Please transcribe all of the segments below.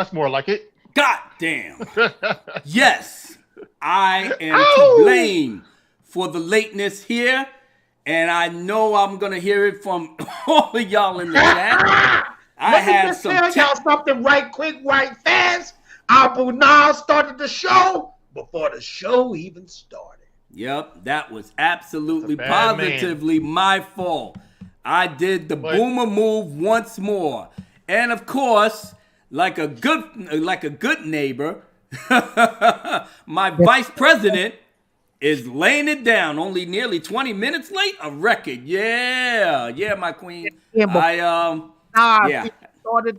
That's more like it. God damn. Yes, I am to blame for the lateness here. And I know I'm going to hear it from all of y'all in the chat. Let me just tell y'all something right quick, right fast. Abu Nas started the show before the show even started. Yep, that was absolutely positively my fault. I did the boomer move once more. And of course, like a good neighbor, my vice president is laying it down. Only nearly 20 minutes late. A record. Yeah, my queen. He started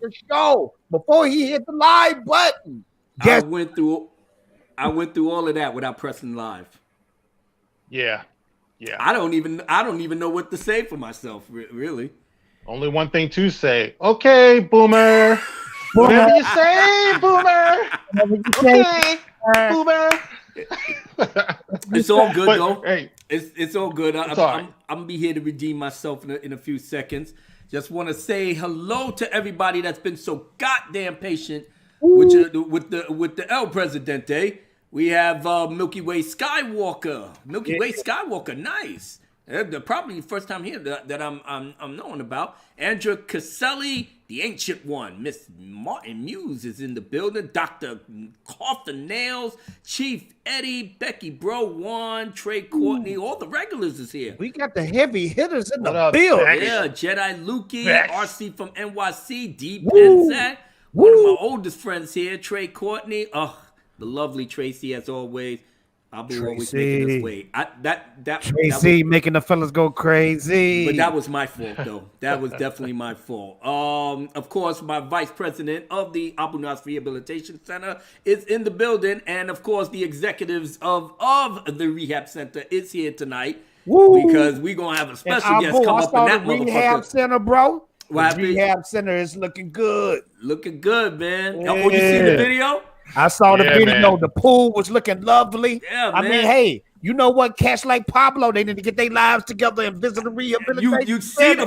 the show before he hit the live button. I went through all of that without pressing live. Yeah. I don't even know what to say for myself, really. Only one thing to say. Okay, boomer. Whatever you say, boomer. Okay, boomer. It's all good, though. Hey, it's all good. I'm gonna be here to redeem myself in a few seconds. Just want to say hello to everybody that's been so goddamn patient with the El Presidente. We have Milky Way Skywalker. Nice. Probably the first time here that I'm knowing about. Andrew Caselli, the ancient one. Miss Martin Muse is in the building. Dr. Coffin Nails, Chief Eddie, Becky Bro One, Trey Courtney, all the regulars is here. We got the heavy hitters in the building. Yeah, Jedi Lukey, RC from NYC, D Penzak, one of my oldest friends here, Trey Courtney. The lovely Tracy as always. I'll be always making us wait. Tracy making the fellas go crazy. But that was my fault, though. That was definitely my fault. Of course, my vice president of the Abu Nas Rehabilitation Center is in the building. And, of course, the executives of the Rehab Center is here tonight. Woo. Because we're going to have a special guest come up in that motherfucker. Rehab Center, bro. The Rehab Center is looking good. Looking good, man. Yeah. Oh, you see the video? I saw the video. Man. The pool was looking lovely. Yeah, I mean, hey, you know what? Cats like Pablo, they need to get their lives together and visit the rehabilitation. You see the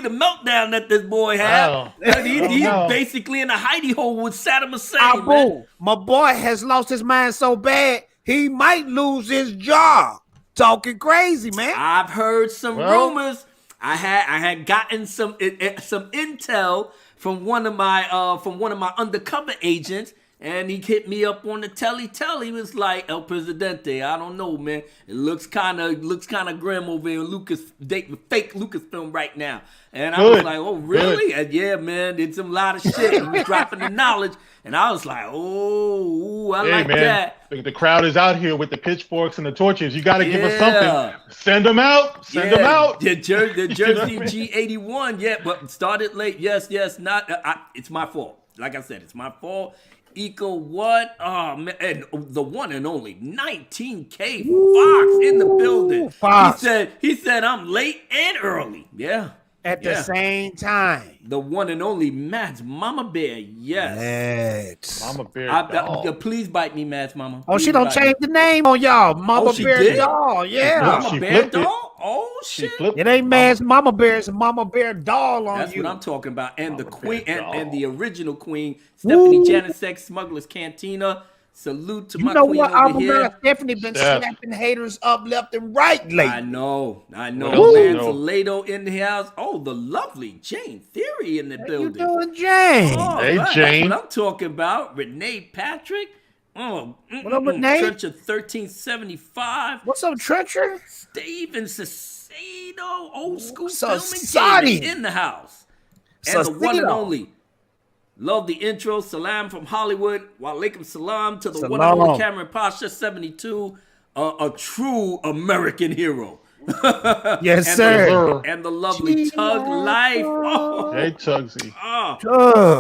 meltdown that this boy had. Wow. He's basically in a hidey hole with Saddam Hussein. Man. My boy has lost his mind so bad he might lose his job. Talking crazy, man. I've heard some rumors. I had gotten some intel from one of my undercover agents. And he hit me up on the telly. He was like, El Presidente, I don't know, man. It looks kind of grim over in Fakelucasfilm right now. And I was like, oh, really? And yeah, man, did some lot of shit. He was dropping the knowledge. And I was like, I like that. The crowd is out here with the pitchforks and the torches. You got to give us something. Send them out. Send them out. The Jersey G81, but started late. Yes, not. It's my fault. Like I said, it's my fault. Eco what? Oh man, and the one and only 19K Fox in the building. Fox. He said I'm late and early. Yeah. At the same time. The one and only Matt's Mama Bear. Yes. Mama Bear. Please bite me, Matt's Mama. Please she don't change the name on y'all. Mama Bear doll. Yeah. Mama Bear doll? Oh shit. It ain't Matt's Mama Bear, it's a Mama Bear doll on That's you. That's what I'm talking about. And Mama the queen and the original queen, Stephanie Janicek, Smuggler's Cantina. Salute to my queen over here. Stephanie been slapping haters up left and right lately. I know. Lato in the house. Oh, the lovely Jane Theory in the building. How you doing, Jane? Hey, Jane. That's what I'm talking about. Renee Patrick. What up, Renee? Trencher 1375. What's up, Trencher? Steven Cicino, old school filming in the house. And the one and only. Love the intro. Salam from Hollywood. Walaikum salam to the one and only Cameron Pasha 72. A true American hero. Yes, sir. And the lovely Tug Life. Oh. Hey, Tugsy.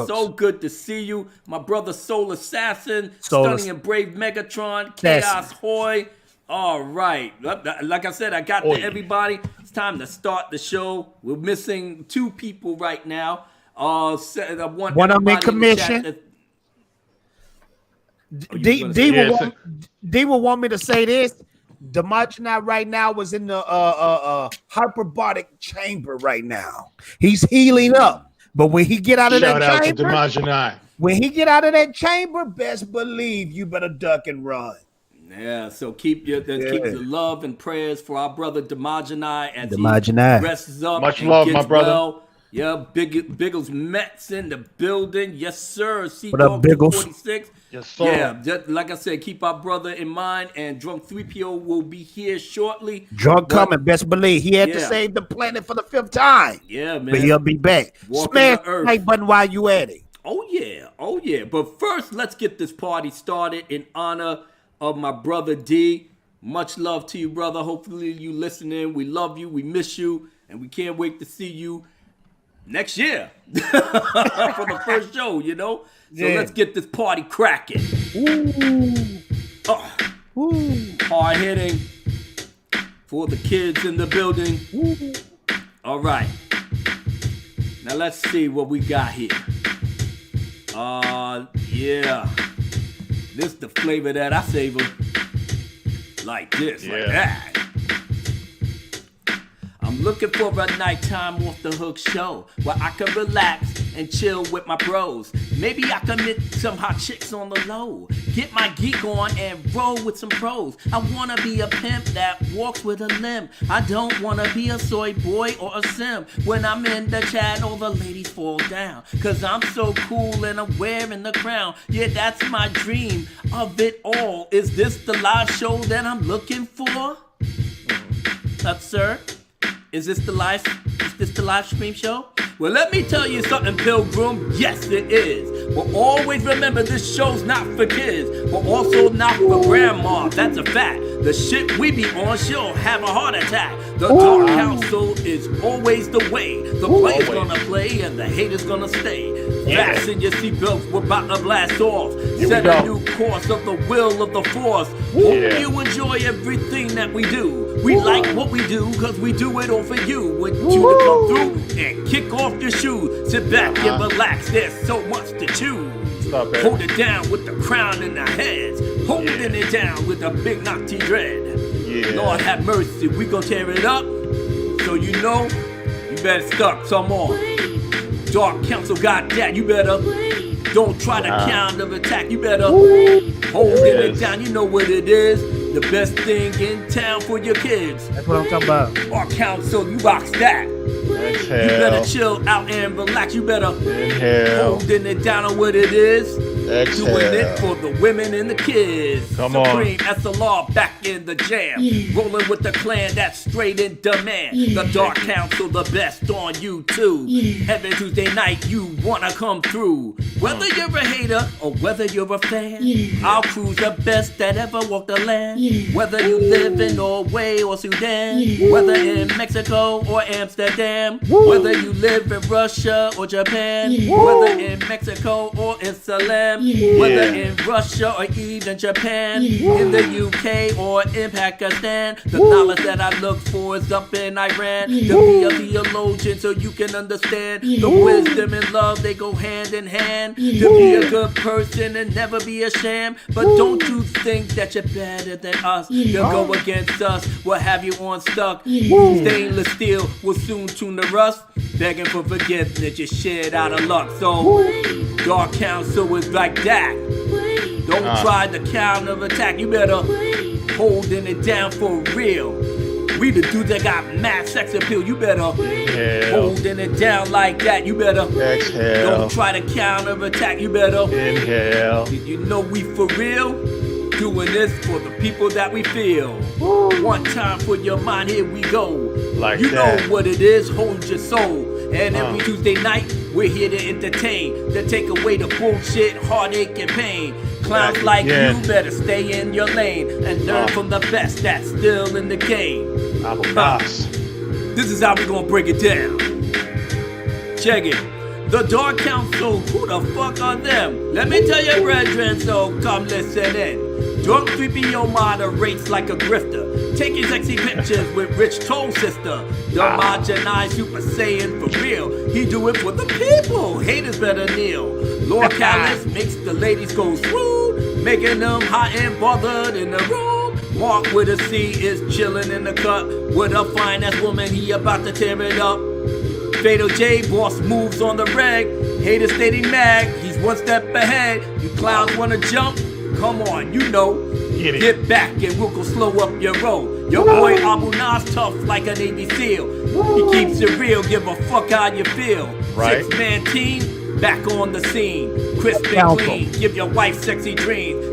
So good to see you. My brother Soul Assassin. Stunning and Brave Megatron. Chaos Hoy. All right. Like I said, I got to everybody. It's time to start the show. We're missing two people right now. One of them in commission. D will want me to say this. Demarginite right now was in the hyperbaric chamber right now. He's healing up. But when he get out of that chamber, When he get out of that chamber, best believe you better duck and run. Yeah, so keep the love and prayers for our brother Demajanai as he rests up. Much love, my brother. Well. Yeah, Biggles Mets in the building. Yes, sir. What up, Biggles? 46. Yes, sir. Yeah, just, like I said, keep our brother in mind. And Drunk 3PO will be here shortly. Drunk coming, best believe. He had to save the planet for the 5th time. Yeah, man. But he'll be back. Smash the like button while you at it. Oh, yeah. Oh, yeah. But first, let's get this party started in honor of my brother D. Much love to you, brother. Hopefully you listening. We love you. We miss you. And we can't wait to see you next year for the first show, you know? So let's get this party cracking. Hard hitting for the kids in the building. All right. Now let's see what we got here. Yeah. This the flavor that I savor. Like this, like that. I'm looking for a nighttime off the hook show where I can relax and chill with my bros. Maybe I can meet some hot chicks on the low. Get my geek on and roll with some pros. I wanna be a pimp that walks with a limp. I don't wanna be a soy boy or a sim. When I'm in the chat, all the ladies fall down. Cause I'm so cool and I'm wearing the crown. Yeah, that's my dream of it all. Is this the live show that I'm looking for? Sir? Is this the live stream show? Well, let me tell you something, Pilgrim. Yes, it is. But always remember, this show's not for kids, but also not for grandma. That's a fact. The shit we be on, she'll have a heart attack. The Dark Council is always the way. The player's gonna play and the hater's gonna stay. Fasten your seatbelts, we're about to blast off. Set a new course of the will of the force. Hope you enjoy everything that we do. We like what we do, cause we do it all for you. Want you to come through and kick off your shoes. Sit back and relax, there's so much to choose. Hold it down with the crown in our heads. Holding it down with a big naughty dread. Lord have mercy, we gon' tear it up. So you know, you better start some more. Dark Council got that, you better. Don't try to counter attack, you better. Holding it down, you know what it is. The best thing in town for your kids. That's what I'm talking about. Our council, you rocks that. Exhale. You better chill out and relax. You better Inhale. holding it down on what it is. Exhale. Doing it for the women and the kids. Come Supreme SLR back in the jam. Rolling with the clan that's straight in demand. The Dark Council, the best on YouTube. Every Tuesday night you wanna come through. Whether you're a hater or whether you're a fan, our crew's the best that ever walked the land. Whether you live in Norway or Sudan, whether in Mexico or Amsterdam, whether you live in Russia or Japan, whether in Mexico or in Salem, whether in Russia or even Japan, in the UK or in Pakistan, the knowledge that I look for is up in Iran. To be a theologian so you can understand the wisdom and love, they go hand in hand. To be a good person and never be a sham. But don't you think that you're better than us? You'll go against us, we'll have you on stuck. Stainless steel will soon tune to rust. Begging for forgiveness, you're shit out of luck. So, Dark Council is like that. Don't try to counter attack, you better holding it down for real. We the dudes that got mad sex appeal, you better holding it down like that, you better Exhale. Don't try to counter attack, you better Inhale. Did you know we for real? Doing this for the people that we feel. One time for your mind, here we go. Like you that. know what it is, hold your soul. And every Tuesday night, we're here to entertain, to take away the bullshit, heartache, and pain. Clowns like you better stay in your lane and learn from the best that's still in the game. This is how we gonna break it down. Check it. The Dark Council, who the fuck are them? Let me tell you, brethren, so come listen in. Drunk 3PO moderates like a grifter, taking sexy pictures with Rich Toll Sister. The marginalized Super Saiyan for real. He do it for the people. Haters better kneel. Lord Callis makes the ladies go swoon, making them hot and bothered in the room. Mark with a C is chilling in the cut with a fine ass woman. He about to tear it up. Fatal J boss moves on the reg. Haters stating mag. He's He's one step ahead. You clowns wanna jump? Come on, you know. Get back and we'll go slow up your road. Your boy Abu Nas tough like a Navy SEAL. He keeps it real, give a fuck how you feel. Right. 6-man team, back on the scene. Crisp and clean, give your wife sexy dreams.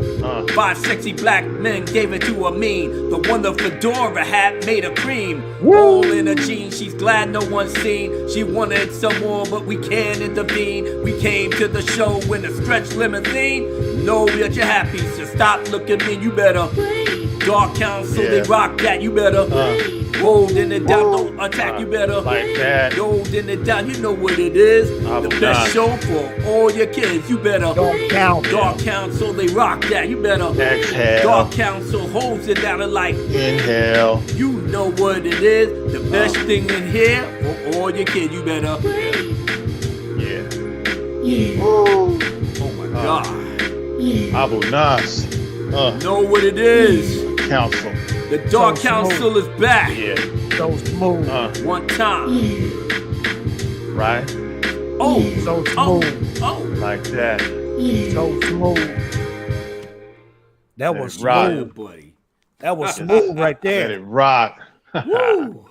5 sexy black men gave it to a mean. The one the fedora hat made a cream. All in a jean, she's glad no one's seen. She wanted some more, but we can't intervene. We came to the show in a stretch limousine. Know that you're happy, so stop looking mean. You better Dark Council, they rock that. You better holding it down, don't attack. You better like that. Holding it down. You know what it is. The best show for all your kids. You better Dark Council, they rock that. You better exhale. Dark Council holds it down and like inhale. You know what it is. The best thing in here for all your kids. You better Oh my God. Abu Nas. Know what it is. Council. The Dark Council is back. Yeah. So smooth. One time. Right? Oh, so smooth. Oh. Like that. So smooth. That was rock. smooth, buddy. That was smooth right Let there. it rock. Woo.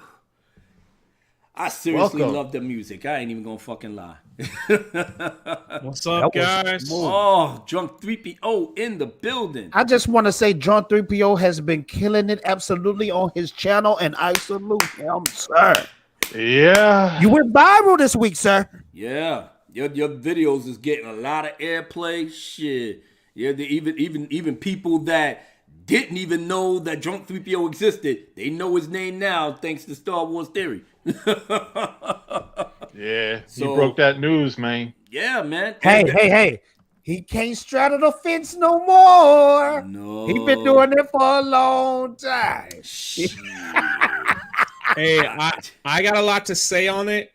I seriously Welcome. love the music. I ain't even gonna fucking lie. What's up, guys? Oh, Drunk 3PO in the building. I just want to say John 3PO has been killing it absolutely on his channel, and I salute him, sir. Yeah. You went viral this week, sir. Yeah, your videos is getting a lot of airplay. Shit, yeah, even people that didn't even know that Drunk 3PO existed, they know his name now thanks to Star Wars Theory. Yeah, So- he broke that news, man. Yeah, man. Hey. He can't straddle the fence no more. No. He been doing it for a long time. Hey, I got a lot to say on it.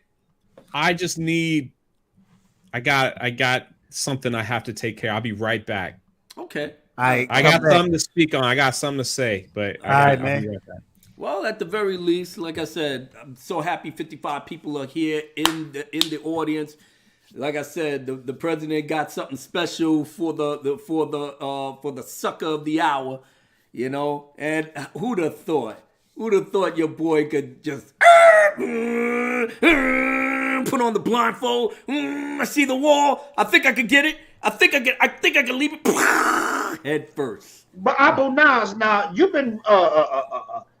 I just need. I got something I have to take care of. I'll be right back. Okay. I got something to speak on. I got something to say, but I'll be right back. Well, at the very least, like I said, I'm so happy 55 people are here in the audience. Like I said, the president got something special for the sucker of the hour, you know. And who'd have thought? Who'd have thought your boy could just put on the blindfold? I see the wall. I think I could get it. I think I can leave it head first. But Abu Nas, now you've been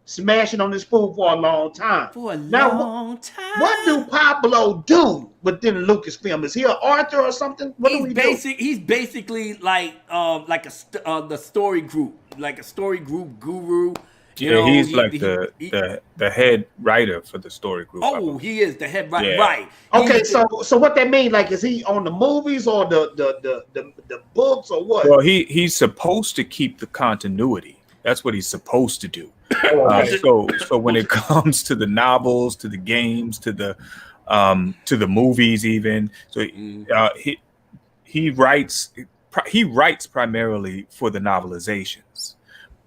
smashing on this fool for a long time. For a long time. What do Pablo do within Lucasfilm? Is he an author or something? What do he do? He's basically like the story group, like a story group guru. You know, he's the head writer for the story group. Oh, he is the head writer. Yeah. Right. Okay, so what that mean? Like, is he on the movies or the books or what? Well, he's supposed to keep the continuity. That's what he's supposed to do. So when it comes to the novels, to the games, to the movies, even he writes primarily for the novelizations,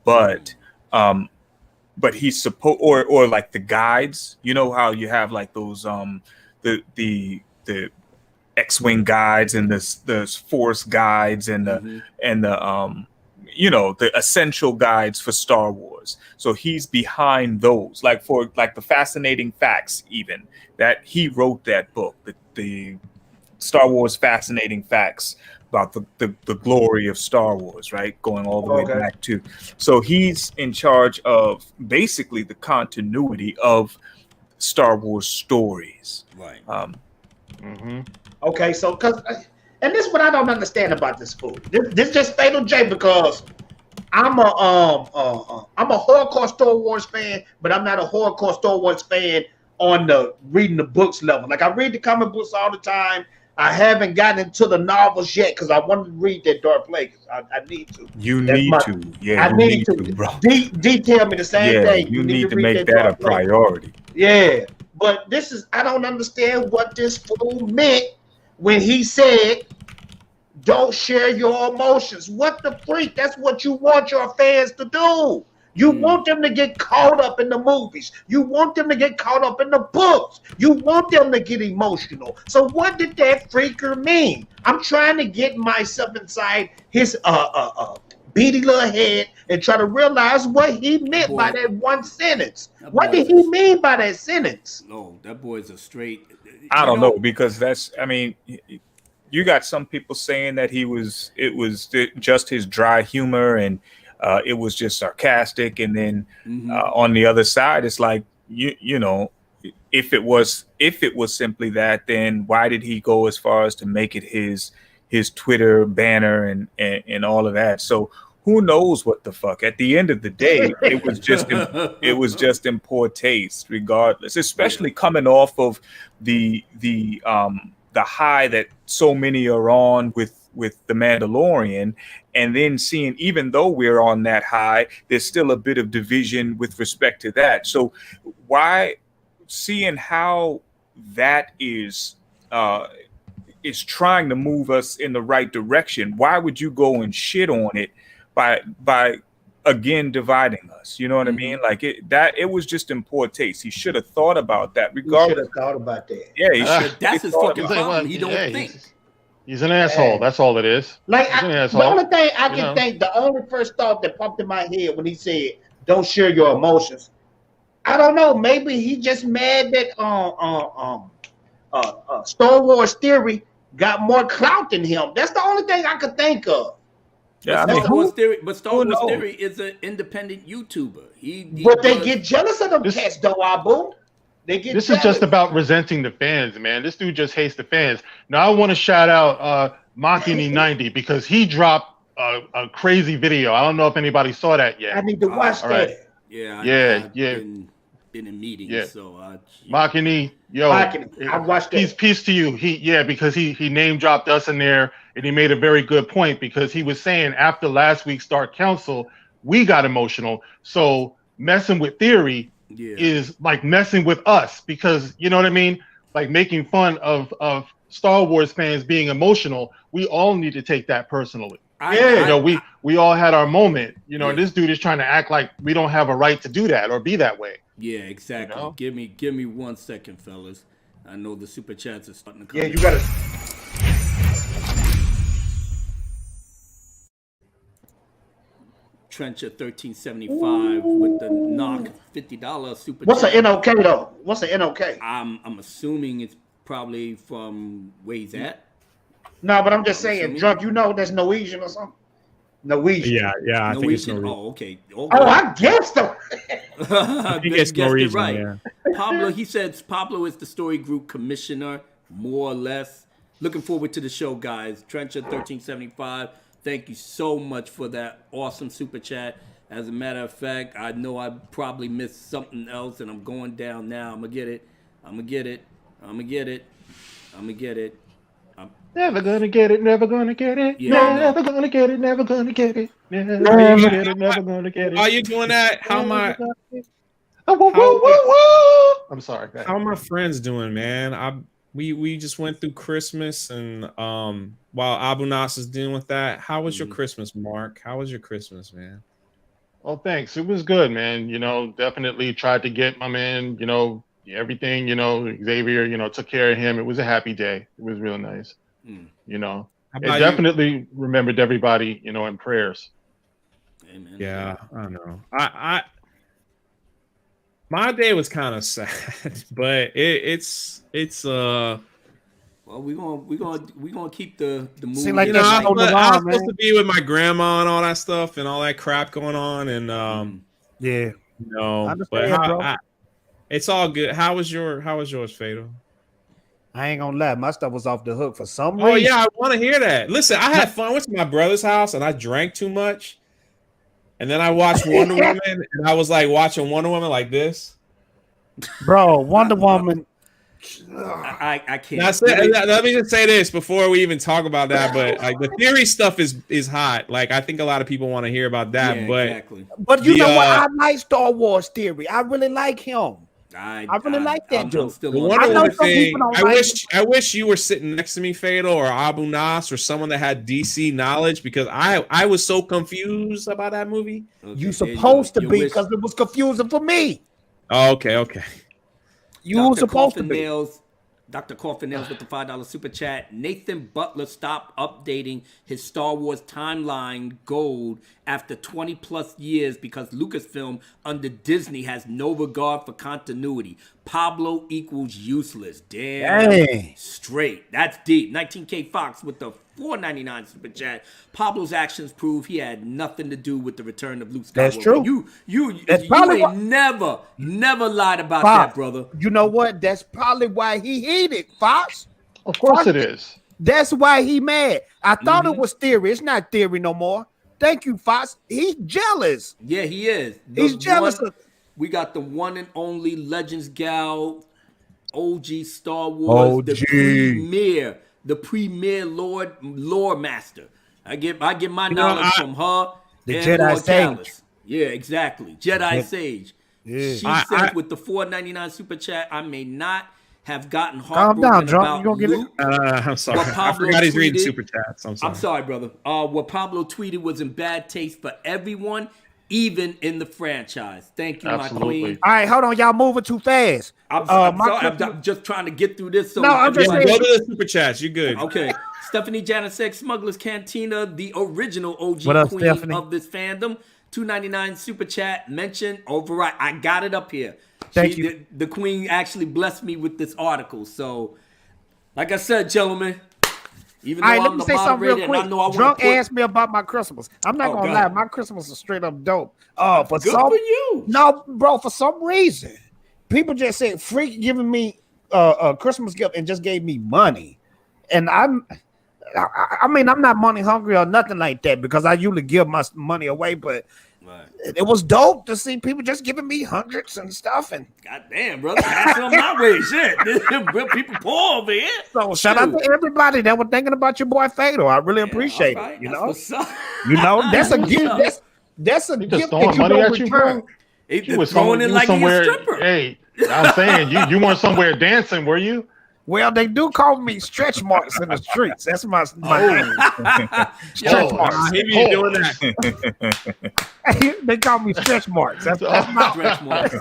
but he's supposed or like the guides. You know how you have like those the X-wing guides and the Force guides and the the essential guides for Star Wars. So he's behind those, like for like the Fascinating Facts, even that he wrote that book, the Star Wars Fascinating Facts about the glory of Star Wars, right? Going all the way back to. So he's in charge of basically the continuity of Star Wars stories. Right. Okay, so and this is what I don't understand about this fool. This just Fatal J, because I'm a hardcore Star Wars fan, but I'm not a hardcore Star Wars fan on the reading the books level. Like, I read the comic books all the time. I haven't gotten into the novels yet because I wanted to read that Dark Plagueis. I need to. You need to. Yeah, I need to. bro. Detail me the same thing. You need to make that a priority. Yeah, but I don't understand what this fool meant when he said, don't share your emotions. What the freak? That's what you want your fans to do. You want them to get caught up in the movies. You want them to get caught up in the books. You want them to get emotional. So what did that freaker mean? I'm trying to get myself inside his beady little head and try to realize what he meant by that one sentence. What did he mean by that sentence? No, that boy's a straight. I don't know, because that's, I mean, you got some people saying that it was just his dry humor and it was just sarcastic, and then on the other side, it's like you know, if it was simply that, then why did he go as far as to make it his Twitter banner and all of that? So who knows what the fuck? At the end of the day, it was just in poor taste, regardless. Especially coming off of the high that so many are on with the Mandalorian, and then seeing, even though we're on that high, there's still a bit of division with respect to that. So why, seeing how that is trying to move us in the right direction, why would you go and shit on it by again dividing us? You know what I mean? Like it was just in poor taste. He should have thought about that. Regardless, He should have thought about that. Yeah, he should. That's his fucking problem. He don't think. He's an asshole. That's all it is. Like He's an the asshole. only thing I can think, the only first thought that popped in my head when he said, "Don't share your emotions," I don't know. Maybe he just mad that Star Wars Theory got more clout than him. That's the only thing I could think of. Yeah, Star Wars Theory is an independent YouTuber. But they get jealous of them cats, though, Abu. This is just about resenting the fans, man. This dude just hates the fans. Now I want to shout out Makini90 because he dropped a crazy video. I don't know if anybody saw that yet. I need to watch that. Right. Yeah. Been in meetings, so Makini, I watched that. Peace to you. Because he name dropped us in there, and he made a very good point, because he was saying after last week's Dark Council, we got emotional. So messing with Theory is like messing with us, because you know what I mean? Like making fun of Star Wars fans being emotional. We all need to take that personally. We all had our moment. You know, this dude is trying to act like we don't have a right to do that or be that way. Yeah, exactly. You know? Give me 1 second, fellas. I know the super chats are starting to come. Yeah, you gotta. Trencher 1375 with the knock $50 super. What's an NOK though? What's an NOK? I'm assuming it's probably from where he's at. No, but I'm just saying, drunk. You know, that's Norwegian or something. Norwegian. Yeah. I think it's Norwegian. Oh, okay. Oh, I guessed them. I think it's Norwegian. Right. Yeah. Pablo. He says Pablo is the story group commissioner, more or less. Looking forward to the show, guys. Trencher 1375. Thank you so much for that awesome super chat. As a matter of fact, I know I probably missed something else, and I'm going down now. I'm gonna get it. Never gonna get it. Never gonna get it. Yeah, never gonna get it. Never gonna get it. Never gonna get it. Never gonna get it. Are you doing that? How am I? I'm sorry. How are my friends doing, man? We just went through Christmas, and while Abu Nas is dealing with that, how was your Christmas, Mark? How was your Christmas, man? Oh, thanks. It was good, man. You know, definitely tried to get my man, you know, everything, you know, Xavier, you know, took care of him. It was a happy day. It was real nice. You know, it definitely remembered everybody, you know, in prayers. Amen. Yeah, I know. My day was kind of sad, but it's well, we're gonna keep the mood. See, like, you know, I was supposed to be with my grandma and all that stuff and all that crap going on, and you know, but it's all good. How was yours, Fatal? I ain't gonna lie, my stuff was off the hook for some reason. Oh yeah, I want to hear that. Listen, I had fun. I went to my brother's house and I drank too much, and then I watched Wonder Woman, and I was like watching Wonder Woman like this. Bro, Wonder Woman. I can't. Let me just say this before we even talk about that. But like the theory stuff is hot. Like I think a lot of people want to hear about that. Yeah, but exactly. But you know what? I like Star Wars Theory. I really like him. I really like that dude. I wish you were sitting next to me, Fatal, or Abu Nas, or someone that had DC knowledge, because I was so confused about that movie. Okay, you supposed to be, because it was confusing for me. Oh, okay. You were supposed to be. Dr. Coffin Nails with the $5 super chat. Nathan Butler stopped updating his Star Wars timeline gold after 20 plus years because Lucasfilm under Disney has no regard for continuity. Pablo equals useless. Damn. Straight. That's deep. 19K Fox with the $4.99 super chat. Pablo's actions prove he had nothing to do with the return of Luke Skywalker. That's true. You ain't never lied about that, brother. You know what? That's probably why he hated Fox. Of course it is. That's why he mad. I thought it was theory. It's not theory no more. Thank you, Fox. He's jealous. Yeah, he is. He's jealous. We got the one and only Legends Gal, OG Star Wars, the premier lore master. I get my knowledge from her. The Jedi Sage. Yeah, exactly. Jedi Sage. Yeah. She said with the $4.99 super chat, I may not have gotten heartbroken about Luke. I'm sorry. I forgot he's reading super chats. I'm sorry, brother. What Pablo tweeted was in bad taste for everyone, even in the franchise. Thank you, my queen. All right, hold on. Y'all moving too fast. I'm just trying to get through this. So I'm just saying. Go to the super chats. You're good. Okay. Stephanie Janicek, Smuggler's Cantina, the original OG queen of this fandom. $2.99 super chat mentioned. Override. I got it up here. Thank you. The queen actually blessed me with this article. So, like I said, gentlemen, even though I'm the moderator and I know I want to Drunk asked me about my Christmas. I'm not gonna lie, my Christmas is straight up dope. For you. No, bro, for some reason, people just said freak giving me a Christmas gift and just gave me money. And I mean, I'm not money hungry or nothing like that because I usually give my money away, but it was dope to see people just giving me hundreds and stuff. And goddamn, brother, that's on my way. Shit, people poor over here. So shout out to everybody that was thinking about your boy Fatal. I really appreciate it. You know, that's a gift. That's a gift that you don't return. He was throwing it like he's a stripper. Hey, I'm saying you weren't somewhere dancing, were you? Well, they do call me stretch marks in the streets. That's my name. Stretch marks. He be doing that. They call me stretch marks. That's my stretch marks.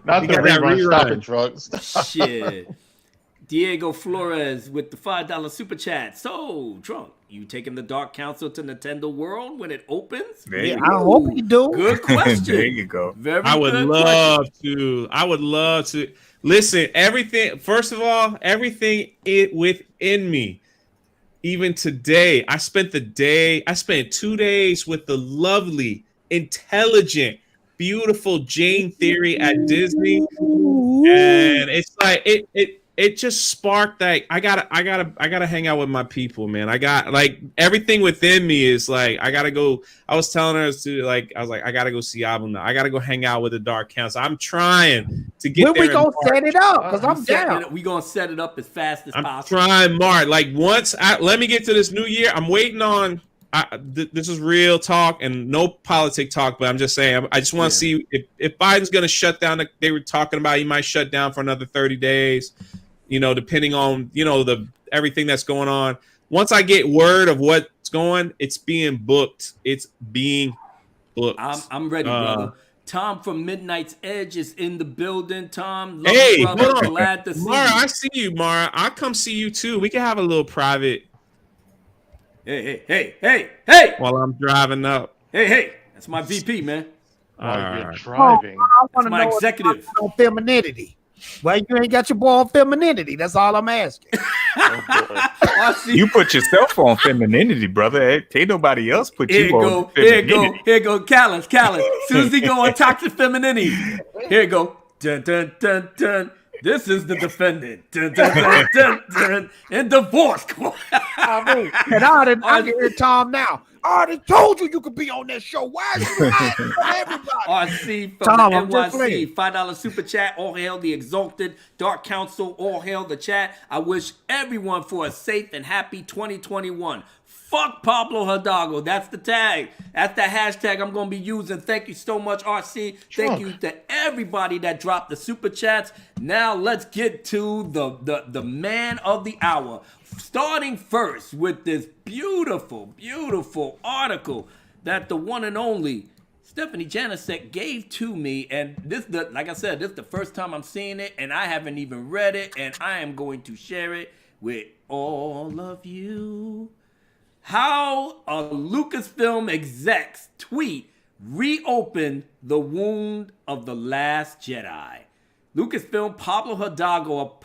Not the rerun. Stop it, drugs. Shit. Diego Flores with the $5 super chat. So, Drunk, you taking the Dark Council to Nintendo World when it opens? I hope you do. Good question. There you go. I would love to. Listen, everything, first of all, everything within me, even today, I spent 2 days with the lovely, intelligent, beautiful Jane Theory at Disney. And it's like, it just sparked that I gotta hang out with my people, man. I got like everything within me is like I gotta go. I was telling her I gotta go see Abu. I gotta go hang out with the Dark Council. I'm trying to get when we gonna set it up because I'm down. We gonna set it up as fast as possible. I'm trying, Mark. Like let me get to this new year. I'm waiting on. This is real talk and no politic talk, but I'm just saying I just want to see if Biden's gonna shut down. They were talking about he might shut down for another 30 days. You know, depending on, everything that's going on. Once I get word of what's going, it's being booked. It's being booked. I'm ready, brother. Tom from Midnight's Edge is in the building. Tom, love you, brother. Glad to see Mara, you. I see you, Mara. I'll come see you too. We can have a little private. Hey. While I'm driving up. Hey. That's my VP, man. You're driving. That's my executive. Femininity. Well, you ain't got your boy on femininity. That's all I'm asking. You put yourself on femininity, brother. Ain't nobody else put you on femininity. Here go, Callus. Susie go on toxic femininity. Here you go. Dun, dun, dun, dun. This is the defendant. Dun, dun, dun, dun, dun. In divorce court. I can hear Tom now. I already told you could be on that show. Why is you lying to everybody? RC from Tom, the NYC, $5 super chat. All hail the exalted Dark Council. All hail the chat. I wish everyone for a safe and happy 2021. Fuck Pablo Hidalgo. That's the tag. That's the hashtag I'm going to be using. Thank you so much, RC. Thank you to everybody that dropped the super chats. Now let's get to the man of the hour. Starting first with this beautiful, beautiful article that the one and only Stephanie Janicek gave to me, and like I said, this is the first time I'm seeing it, and I haven't even read it, and I am going to share it with all of you. How a Lucasfilm exec's tweet reopened the wound of The Last Jedi. Lucasfilm Pablo Hidalgo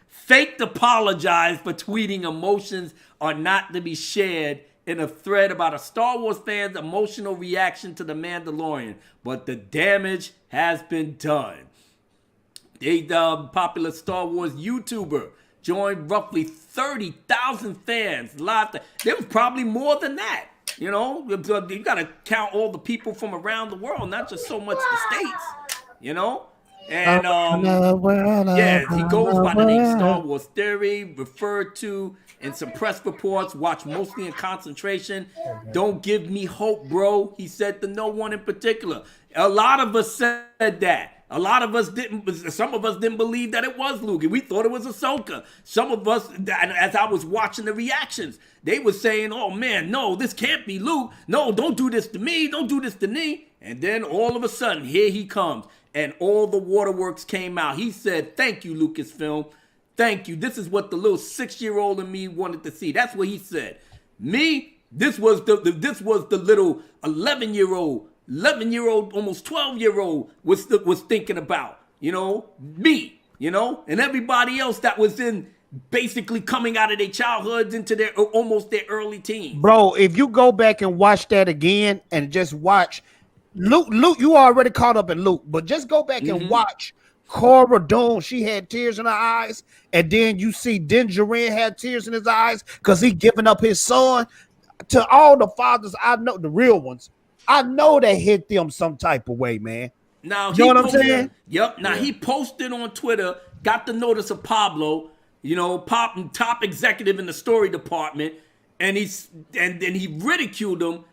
faked apologized for tweeting emotions are not to be shared in a thread about a Star Wars fan's emotional reaction to The Mandalorian, but the damage has been done. The popular Star Wars YouTuber joined roughly 30,000 fans live. There was probably more than that. You know, you got to count all the people from around the world, not just so much the States, you know? And he goes by the name Star Wars Theory, referred to in some press reports, watched mostly in concentration. Don't give me hope, bro, he said to no one in particular. A lot of us said that. A lot of us didn't. Some of us didn't believe that it was Luke. We thought it was Ahsoka. Some of us, as I was watching the reactions, they were saying, oh man, no, this can't be Luke. No, don't do this to me. Don't do this to me. And then all of a sudden, here he comes. And all the waterworks came out. He said, thank you, Lucasfilm. Thank you. This is what the little 6-year-old in me wanted to see. That's what he said. Me, this was the little 11-year-old, almost 12-year-old was thinking about, you know, me, you know, and everybody else that was in basically coming out of their childhoods into their almost their early teens. Bro, if you go back and watch that again and just watch Luke, you already caught up in Luke, but just go back and watch Cara Dune. She had tears in her eyes, and then you see Din Djarin had tears in his eyes because he giving up his son. To all the fathers I know, the real ones, I know that hit them some type of way, man. Now, you know what I'm saying? Yep. Now, he posted on Twitter, got the notice of Pablo, you know, top executive in the story department, and then he ridiculed him,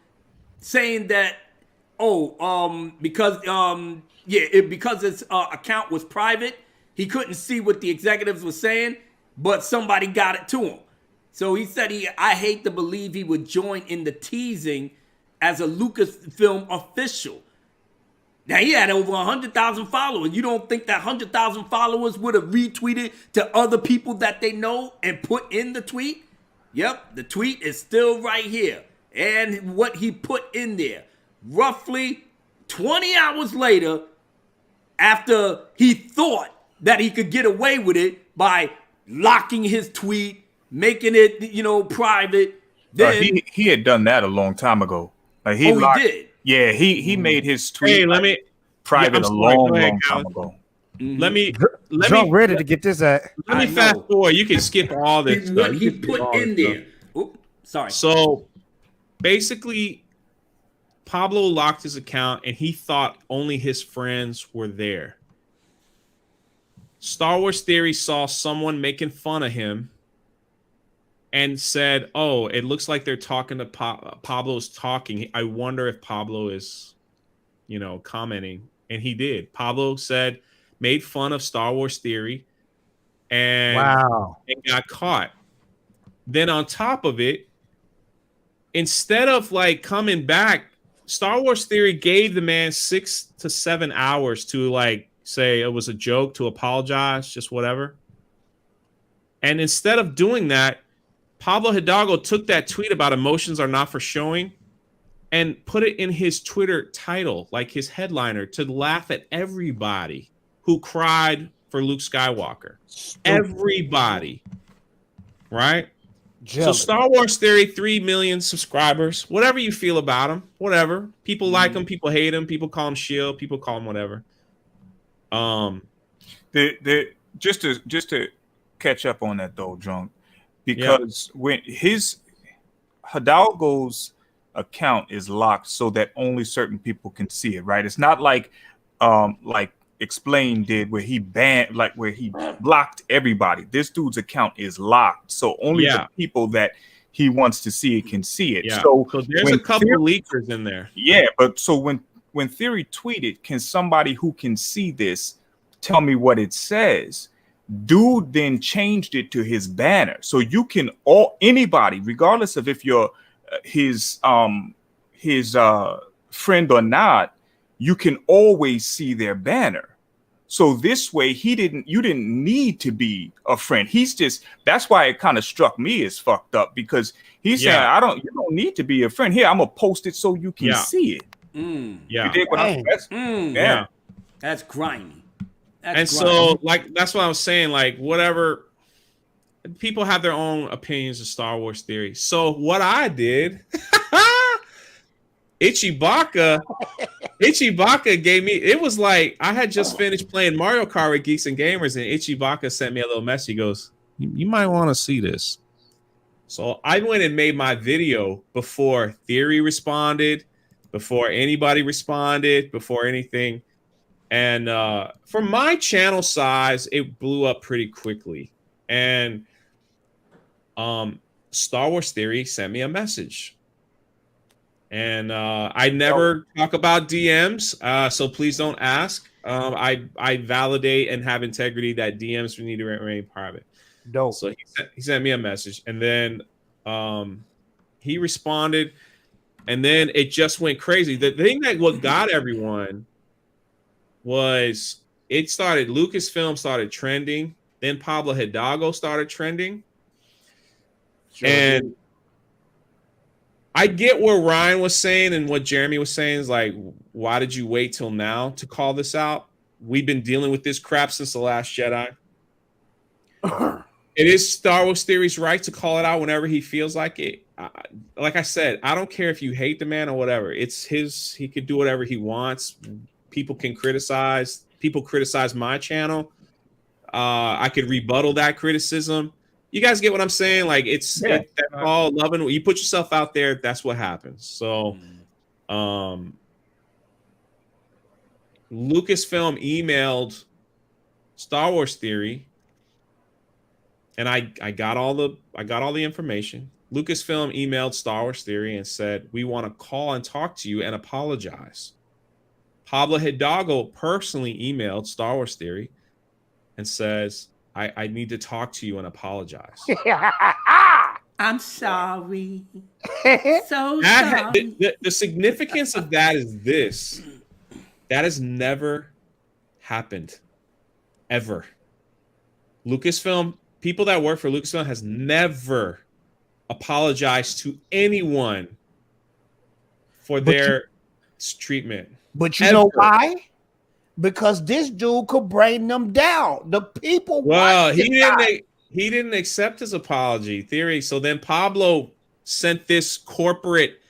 saying that, because his account was private, he couldn't see what the executives were saying, but somebody got it to him. So he said I hate to believe he would join in the teasing as a Lucasfilm official. Now, he had over 100,000 followers. You don't think that 100,000 followers would have retweeted to other people that they know and put in the tweet? Yep, the tweet is still right here. And what he put in there. Roughly 20 hours later, after he thought that he could get away with it by locking his tweet, making it, you know, private. Then he had done that a long time ago. Like he did. Yeah, he made his tweet private a long time ago. Let me ready to get this at. Let me fast forward. You can skip all this. What he put in there. Oops, sorry. So basically, Pablo locked his account and he thought only his friends were there. Star Wars Theory saw someone making fun of him and said, oh, it looks like they're talking to Pablo's talking. I wonder if Pablo is, you know, commenting. And he did. Pablo made fun of Star Wars Theory and got caught. Then on top of it, instead of like coming back, Star Wars Theory gave the man 6 to 7 hours to like say it was a joke, to apologize, just whatever. And instead of doing that, Pablo Hidalgo took that tweet about emotions are not for showing and put it in his Twitter title, like his headliner, to laugh at everybody who cried for Luke Skywalker. Everybody. Right? So Star Wars Theory, 3 million subscribers. Whatever you feel about him, whatever. People like him, people hate him, people call him shield, people call him whatever. Just to catch up on that though, Drunk, because when Hidalgo's account is locked so that only certain people can see it, right? It's not like Explain did where he blocked everybody. This dude's account is locked, so only the people that he wants to see it can see it. So there's a couple of leakers in there. Yeah, but so when when Theory tweeted, "Can somebody who can see this tell me what it says?" Dude then changed it to his banner, so you can anybody, regardless of if you're his friend or not, you can always see their banner. So this way, you didn't need to be a friend. That's why it kind of struck me as fucked up, because he's saying, you don't need to be a friend. Here, I'm gonna post it so you can see it. Yeah. You dig what I'm saying? Yeah. That's grimy. So, like, that's what I was saying. Like, whatever, people have their own opinions of Star Wars theory. So what I did, Ichibaka gave me, it was like I had just finished playing Mario Kart with Geeks and Gamers, and Ichibaka sent me a little message. He goes, you might want to see this. So I went and made my video before Theory responded, before anybody responded, before anything. And for my channel size, it blew up pretty quickly. And Star Wars Theory sent me a message. And I never talk about DMs, so please don't ask. I validate and have integrity that DMs need to remain private. Dope. So he sent me a message, and then he responded, and then it just went crazy. The thing that what got everyone was Lucasfilm started trending, then Pablo Hidalgo started trending. And I get where Ryan was saying and what Jeremy was saying is like, why did you wait till now to call this out? We've been dealing with this crap since The Last Jedi. It is Star Wars Theory's right to call it out whenever he feels like it. Like I said, I don't care if you hate the man or whatever. It's he could do whatever he wants. People can criticize. People criticize my channel. I could rebuttal that criticism. You guys get what I'm saying? Like that's all loving. You put yourself out there, that's what happens. So, Lucasfilm emailed Star Wars Theory, and I got all the information. Lucasfilm emailed Star Wars Theory and said, "We want to call and talk to you and apologize." Pablo Hidalgo personally emailed Star Wars Theory and says, I need to talk to you and apologize. I'm sorry. So sorry. The significance of that is this. That has never happened. Ever. Lucasfilm, people that work for Lucasfilm has never apologized to anyone for their treatment. But you know why? Because this dude could bring them down. The people. Well, he didn't accept his apology Theory. So then Pablo sent this corporate.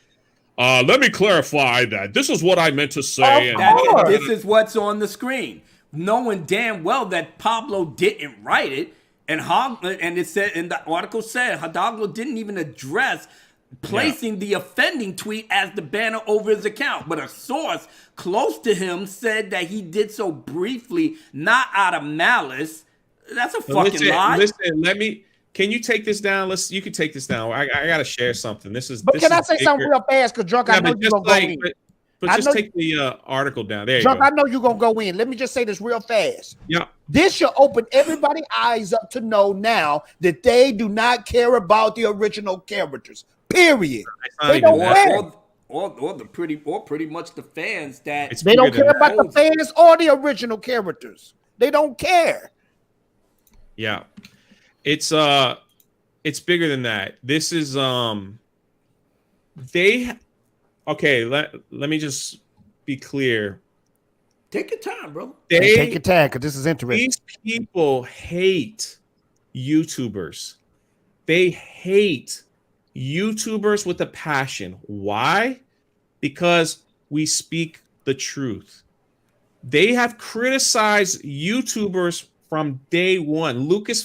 Let me clarify that this is what I meant to say. This is what's on the screen, knowing damn well that Pablo didn't write it, and it said, and the article said Hidalgo didn't even address placing the offending tweet as the banner over his account. But a source close to him said that he did so briefly, not out of malice. That's a fucking lie. Listen, can you take this down? You can take this down. I gotta share something. Can I say something real fast? Because Drunk, I know you're gonna go in. But just take the article down. There you Drunk, go. I know you're gonna go in. Let me just say this real fast. Yeah. This should open everybody's eyes up to know now that they do not care about the original characters. Period. They don't care. Or pretty much the fans that they don't care about the fans or the original characters. They don't care. Yeah. It's bigger than that. This is okay, let me just be clear. Take your time, bro. Take your time, because this is interesting. These people hate YouTubers. They hate YouTubers with a passion. Why? Because we speak the truth. They have criticized YouTubers from day one.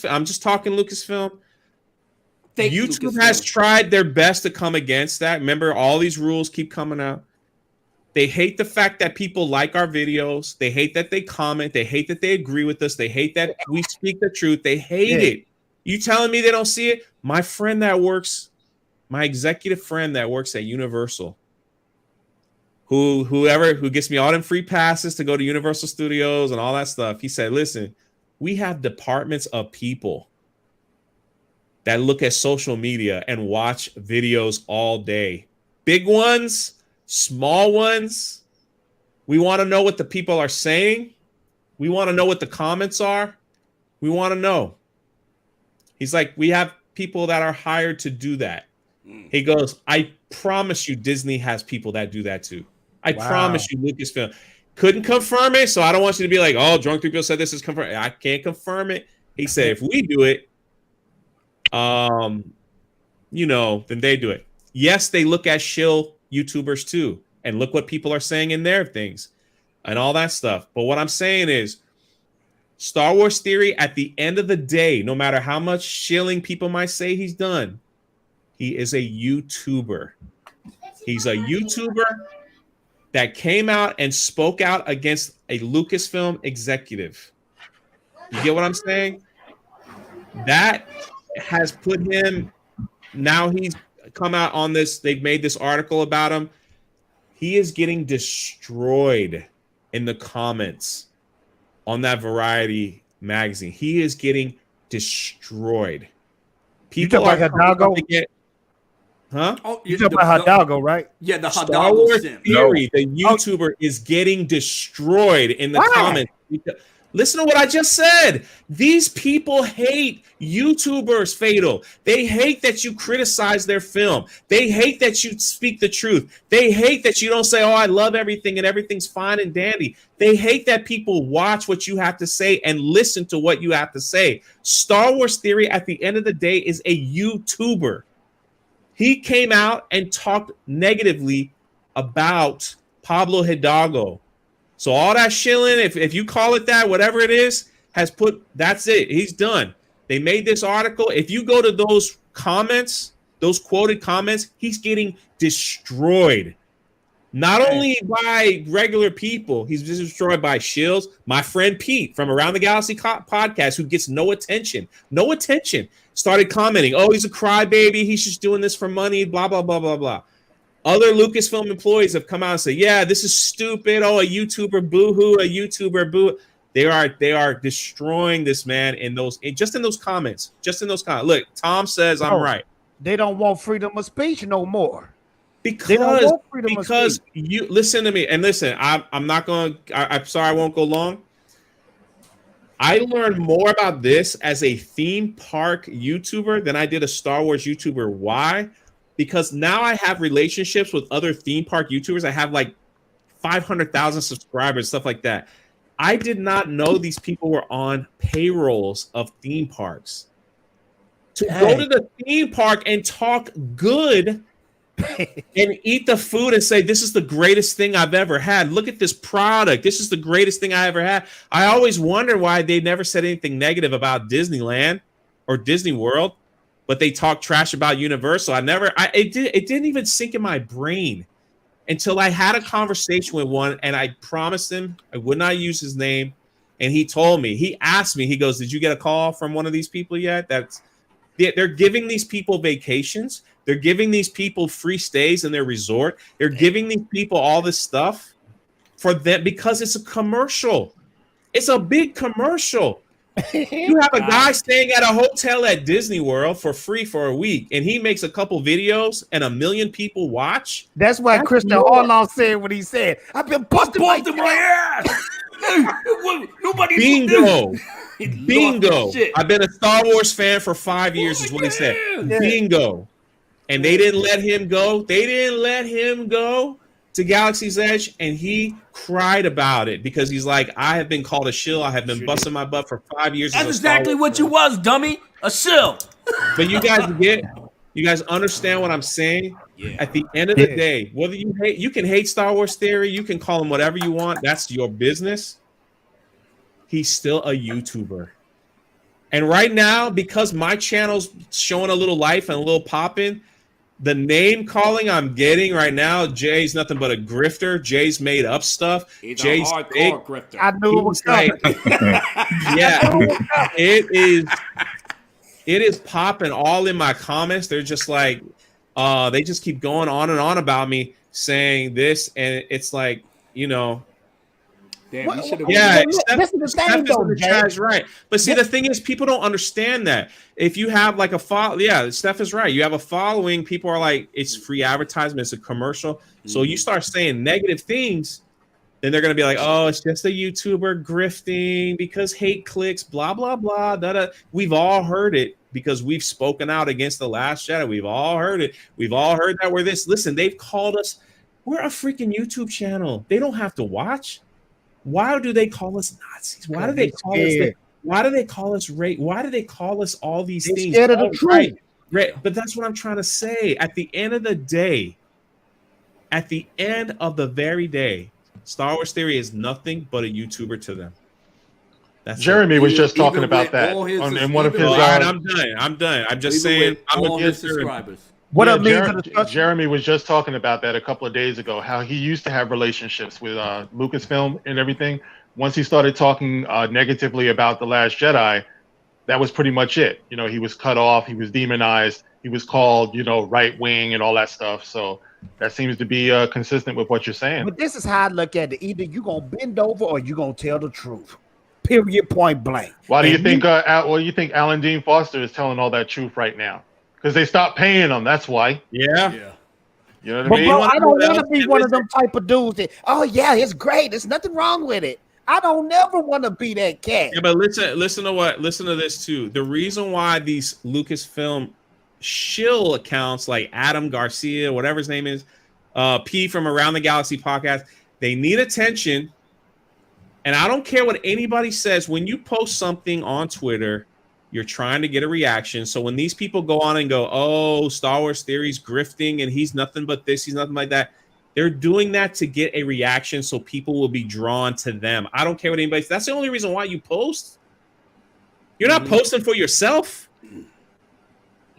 I'm just talking Lucasfilm. YouTube has tried their best to come against that. Remember, all these rules keep coming out. They hate the fact that people like our videos. They hate that they comment. They hate that they agree with us. They hate that we speak the truth. They hate it. You telling me they don't see it? My executive friend that works at Universal, whoever who gets me all them free passes to go to Universal Studios and all that stuff. He said, listen, we have departments of people that look at social media and watch videos all day. Big ones, small ones. We want to know what the people are saying. We want to know what the comments are. We want to know. He's like, we have people that are hired to do that. He goes, I promise you Disney has people that do that too. I promise you Lucasfilm. Couldn't confirm it, so I don't want you to be like, oh, Drunk People said this is confirmed. I can't confirm it. He said, if we do it, then they do it. Yes, they look at shill YouTubers too, and look what people are saying in their things and all that stuff. But what I'm saying is, Star Wars Theory, at the end of the day, no matter how much shilling people might say he's done, he is a YouTuber. He's a YouTuber that came out and spoke out against a Lucasfilm executive. You get what I'm saying? That has put him, now he's come out on this, they've made this article about him. He is getting destroyed in the comments on that Variety magazine. He is getting destroyed. People you talking about Hidalgo? Huh? Oh, you talking about Hidalgo, right? Yeah, the Star Hidalgo Wars sim. Theory, the YouTuber is getting destroyed in the comments. Listen to what I just said. These people hate YouTubers, Fatal. They hate that you criticize their film. They hate that you speak the truth. They hate that you don't say, oh, I love everything and everything's fine and dandy. They hate that people watch what you have to say and listen to what you have to say. Star Wars Theory, at the end of the day, is a YouTuber. He came out and talked negatively about Pablo Hidalgo. So all that shilling, if you call it that, whatever it is, that's it. He's done. They made this article. If you go to those comments, those quoted comments, he's getting destroyed. Not only by regular people, he's destroyed by shills. My friend Pete from Around the Galaxy podcast, who gets no attention, started commenting, oh, he's a crybaby. He's just doing this for money, blah, blah, blah, blah, blah. Other Lucasfilm employees have come out and say, yeah, this is stupid. Oh, a YouTuber boo-hoo, a YouTuber boo. They are destroying this man in those comments. Look, Tom says I'm right. They don't want freedom of speech no more. Because you listen to me and listen, I'm not going to, I'm sorry, I won't go long. I learned more about this as a theme park YouTuber than I did a Star Wars YouTuber. Why? Because now I have relationships with other theme park YouTubers. I have like 500,000 subscribers, stuff like that. I did not know these people were on payrolls of theme parks. To go to the theme park and talk good and eat the food and say, this is the greatest thing I've ever had. Look at this product. This is the greatest thing I ever had. I always wonder why they never said anything negative about Disneyland or Disney World. But they talk trash about Universal. It didn't even sink in my brain until I had a conversation with one, and I promised him I would not use his name. And he told me, he asked me, he goes, did you get a call from one of these people yet? They're giving these people vacations. They're giving these people free stays in their resort. They're giving these people all this stuff for them because it's a commercial. It's a big commercial. You have a guy staying at a hotel at Disney World for free for a week, and he makes a couple videos, and 1 million people watch. That's why Christian Orloff said what he said. I've been busting my ass. Nobody. Bingo. I've been a Star Wars fan for 5 years, is what he said. Yeah. Bingo. And they didn't let him go. They didn't let him go to Galaxy's Edge, and he cried about it because he's like, I have been called a shill. I have been busting my butt for 5 years. That's exactly what you was, dummy. A shill. But you guys understand what I'm saying? Yeah. At the end of the day, whether you can hate Star Wars Theory, you can call him whatever you want. That's your business. He's still a YouTuber. And right now, because my channel's showing a little life and a little popping, the name calling I'm getting right now, Jay's nothing but a grifter. Jay's made up stuff. He's Jay's a hardcore grifter. I knew it was coming. Yeah, it is popping all in my comments. They're just like, they just keep going on and on about me. saying this, and it's like, you know. Damn, you should have. Yeah, this is the thing, though, Jay. Right. But see, the thing is, people don't understand that. If you have like a follow, Steph is right. You have a following. People are like, it's free advertisement. It's a commercial. So you start saying negative things, then they're gonna be like, oh, it's just a YouTuber grifting because hate clicks, blah blah blah. Da-da. We've all heard it because we've spoken out against The Last Jedi. We've all heard it. We've all heard that we're this. Listen, they've called us. We're a freaking YouTube channel. They don't have to watch. Why do they call us Nazis? Why do they call us that? Why do they call us rape? Why do they call us all these things? Scared of the truth. Right. But that's what I'm trying to say. At the end of the day, at the end of the very day, Star Wars Theory is nothing but a YouTuber to them. That's Jeremy was just talking about that in one of his. All right, I'm done. I'm just saying. I'm all his subscribers. What up, Jeremy was just talking about that a couple of days ago, how he used to have relationships with Lucasfilm and everything. Once he started talking negatively about The Last Jedi, that was pretty much it. You know, he was cut off, he was demonized, he was called, you know, right wing and all that stuff. So that seems to be consistent with what you're saying. But this is how I look at it. Either you're going to bend over or you're going to tell the truth. Period, point blank. Why do you think Alan Dean Foster is telling all that truth right now? Because they stopped paying them. That's why. Yeah. You know what I mean? Bro, I don't want to be one of them type of dudes that, oh yeah, it's great. There's nothing wrong with it. I don't never want to be that cat. Yeah, but listen to this too. The reason why these Lucasfilm shill accounts like Adam Garcia, whatever his name is, P from Around the Galaxy podcast, they need attention. And I don't care what anybody says. When you post something on Twitter, you're trying to get a reaction. So when these people go on and go, oh, Star Wars Theory's grifting and he's nothing but this, he's nothing like that. They're doing that to get a reaction so people will be drawn to them. I don't care what anybody says. That's the only reason why you post. You're not posting for yourself.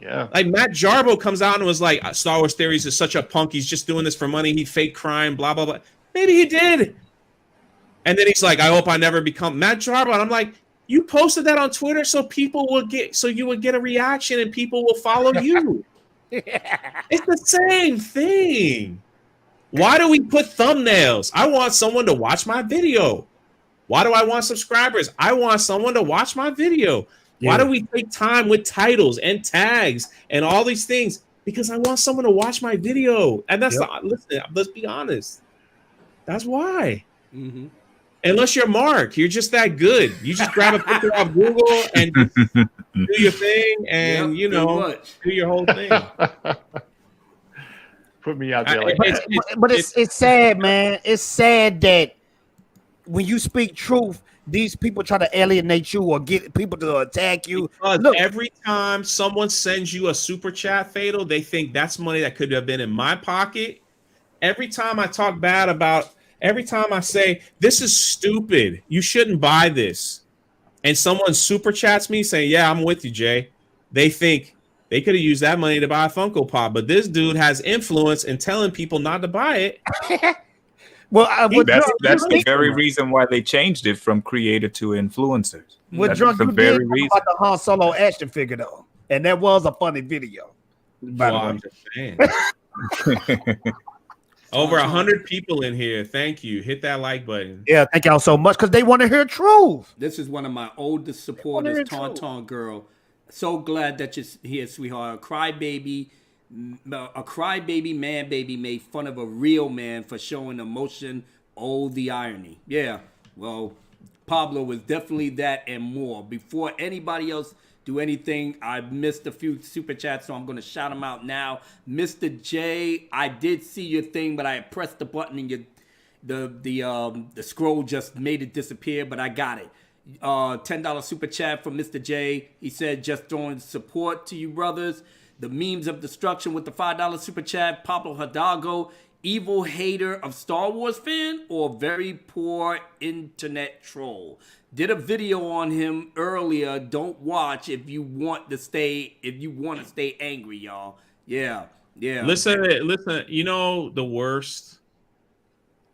Yeah. Like Matt Jarbo comes out and was like, Star Wars Theories is such a punk. He's just doing this for money. He fake crime, blah, blah, blah. Maybe he did. And then he's like, I hope I never become Matt Jarbo. And I'm like, you posted that on Twitter so you would get a reaction and people will follow you. It's the same thing. Why do we put thumbnails? I want someone to watch my video. Why do I want subscribers? I want someone to watch my video. Yeah. Why do we take time with titles and tags and all these things? Because I want someone to watch my video. And that's listen, let's be honest. That's why. Mm-hmm. Unless you're Mark, you're just that good. You just grab a picture off Google and do your thing, and do your whole thing. Put me out there like that. But it's sad, man. It's sad that when you speak truth, these people try to alienate you or get people to attack you. Look, every time someone sends you a super chat, Fatal, they think that's money that could have been in my pocket. Every time I talk bad about. Every time I say, this is stupid, you shouldn't buy this, and someone super chats me saying, yeah, I'm with you, Jay, they think they could have used that money to buy a Funko Pop, but this dude has influence in telling people not to buy it. Well, that's the very reason why they changed it from creator to influencers. What Drunk you did about the Han Solo action figure, though, and that was a funny video. Well, I'm just saying. Over 100 people in here. Thank you. Hit that like button. Yeah, thank y'all so much because they want to hear truth. This is one of my oldest supporters, Tauntaun Girl. So glad that you're here, sweetheart. A crybaby man baby made fun of a real man for showing emotion. Oh, the irony. Yeah, well, Pablo was definitely that and more. Before anybody else do anything, I missed a few super chats, so I'm going to shout them out now. Mr. J, I did see your thing, but I pressed the button and the scroll just made it disappear, but I got it. $10 super chat from Mr. J. He said, just throwing support to you brothers. The memes of destruction with the $5 super chat. Pablo Hidalgo, evil hater of Star Wars fan or very poor internet troll. Did a video on him earlier. Don't watch if you want to stay angry, y'all. Yeah. Listen. You know the worst.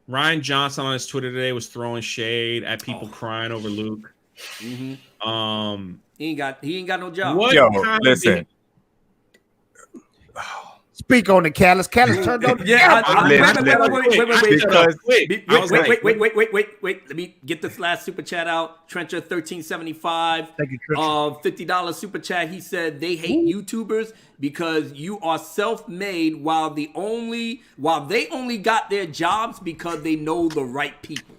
Ryan Johnson on his Twitter today was throwing shade at people crying over Luke. Mm-hmm. He ain't got no job. Yo, listen. Speak on it, Callus. Callus turned on. Yeah, wait. Let me get this last super chat out. Trencher 1375. Thank you, Trencher. $50 super chat. He said they hate YouTubers because you are self-made while they only got their jobs because they know the right people.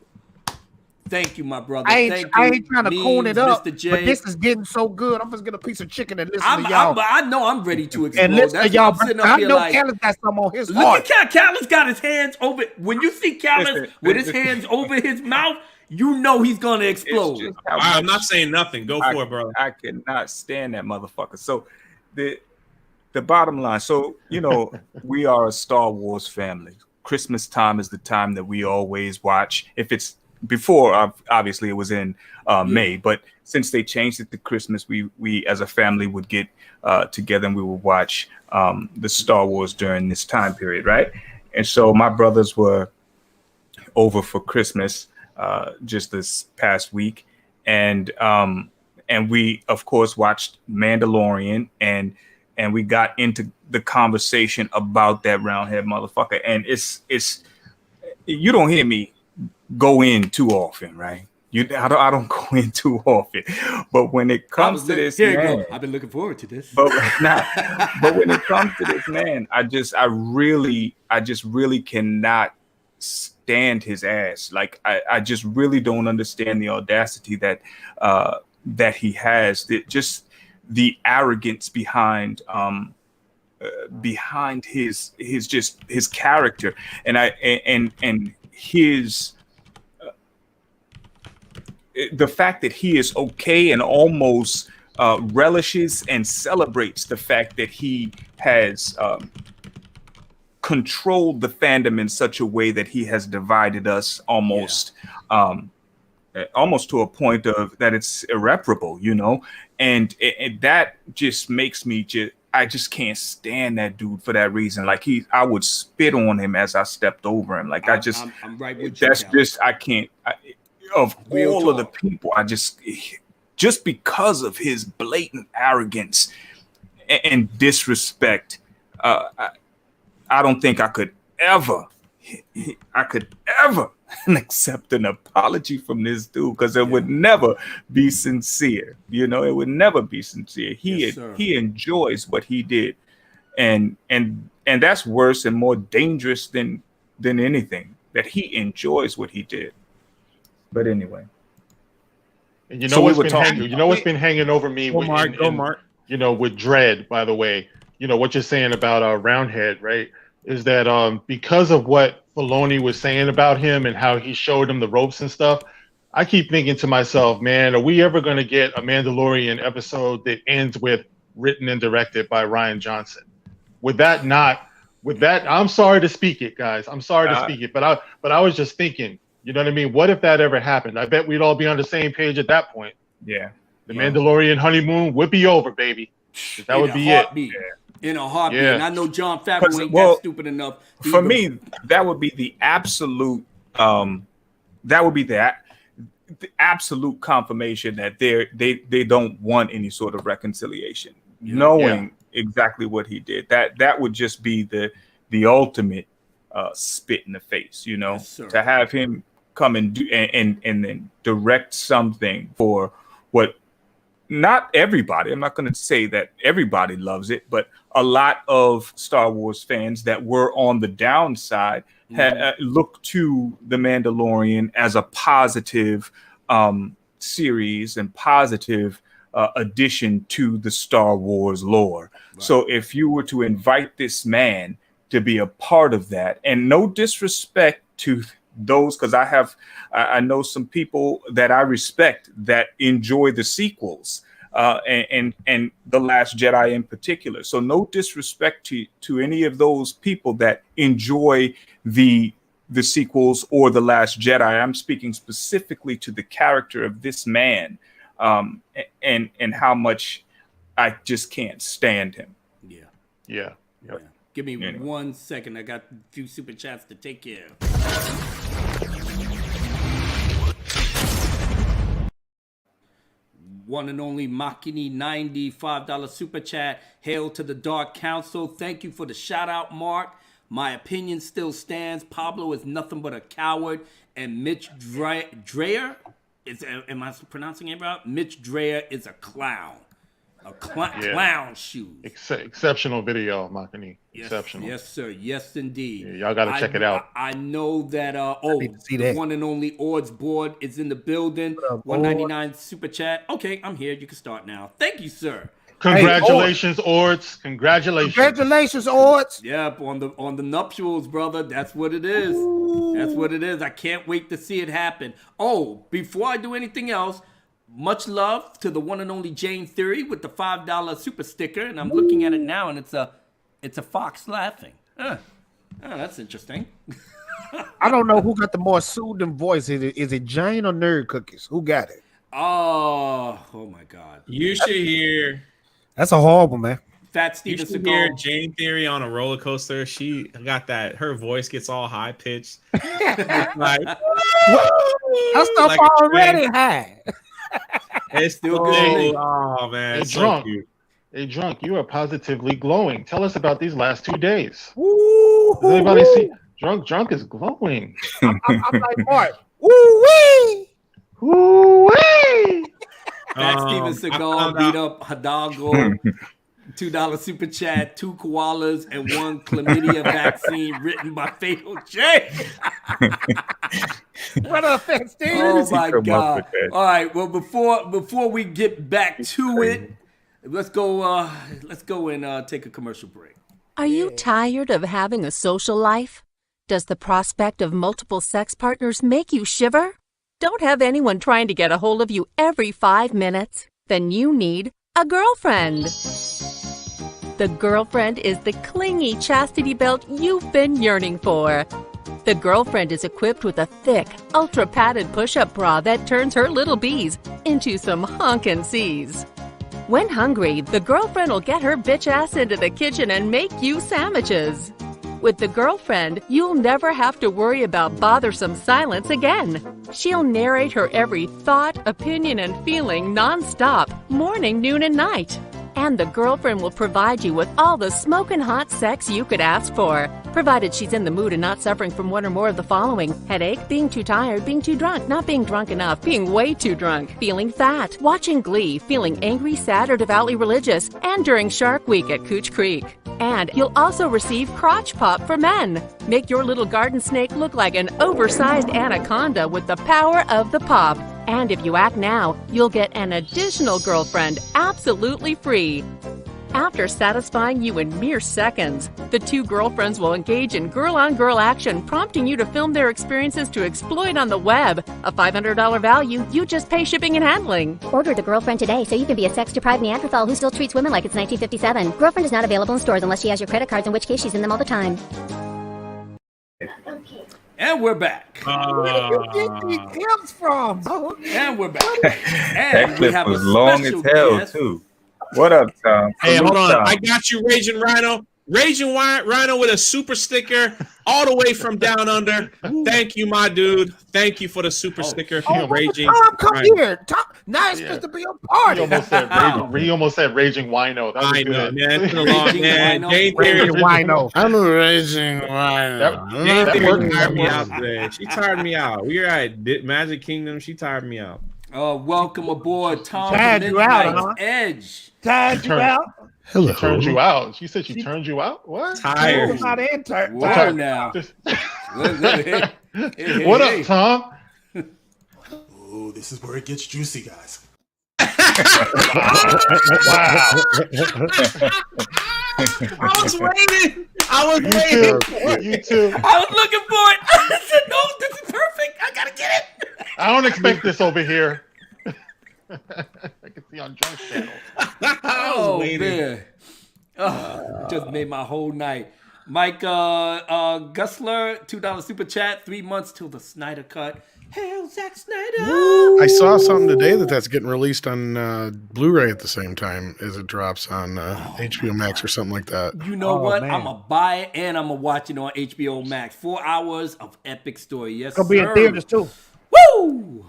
Thank you, my brother. I ain't trying to coon it up, but this is getting so good. I'm just getting a piece of chicken and listen to y'all. I know I'm ready to explode. And listen to y'all. I know Callus got some on his heart. Look at Callus got his hands over. When you see Callus with his hands over his mouth, you know he's gonna explode. I'm not saying nothing. Go for it, bro. I cannot stand that motherfucker. So the bottom line. So we are a Star Wars family. Christmas time is the time that we always watch. If it's before, obviously it was in May, but since they changed it to Christmas, we as a family would get together and we would watch the Star Wars during this time period, right? And so my brothers were over for Christmas just this past week, and we of course watched Mandalorian, and we got into the conversation about that roundhead motherfucker, and it's you don't hear me go in too often, right? I don't go in too often, but when it comes to this, man, I've been looking forward to this. But when it comes to this, man, I just really cannot stand his ass. Like I just really don't understand the audacity that he has. Just the arrogance behind his character, and his. The fact that he is okay and almost relishes and celebrates the fact that he has controlled the fandom in such a way that he has divided us almost to a point of that it's irreparable, and that just makes me I just can't stand that dude for that reason. Like I would spit on him as I stepped over him. Like I'm right with you. That's just I can't. Of all of the people, I just because of his blatant arrogance and disrespect, I don't think I could ever accept an apology from this dude, because it would never be sincere. It would never be sincere. He enjoys what he did, and that's worse and more dangerous than anything, that he enjoys what he did. But anyway, and what's been hanging over me? Mark. With Dread, by the way, what you're saying about Roundhead, right? Is that because of what Filoni was saying about him and how he showed him the ropes and stuff? I keep thinking to myself, man, are we ever going to get a Mandalorian episode that ends with written and directed by Rian Johnson? I'm sorry to speak it, guys. I'm sorry to speak it, but I was just thinking. You know what I mean? What if that ever happened? I bet we'd all be on the same page at that point. Yeah. The Mandalorian honeymoon would be over, baby. That would be it. In a heartbeat. Yeah. And I know John Favreau ain't that stupid enough. For me, that would be the absolute the absolute confirmation that they don't want any sort of reconciliation. Knowing exactly what he did. That would just be the ultimate spit in the face, yes, to have him come and do and then direct something for what not everybody, I'm not going to say that everybody loves it, but a lot of Star Wars fans that were on the downside look to The Mandalorian as a positive series and positive addition to the Star Wars lore. Right. So if you were to invite this man to be a part of that, and no disrespect to those, because I know some people that I respect that enjoy the sequels and The Last Jedi in particular. So no disrespect to any of those people that enjoy the sequels or The Last Jedi. I'm speaking specifically to the character of this man, and how much I just can't stand him. Yeah. Give me 1 second. I got a few super chats to take care of. one and only Makini $95 super chat. Hail to the Dark Council. Thank you for the shout out, Mark. My opinion still stands. Pablo is nothing but a coward, and Mitch Dreyer am I pronouncing it right? Mitch Dreyer is a clown. Clown shoes. Exceptional video, Makini. Yes, Exceptional. yes, sir. Yes, indeed. Yeah, y'all got to check it out. I know that. The one and only Ords board is in the building. $1.99 super chat. Okay, I'm here. You can start now. Thank you, sir. Congratulations, Ords. Congratulations. Congratulations, Ords. Yep, on the nuptials, brother. That's what it is. Ooh. That's what it is. I can't wait to see it happen. Oh, before I do anything else, much love to the one and only Jane Theory with the $5 super sticker, and I'm looking at it now, and it's a fox laughing. Oh, that's interesting. I don't know who got the more soothing voice. Is it Jane or Nerd Cookies? Who got it? Oh my God! You should hear. That's a horrible, man. Fat Steven You should Seagal. hear Jane Theory on a roller coaster. She got that. Her voice gets all high pitched. Like, that's stuff already high. It's still good. Oh man, hey, it's drunk. So cute. Hey, drunk. You are positively glowing. Tell us about these last 2 days. Ooh, Does anybody see? Drunk is glowing. I'm like, Mark. Ooh wee. Ooh wee. Fat Steven Seagal beat up Hidalgo. $2 super chat, 2 koalas, and 1 chlamydia vaccine written by Fatal J. What up, Fat Steve? Oh my God! All right, well before we get back to it, let's go and take a commercial break. Are you tired of having a social life? Does the prospect of multiple sex partners make you shiver? Don't have anyone trying to get a hold of you every 5 minutes? Then you need a girlfriend. The Girlfriend is the clingy chastity belt you've been yearning for. The Girlfriend is equipped with a thick, ultra-padded push-up bra that turns her little bees into some honkin' C's. When hungry, the Girlfriend will get her bitch ass into the kitchen and make you sandwiches. With the Girlfriend, you'll never have to worry about bothersome silence again. She'll narrate her every thought, opinion, and feeling nonstop, morning, noon, and night. And the Girlfriend will provide you with all the smoking hot sex you could ask for, provided she's in the mood and not suffering from one or more of the following: headache, being too tired, being too drunk, not being drunk enough, being way too drunk, feeling fat, watching Glee, feeling angry, sad, or devoutly religious, and during Shark Week at Cooch Creek. And you'll also receive crotch pop for men. Make your little garden snake look like an oversized anaconda with the power of the pop. And if you act now, you'll get an additional Girlfriend absolutely free. After satisfying you in mere seconds, the 2 girlfriends will engage in girl-on-girl action, prompting you to film their experiences to exploit on the web. A $500 value, you just pay shipping and handling. Order the Girlfriend today so you can be a sex-deprived Neanderthal who still treats women like it's 1957. Girlfriend is not available in stores unless she has your credit cards, in which case she's in them all the time. And we're back. Where did you get these clips from? And we're back. That And clip was long as hell, too. What up, Tom? Hey, hold on. I got you, Raging Rhino. Raging Rhino with a super sticker all the way from down under. Thank you, my dude. Thank you for the super sticker. Raging Tom, come Rhino. here. Tom, now it's supposed to be a party. He almost said Raging Wino. That was I know, good. man. It's been a long man. Jane Theory. Raging Wino. I'm a raging wino. Jane That Theory worked. tired me out today. She tired me out. We were at Magic Kingdom. She tired me out. Welcome aboard, Tom. Tired you out, huh? Edge. Tired you out? Hello. She turned you out. She said she turned you out. What? Tired. Not intern. Whoa, now. What up, Tom? Oh, this is where it gets juicy, guys. Wow. I was waiting. You too. I was looking for it. I said, no, this is perfect. I gotta get it. I don't expect this over here. I can see on Drunk's channel. Oh, man. Oh, just made my whole night. Mike Gussler, $2 super chat, 3 months till the Snyder Cut. Hail Zack Snyder! I saw something today that's getting released on Blu-ray at the same time as it drops on HBO Max or something like that. You know what? Man. I'm going to buy it and I'm going to watch it on HBO Max. 4 hours of epic story. Yes, Gonna be in sir. theaters too. Woo!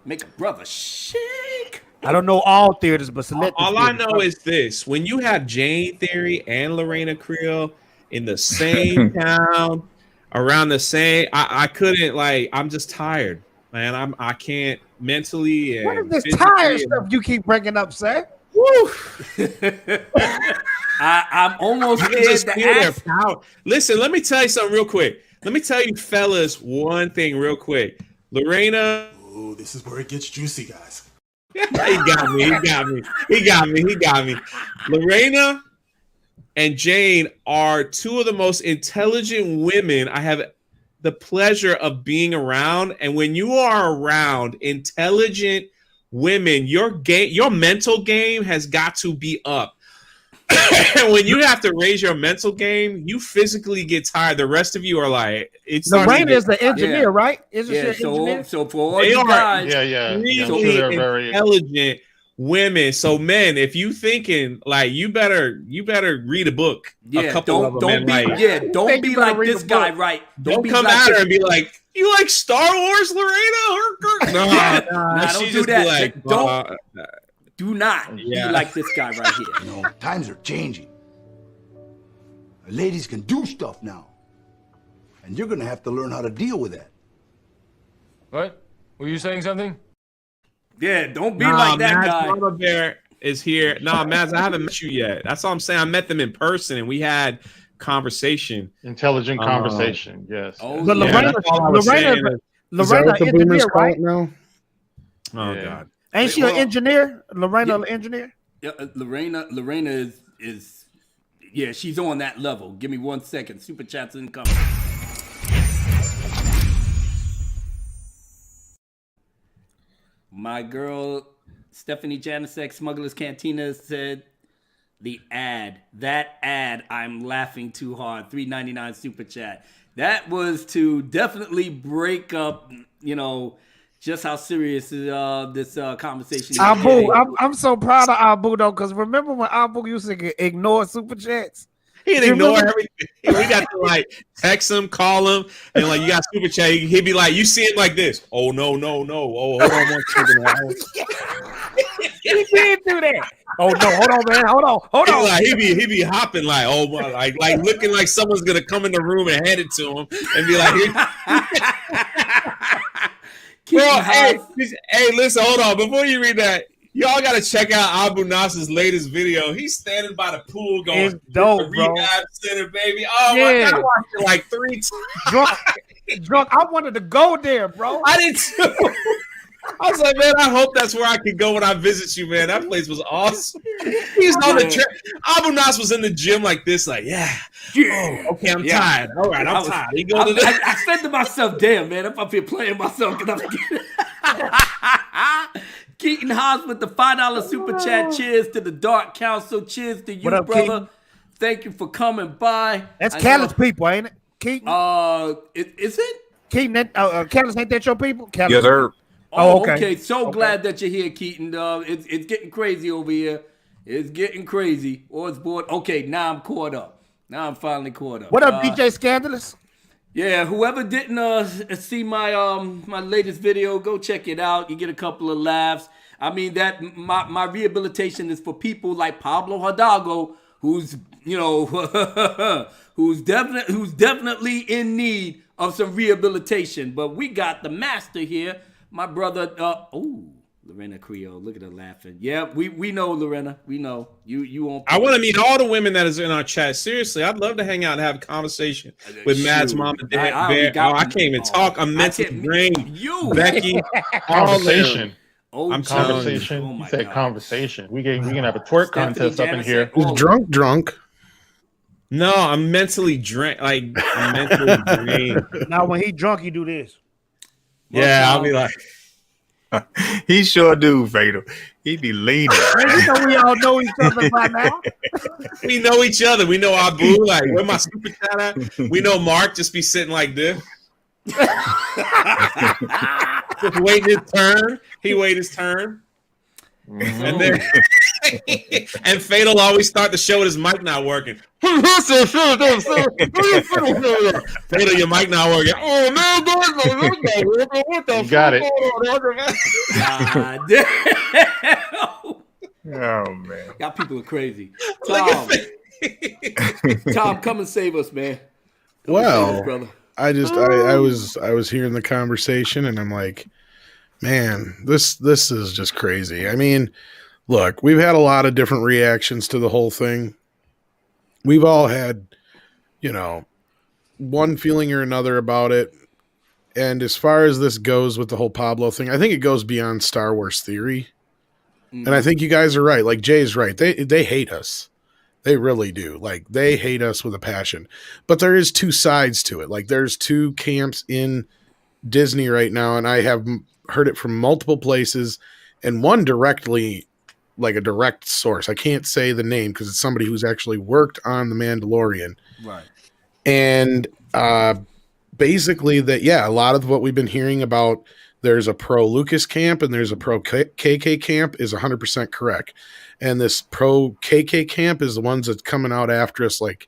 Make a brother shake. I don't know all theaters, but select. All I know is this: when you have Jane Theory and Lorena Creel in the same town, around the same, I couldn't like. I'm just tired, man. I can't mentally. And what is this tired stuff you keep bringing up, sir? Woo. I'm almost scared to ask. Listen, let me tell you something real quick. Let me tell you, fellas, one thing real quick. Lorena. Oh, this is where it gets juicy, guys. He got me. Lorena and Jane are two of the most intelligent women I have the pleasure of being around. And when you are around intelligent women, your mental game has got to be up. And when you have to raise your mental game, you physically get tired. The rest of you are like, it's Lorena is the engineer, right? So for all you guys, really intelligent women. So men, if you thinking like you better read a book. Yeah, don't be like this guy, right? Don't come at her and be like, you like Star Wars, Lorena? No, don't do that. Do not be like this guy right here. You know, times are changing. Ladies can do stuff now. And you're going to have to learn how to deal with that. What? Were you saying something? Yeah, don't be like that guy. Mama Bear is here. Mads, I haven't met you yet. That's all I'm saying. I met them in person and we had conversation. Intelligent conversation, yes. Oh, but Lorena engineer, right? Now? Oh, God. Ain't she an engineer? Lorena, an engineer? Yeah, Lorena is she's on that level. Give me 1 second. Super chats incoming. My girl Stephanie Janicek, Smuggler's Cantina, said that ad, I'm laughing too hard. $3.99 super chat. That was to definitely break up, just how serious this conversation is. Abu, I'm so proud of Abu though, because remember when Abu used to ignore super chats? He'd ignore everything. We got to like text him, call him, and like you got super chat. He'd be like, you see him like this. Oh no. Oh, hold on 1 second. He did do that. Oh no, hold on, man. Hold on. Like, he be hopping like, oh my, like looking like someone's gonna come in the room and hand it to him and be like, bro, hey, listen, hold on. Before you read that, y'all got to check out Abu Nasser's latest video. He's standing by the pool going, it's dope, bro. Rehab center, baby. Oh, my God. I watched it like 3 times. Drunk. I wanted to go there, bro. I did too. I was like, man, I hope that's where I can go when I visit you, man. That place was awesome. He's on the trip. Abu Nas was in the gym like this, like, yeah. Oh, okay, I'm tired. All right, I'm tired. He go to I said to myself, damn, man, I'm up here playing myself. Keaton Haas with the $5 super chat. Cheers to the Dark Council. Cheers to you, brother. Keaton? Thank you for coming by. That's Callous people, ain't it? Keaton? Is it? Keaton, Callous, ain't that your people? Callous. Yes, sir. Oh, okay. So glad that you're here, Keaton. It's getting crazy over here. It's getting crazy. Or it's bored. Okay, now I'm caught up. Now I'm finally caught up. What up, DJ Scandalous? Yeah, whoever didn't see my my latest video, go check it out. You get a couple of laughs. I mean, that my rehabilitation is for people like Pablo Hidalgo, who's who's definitely in need of some rehabilitation. But we got the master here. My brother, Lorena Creel. Look at her laughing. Yeah, we know, Lorena. We know. You on. I want to meet all the women that is in our chat. Seriously, I'd love to hang out and have a conversation with Mads, Mom, and Dad. I can't even talk. I'm mentally drained. You, Becky, conversation. I'm conversation. Oh you said conversation. We can have a twerk contest up in here. Who's drunk? No, I'm mentally drained. Like I'm mentally drained. Now, when he drunk, he do this. Yeah, I'll be like, he sure do, Fatal. He be leaning. We all know each other by now. We know each other. We know Abu. Like, where my super chat at? We know Mark just be sitting like this. Just waiting his turn. He wait his turn. And then and Fatal always start the show with his mic not working. Fatal, your mic not working. Oh man, what the You got it. Oh man, y'all people are crazy. Tom, come and save us, man. Well, us, brother. I was hearing the conversation and I'm like, man, this is just crazy. I mean, look, we've had a lot of different reactions to the whole thing. We've all had, one feeling or another about it. And as far as this goes with the whole Pablo thing, I think it goes beyond Star Wars theory. Mm-hmm. And I think you guys are right. Like Jay's right. They hate us. They really do. Like they hate us with a passion. But there is two sides to it. Like there's two camps in Disney right now, and I have heard it from multiple places, and one directly, like a direct source. I can't say the name because it's somebody who's actually worked on The Mandalorian. Right. And basically that, yeah, a lot of what we've been hearing about, there's a pro Lucas camp and there's a pro KK camp is 100% correct. And this pro KK camp is the ones that's coming out after us. Like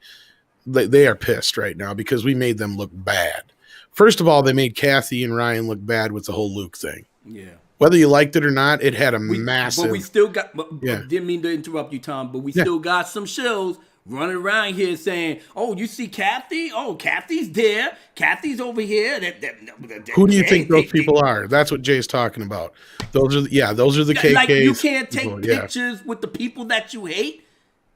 they are pissed right now because we made them look bad. First of all, they made Kathy and Ryan look bad with the whole Luke thing. Yeah. Whether you liked it or not, it had massive. But we still got. Didn't mean to interrupt you, Tom. But we still got some shows running around here saying, "Oh, you see Kathy? Oh, Kathy's there. Kathy's over here." Who do you think those people are? That's what Jay's talking about. Those are the KKs. Like you can't take pictures with the people that you hate.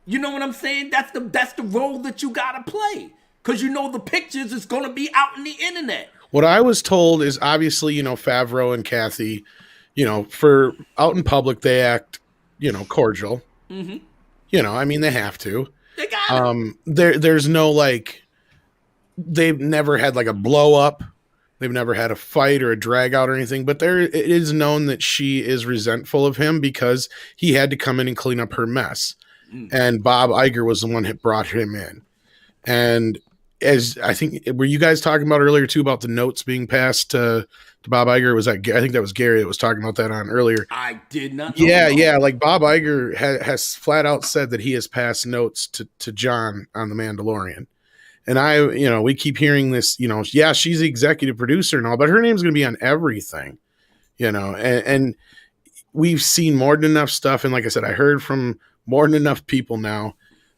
You know what I'm saying? That's the role that you gotta play. Because the pictures is going to be out in the internet. What I was told is obviously, Favreau and Kathy, for out in public, they act, cordial. Mm-hmm. I mean, they have to. They got it. There's no, like, they've never had, like, a blow up. They've never had a fight or a drag out or anything. But it is known that she is resentful of him because he had to come in and clean up her mess. And Bob Iger was the one that brought him in. And as I think, were you guys talking about earlier too about the notes being passed to Bob Iger? Was that, I think that was Gary that was talking about that on earlier. I did not know. Yeah. Like Bob Iger has flat out said that he has passed notes to John on The Mandalorian. And we keep hearing this, yeah, she's the executive producer and all, but her name's going to be on everything, and we've seen more than enough stuff. And like I said, I heard from more than enough people now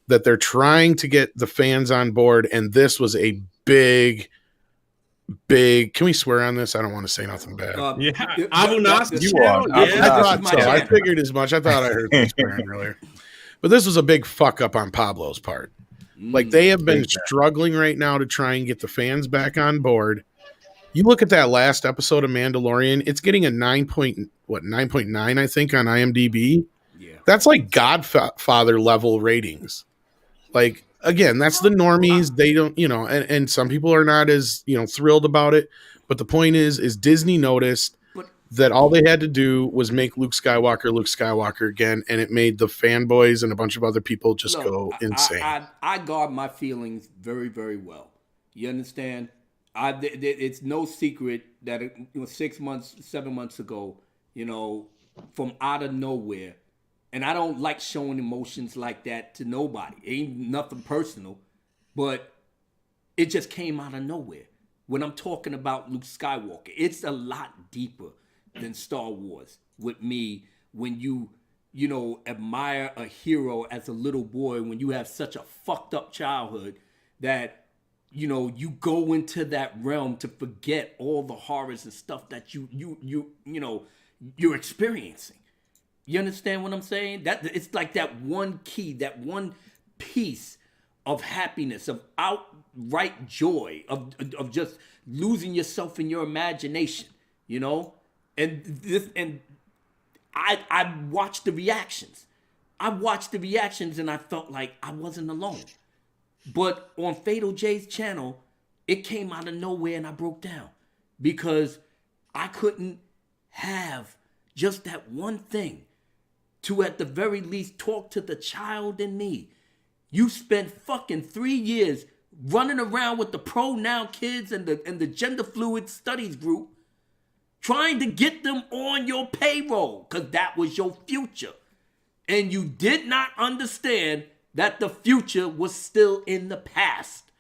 that they're trying to get the fans on board. And this was a big, can we swear on this? I don't want to say nothing bad. Abu Nasr. I thought so. I figured as much. I thought I heard some swearing earlier. But this was a big fuck up on Pablo's part. Like they have been struggling right now to try and get the fans back on board. You look at that last episode of Mandalorian, it's getting a 9.9, I think, on IMDb. Yeah. That's like Godfather level ratings. Like, again, that's the normies. They don't, and some people are not as, thrilled about it. But the point is Disney noticed that all they had to do was make Luke Skywalker again. And it made the fanboys and a bunch of other people just go insane. I guard my feelings very, very well. You understand? It's no secret that 7 months ago, from out of nowhere, and I don't like showing emotions like that to nobody. It ain't nothing personal, but it just came out of nowhere. When I'm talking about Luke Skywalker, it's a lot deeper than Star Wars with me. When you admire a hero as a little boy, when you have such a fucked up childhood that, you go into that realm to forget all the horrors and stuff that you're experiencing. You understand what I'm saying? That it's like that one key, that one piece of happiness, of outright joy, of just losing yourself in your imagination, And I watched the reactions. And I felt like I wasn't alone. But on Fatal J's channel, it came out of nowhere and I broke down because I couldn't have just that one thing to at the very least talk to the child in me. You spent fucking 3 years running around with the pronoun kids and the gender fluid studies group trying to get them on your payroll because that was your future. And you did not understand that the future was still in the past.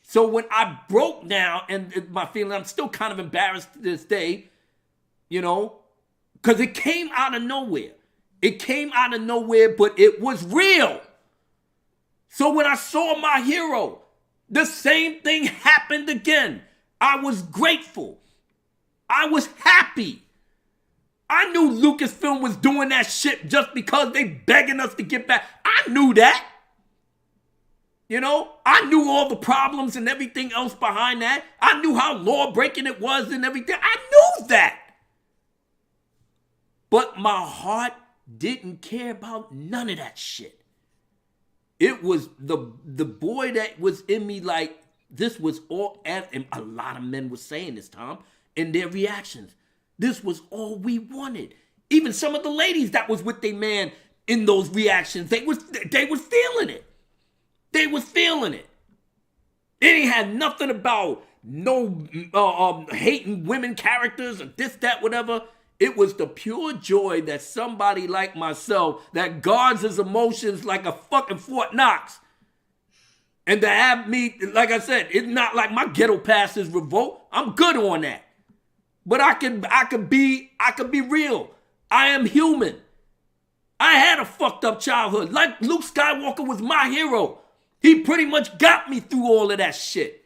So when I broke down, and my feeling, I'm still kind of embarrassed to this day, you know, because it came out of nowhere. It came out of nowhere, but it was real. So when I saw my hero, the same thing happened again. I was grateful. I was happy. I knew Lucasfilm was doing that shit just because they begging us to get back. I knew that. You know, I knew all the problems and everything else behind that. I knew how law-breaking it was and everything. I knew that. But my heart didn't care about none of that shit. It was the boy that was in me, like, this was all, and a lot of men were saying this, Tom, in their reactions. This was all we wanted. Even some of the ladies that was with their man in those reactions, they was feeling it. They was feeling it. It ain't had nothing about no hating women characters or this, that, whatever. It was the pure joy that somebody like myself that guards his emotions like a fucking Fort Knox. And to have me, like I said, it's not like my ghetto pass is revolt. I'm good on that. But I could be real. I am human. I had a fucked up childhood. Like Luke Skywalker was my hero. He pretty much got me through all of that shit.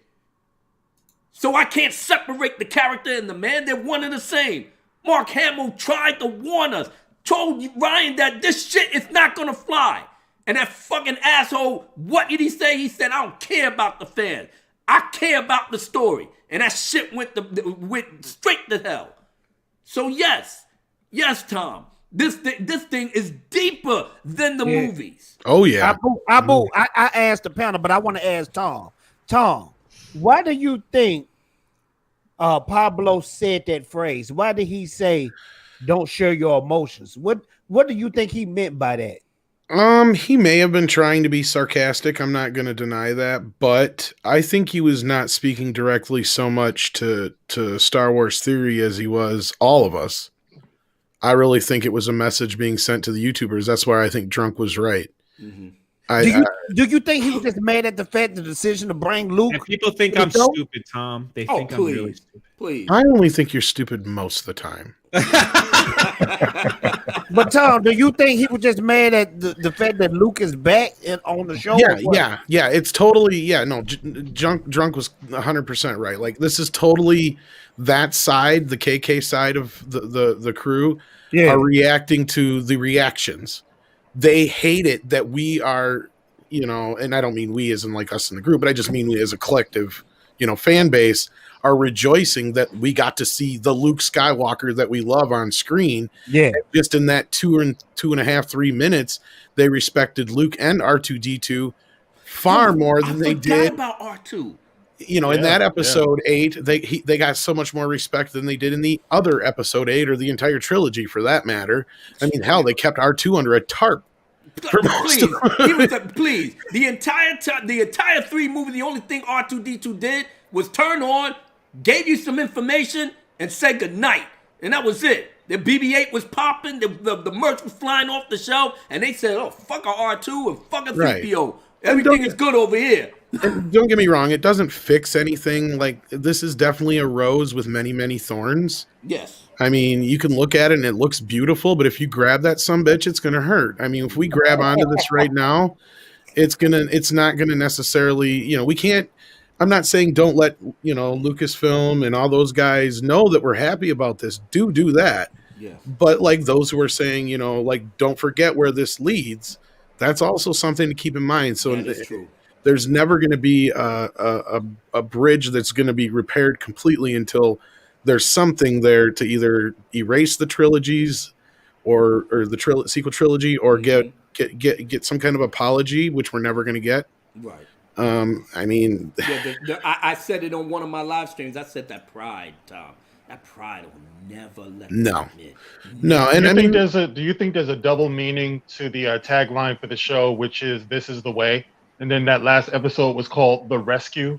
So I can't separate the character and the man. They're one and the same. Mark Hamill tried to warn us, told Ryan that this shit is not gonna fly. And that fucking asshole, what did he say? He said, I don't care about the fans. I care about the story. And that shit went straight to hell. So yes, Tom, this thing is deeper than the movies. Oh yeah. I asked the panel, but I want to ask Tom. Tom, why do you think Pablo said that phrase? Why did he say, "Don't share your emotions"? What do you think he meant by that? He may have been trying to be sarcastic. I'm not going to deny that, but I think he was not speaking directly so much to Star Wars Theory as he was all of us. I really think it was a message being sent to the YouTubers. That's why I think Drunk was right. Mm-hmm. Do you think he was just mad at the fact the decision to bring Luke? And people think I'm stupid, Tom. They think I'm really stupid. Please. I only think you're stupid most of the time. But Tom, do you think he was just mad at the fact that Luke is back on the show? Yeah. It's totally no. Drunk was 100% right. Like this is totally that side, the KK side of the crew are reacting to the reactions. They hate it that we are, and I don't mean we as in like us in the group, but I just mean we as a collective, fan base are rejoicing that we got to see the Luke Skywalker that we love on screen. Yeah. And just in that 2.5, 3 minutes, they respected Luke and R2D2 far more than they did about R2. In that episode 8, they got so much more respect than they did in the other episode 8 or the entire trilogy for that matter. I mean, hell, they kept R2 under a tarp. Please. The entire 3 movie, the only thing R2D2 did was turn on, gave you some information, and say goodnight. And that was it. The BB-8 was popping, the merch was flying off the shelf, and they said, oh, fuck a R2 and fuck a 3PO. Everything is good over here. And don't get me wrong, it doesn't fix anything. Like, this is definitely a rose with many, many thorns. Yes. I mean, you can look at it and it looks beautiful, but if you grab that sumbitch, it's going to hurt. I mean, if we grab onto this right now, it's not going to necessarily, we can't, I'm not saying don't let, Lucasfilm and all those guys know that we're happy about this. Do that. Yeah. But like those who are saying, don't forget where this leads. That's also something to keep in mind. So there's never going to be a bridge that's going to be repaired completely until there's something there to either erase the trilogies or the sequel trilogy or get some kind of apology, which we're never going to get. Right. I mean, I said it on one of my live streams. I said that pride, Tom. That pride will never let no. And do you think there's a double meaning to the tagline for the show, which is "This is the way," and then that last episode was called "The Rescue,"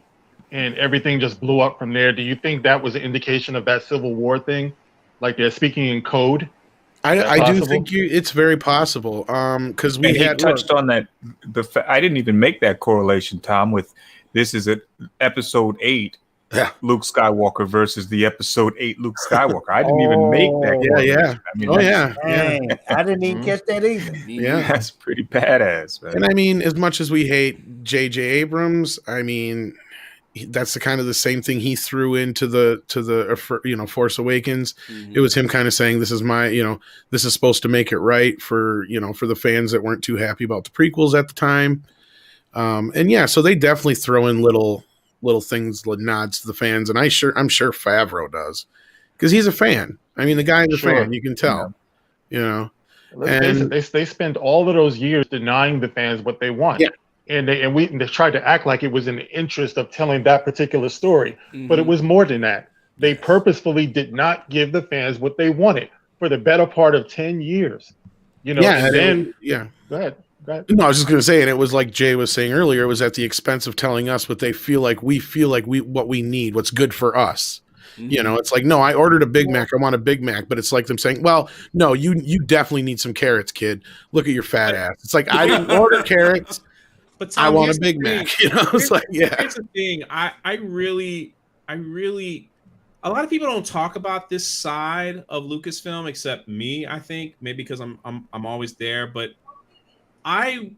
and everything just blew up from there? Do you think that was an indication of that Civil War thing like they're speaking in code? I do think it's very possible. Because we had touched on that. I didn't even make that correlation, Tom. With this is episode 8, Luke Skywalker versus the episode 8 Luke Skywalker. I didn't even make that. Yeah. I mean, I didn't even get that either. Yeah, that's pretty badass, man. And I mean, as much as we hate J.J. Abrams, I mean, that's the kind of the same thing he threw into the Force Awakens. It was him kind of saying, this is my, this is supposed to make it right for the fans that weren't too happy about the prequels at the time. And yeah, so they definitely throw in little things, nods to the fans. And I'm sure Favreau does, because he's a fan. I mean, the guy is a fan, you can tell, And they spend all of those years denying the fans what they want. Yeah. And they tried to act like it was in the interest of telling that particular story, but it was more than that. They purposefully did not give the fans what they wanted for the better part of 10 years. Go ahead. No, I was just going to say, and it was like Jay was saying earlier, it was at the expense of telling us what they feel like what we need, what's good for us. It's like, no, I ordered a Big Mac. I want a Big Mac. But it's like them saying, well, no, you definitely need some carrots, kid. Look at your fat ass. It's like, I didn't order carrots. But Tom, I want a Big Mac. It's like, yeah. Here's the thing. I really, a lot of people don't talk about this side of Lucasfilm except me. I think maybe because I'm always there. But I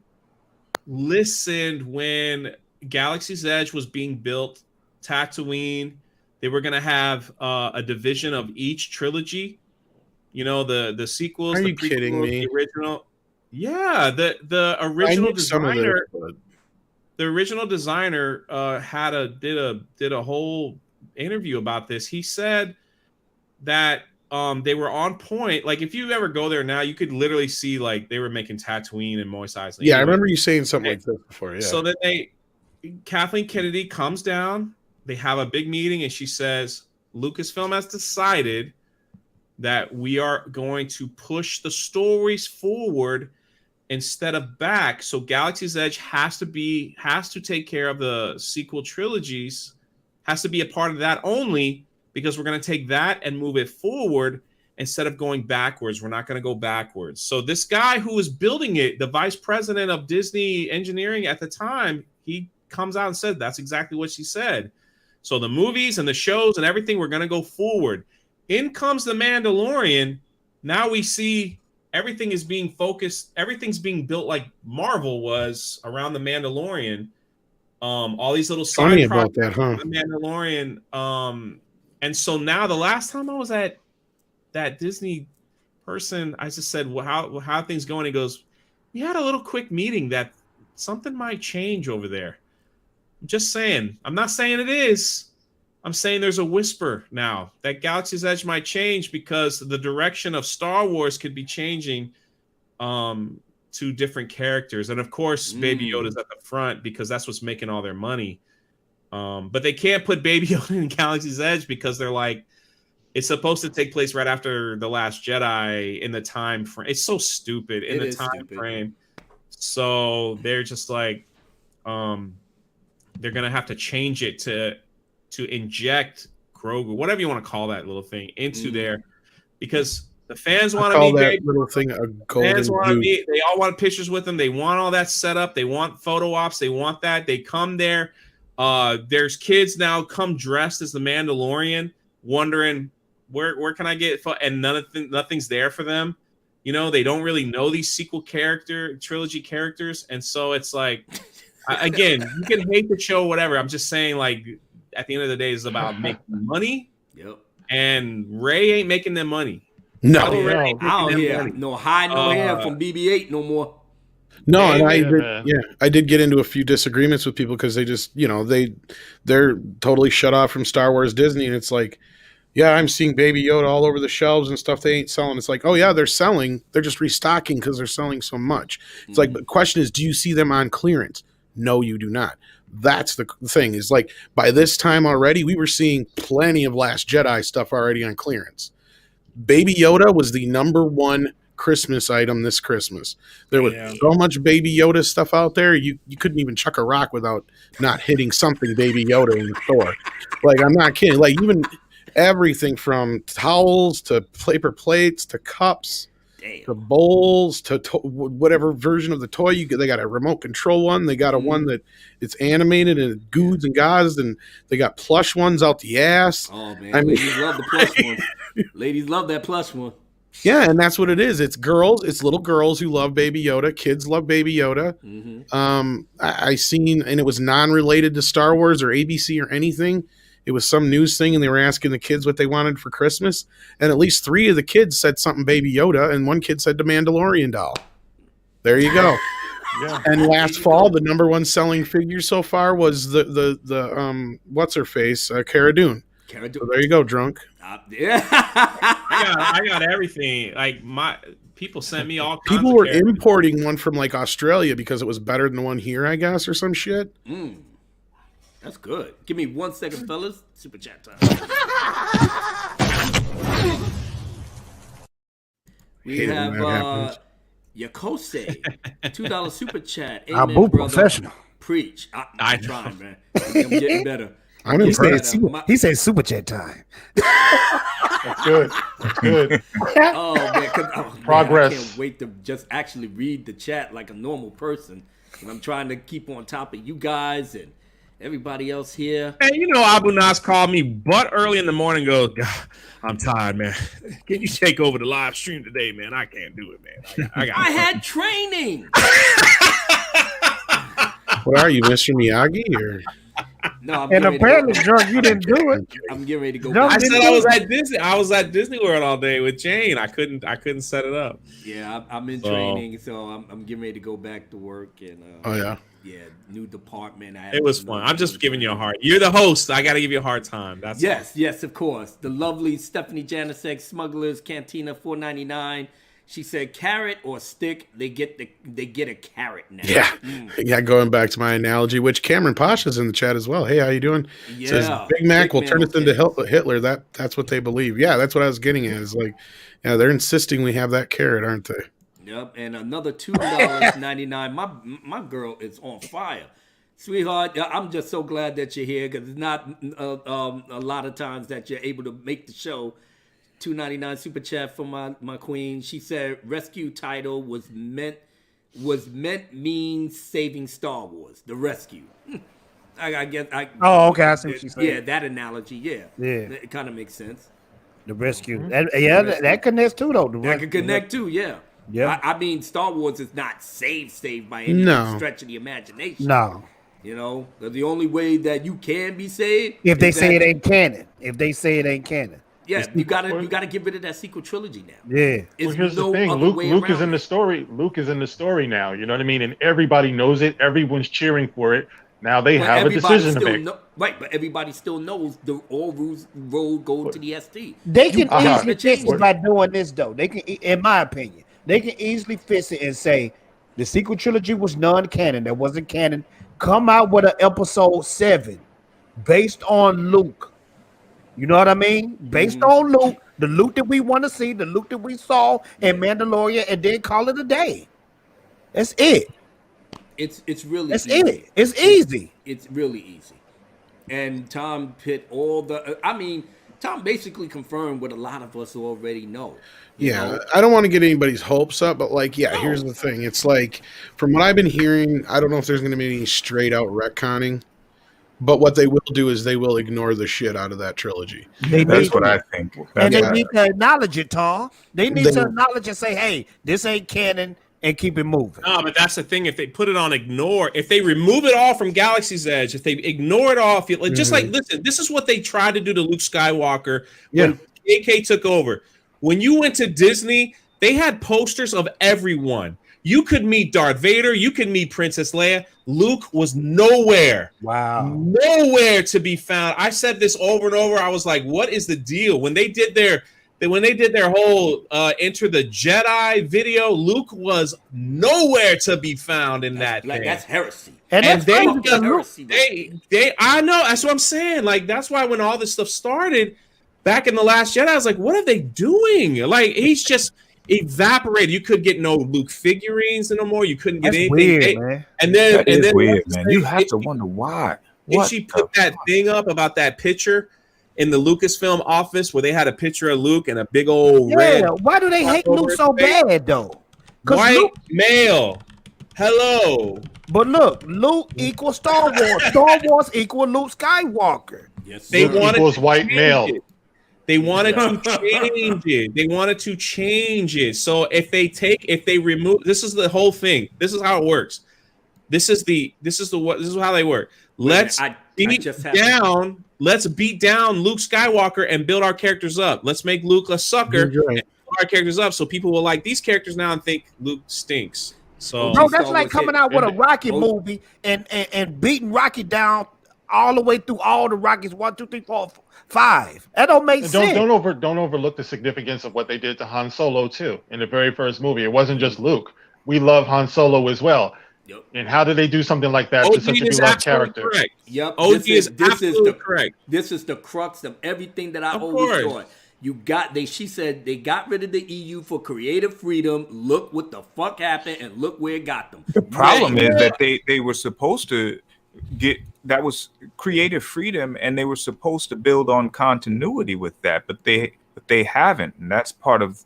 listened when Galaxy's Edge was being built, Tatooine. They were gonna have a division of each trilogy. The sequels. Are the you kidding me? The original. Yeah, the original designer. The original designer did a whole interview about this. He said that they were on point. Like, if you ever go there now, you could literally see like they were making Tatooine and Mos Eisley. Yeah, I remember you saying something like this before. Yeah. So then Kathleen Kennedy comes down. They have a big meeting, and she says Lucasfilm has decided that we are going to push the stories forward instead of back. So Galaxy's Edge has to take care of the sequel trilogies, has to be a part of that only, because we're going to take that and move it forward instead of going backwards. We're not going to go backwards. So this guy who was building it, the vice president of Disney engineering at the time, he comes out and said that's exactly what she said. So the movies and the shows and everything, we're going to go forward. In comes the Mandalorian. Now we see everything is being focused. Everything's being built like Marvel was around the Mandalorian. All these little side projects about the Mandalorian. And so now the last time I was at that Disney person, I just said, well, how are things going? He goes, we had a little quick meeting that something might change over there. I'm just saying. I'm not saying it is. I'm saying there's a whisper now that Galaxy's Edge might change because the direction of Star Wars could be changing to different characters. And of course, Baby Yoda's at the front because that's what's making all their money. But they can't put Baby Yoda in Galaxy's Edge because they're like, it's supposed to take place right after The Last Jedi in the time frame. It's so stupid in the time frame. So they're just like, they're going to have to change it to inject Grogu, whatever you want to call that little thing, into there, because the fans want to meet that little thing a golden fans want to meet. They all want pictures with them. They want all that set up. They want photo ops. They want that. They come there. There's kids now come dressed as the Mandalorian, wondering where can I get and nothing's there for them. They don't really know these sequel trilogy characters, and so it's like, again, you can hate the show, whatever. I'm just saying, like, at the end of the day, it's about making money. Yep. And Ray ain't making them money. No, I don't hear no high, no hair from BB-8 no more. No, and I did get into a few disagreements with people because they just, they're totally shut off from Star Wars Disney, and it's like, yeah, I'm seeing Baby Yoda all over the shelves and stuff. They ain't selling. It's like, oh yeah, they're selling. They're just restocking because they're selling so much. It's like, the question is, do you see them on clearance? No, you do not. That's the thing, is like, by this time already, we were seeing plenty of Last Jedi stuff already on clearance. Baby Yoda was the #1 Christmas item this Christmas. There was so much Baby Yoda stuff out there, you couldn't even chuck a rock without not hitting something Baby Yoda in the store. Like, I'm not kidding. Like, everything from towels to paper plates to cups. Damn. The bowls to whatever version of the toy you get. They got a remote control one. They got a one that it's animated and it goods and gauzed, and they got plush ones out the ass. Oh man, ladies love the plush ones. Ladies love that plush one. Yeah, and that's what it is. It's girls. It's little girls who love Baby Yoda. Kids love Baby Yoda. I seen, and it was non-related to Star Wars or ABC or anything. It was some news thing, and they were asking the kids what they wanted for Christmas. And at least 3 of the kids said something Baby Yoda, and 1 kid said the Mandalorian doll. There you go. Yeah. And last fall, the number 1 selling figure so far was the what's her face, Cara Dune. So there you go, drunk. Yeah, I got everything. Like my people sent me all kinds. People were importing one from like Australia because it was better than the one here, I guess, or some shit. That's good. Give me 1 second, fellas. Super chat time. We have Yakose, $2 super chat. Amen, I'm brother. professional. Preach. I'm trying, man. I'm getting better. I'm impressed. He said super chat time. That's good. That's good. Oh man, Progress. Man, I can't wait to just actually read the chat like a normal person. And I'm trying to keep on top of you guys and everybody else here. And you know, Abu Nas called me but early in the morning. Goes, I'm tired, man. Can you take over the live stream today, man? I can't do it, man. I had training. What are you, Mr. Miyagi? Or no, and apparently, drunk, you didn't do it. I'm getting ready to go. I said I was at Disney. I was at Disney World all day with Jane. I couldn't set it up. Yeah, I'm in training, so I'm getting ready to go back to work and. Yeah, new department. It was fun. I'm just giving you a hard. You're the host. I got to give you a hard time. That's yes, of course. The lovely Stephanie Janicek, Smugglers Cantina, $4.99. She said, "Carrot or stick? They get a carrot now." Yeah, yeah. Going back to my analogy, which Cameron Pasha's in the chat as well. Hey, how you doing? Yeah, says Big Mac will turn us into Hitler. That's what they believe. Yeah, that's what I was getting at. Is like, yeah, they're insisting we have that carrot, aren't they? Yep, and another $2.99. My girl is on fire, sweetheart. I'm just so glad that you're here because it's not a lot of times that you're able to make the show. $2.99 super chat from my queen. She said rescue title was meant means saving Star Wars. The rescue. I guess Oh, okay. I see what she said. Yeah, that analogy. Yeah. It kind of makes sense. The rescue. That connects too, though. That can connect too. Yeah. Yeah. I mean, Star Wars is not saved by any stretch of the imagination. No. You know, the only way that you can be saved if they say it ain't canon. If they say it ain't canon. Yeah, you gotta get rid of that sequel trilogy now. Yeah. Well, here's the thing. Luke is in the story. Luke is in the story now. You know what I mean? And everybody knows it. Everyone's cheering for it. Now they have a decision to make. Right, but everybody still knows all rules road go to the ST. They can easily fix it by doing this, though. They can, in my opinion, they can easily fix it and say the sequel trilogy was non-canon. That wasn't canon. Come out with an episode 7 based on Luke. You know what I mean? Based on Luke, the Luke that we want to see, the Luke that we saw in Mandalorian, and then call it a day. That's it. It's really That's easy. it. It's easy. It's really easy. And Tom put all the. I mean, Tom basically confirmed what a lot of us already know. Yeah, I don't want to get anybody's hopes up, but like, yeah, here's the thing. It's like, from what I've been hearing, I don't know if there's going to be any straight out retconning. But what they will do is they will ignore the shit out of that trilogy. That's what I think. And they need to acknowledge it, Tom. They need to acknowledge and say, hey, this ain't canon, and keep it moving. No, but that's the thing. If they put it on ignore, if they remove it all from Galaxy's Edge, if they ignore it all, just like, listen, this is what they tried to do to Luke Skywalker when AK took over. When you went to Disney, they had posters of everyone. You could meet Darth Vader. You could meet Princess Leia. Luke was nowhere. Wow. Nowhere to be found. I said this over and over. I was like, what is the deal? When they did their whole Enter the Jedi video, Luke was nowhere to be found in that thing. That's heresy. And they I know. That's what I'm saying. Like, that's why when all this stuff started back in The Last Jedi, I was like, what are they doing? Like, he's just evaporated. You could get no Luke figurines no more. You couldn't get anything. Weird, man. And then weird, man. You have to wonder why. If she put that thing up about that picture, in the Lucasfilm office where they had a picture of Luke and a big old red. Why do they hate Luke so bad though? White Luke, male. Hello. But look, Luke equals Star Wars. Star Wars equals Luke Skywalker. Yes, they Luke wanted equals white male. They wanted to change it. They wanted to change it. So if they remove, this is the whole thing. This is how it works. This is how they work. Let's beat down Luke Skywalker and build our characters up. Let's make Luke a sucker and build our characters up so people will like these characters now and think Luke stinks. So bro, that's like coming out with a Rocky movie and beating Rocky down all the way through all the Rockies 1, 2, 3, 4, 5. That don't make sense. Don't overlook the significance of what they did to Han Solo too in the very first movie. It wasn't just Luke. We love Han Solo as well. Yep. And how did they do something like that to such a beloved character? Correct. Yep. This is correct. This is the crux of everything that I always thought. She said they got rid of the EU for creative freedom. Look what the fuck happened and look where it got them. The problem is that they were supposed to get, that was creative freedom, and they were supposed to build on continuity with that, but they haven't, and that's part of.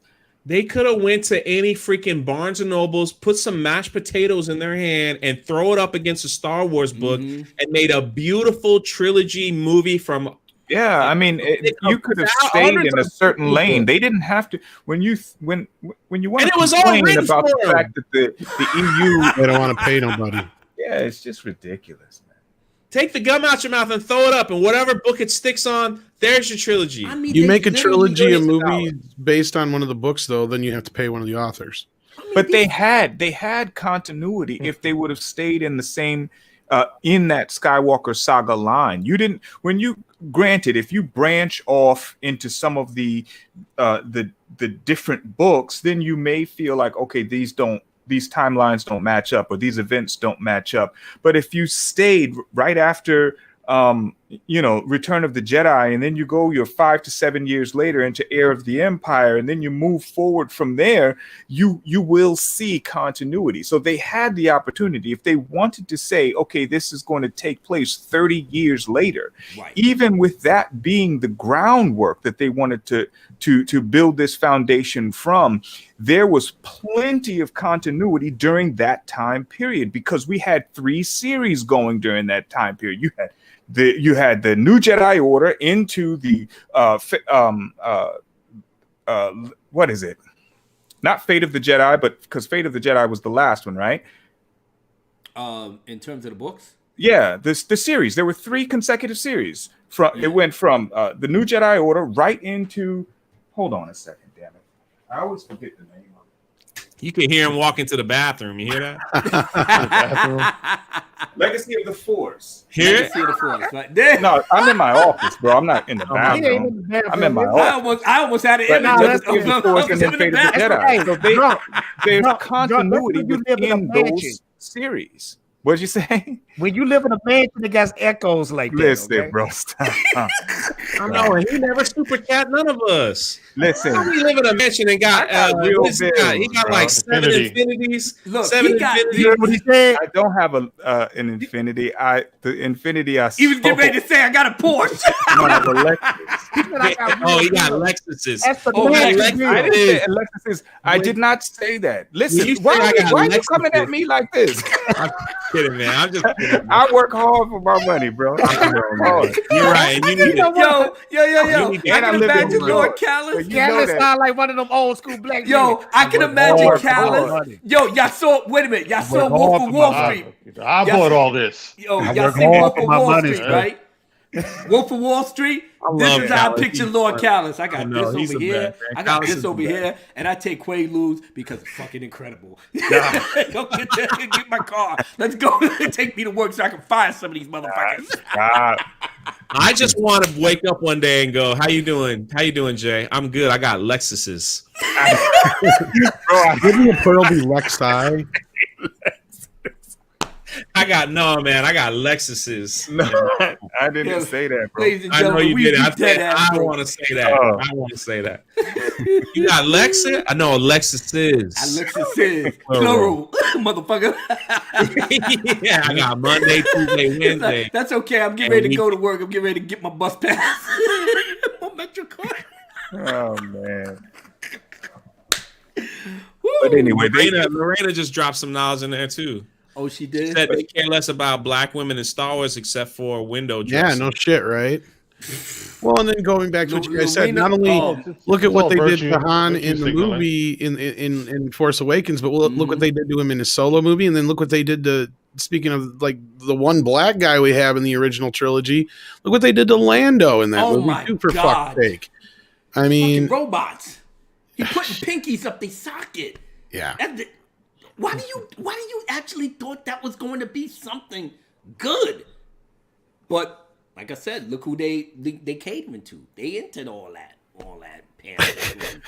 They could have went to any freaking Barnes and Nobles, put some mashed potatoes in their hand, and throw it up against a Star Wars book, and made a beautiful trilogy movie from. Yeah, I mean, you could have stayed in a certain lane. They didn't have to. When you want to complain about the fact that the EU, they don't want to pay nobody. Yeah, it's just ridiculous, man. Take the gum out your mouth and throw it up, and whatever book it sticks on, there's your trilogy. I mean, you make a trilogy of movies based on one of the books, though, then you have to pay one of the authors. But they had continuity if they would have stayed in the same in that Skywalker saga line. You didn't granted, if you branch off into some of the different books, then you may feel like, okay, these timelines don't match up, or these events don't match up. But if you stayed right after Return of the Jedi, and then you go your 5 to 7 years later into Heir of the Empire, and then you move forward from there, you will see continuity. So they had the opportunity, if they wanted to say, okay, this is going to take place 30 years later, right, even with that being the groundwork that they wanted to build this foundation from, there was plenty of continuity during that time period, because we had 3 series going during that time period. You had the New Jedi Order into the what is it? Not Fate of the Jedi, but because Fate of the Jedi was the last one, right? In terms of the books? Yeah, the series. There were 3 consecutive series. It went from the New Jedi Order right into. Hold on a second, damn it! I always forget the name of it. You can hear him walk into the bathroom. You hear that? Legacy of the Force. Legacy of the Force. Right there. No, I'm in my office, bro. I'm not in the bathroom. I'm in my office. I almost had an image of the Force and then Fate of the Jedi. So there's continuity within those series. What'd you say? When you live in a mansion, it got echoes like that. Listen, bro. I know, and he never super cat none of us. Listen, we live in a mansion and got he got like 7 infinities. Look, 7 infinities. You know what he said? I don't have an infinity. The infinity I He was getting ready to say I got a Porsche. I have a Lexus. He got Lexuses. That's the I didn't say Lexuses. I did not say that. Listen, why are you coming at me like this? I'm kidding, man. I'm just kidding. I work hard for my money, bro. You're right. You need yo. I can imagine Lord Callis. Callis sound like one of them old school black. Yo, I can imagine Callis. Yo, y'all saw. Wait a minute. Y'all saw Wolf of Wall Street. I bought all this. Yo, y'all see Wolf of Wall Street, right? Wolf of Wall Street. This is how I picture Lord Callis. I got this over here. I got this over here, and I take Quaaludes because it's fucking incredible. Go get my car. Let's go. Take me to work so I can fire some of these motherfuckers. I just want to wake up one day and go, "How you doing? How you doing, Jay? I'm good. I got Lexuses." Bro, didn't the pearl be Lexi? I got Lexuses. No, I didn't say that, bro. I know you did. I don't want to say that. I want to say that. You got Lexus? I know Lexuses. Lexuses. Plural. motherfucker. Yeah, I got Monday, Tuesday, Wednesday. That's okay. I'm getting ready to go to work. I'm getting ready to get my bus pass. My Metro card. Oh man. But anyway, Lorena just dropped some knowledge in there too. Oh, she did? She said they care less about black women in Star Wars except for window dressing. Yeah, no shit, right? Well, and then going back to what you guys said, not only look at what they did to Han in the movie in Force Awakens, but look what they did to him in his solo movie, and then look what they did to, speaking of like the one black guy we have in the original trilogy, look what they did to Lando in that movie too, for fuck's sake. I mean, fucking robots. He putting pinkies up their socket. Yeah. Why do you actually thought that was going to be something good? But like I said, look who they catering to. They into all that and,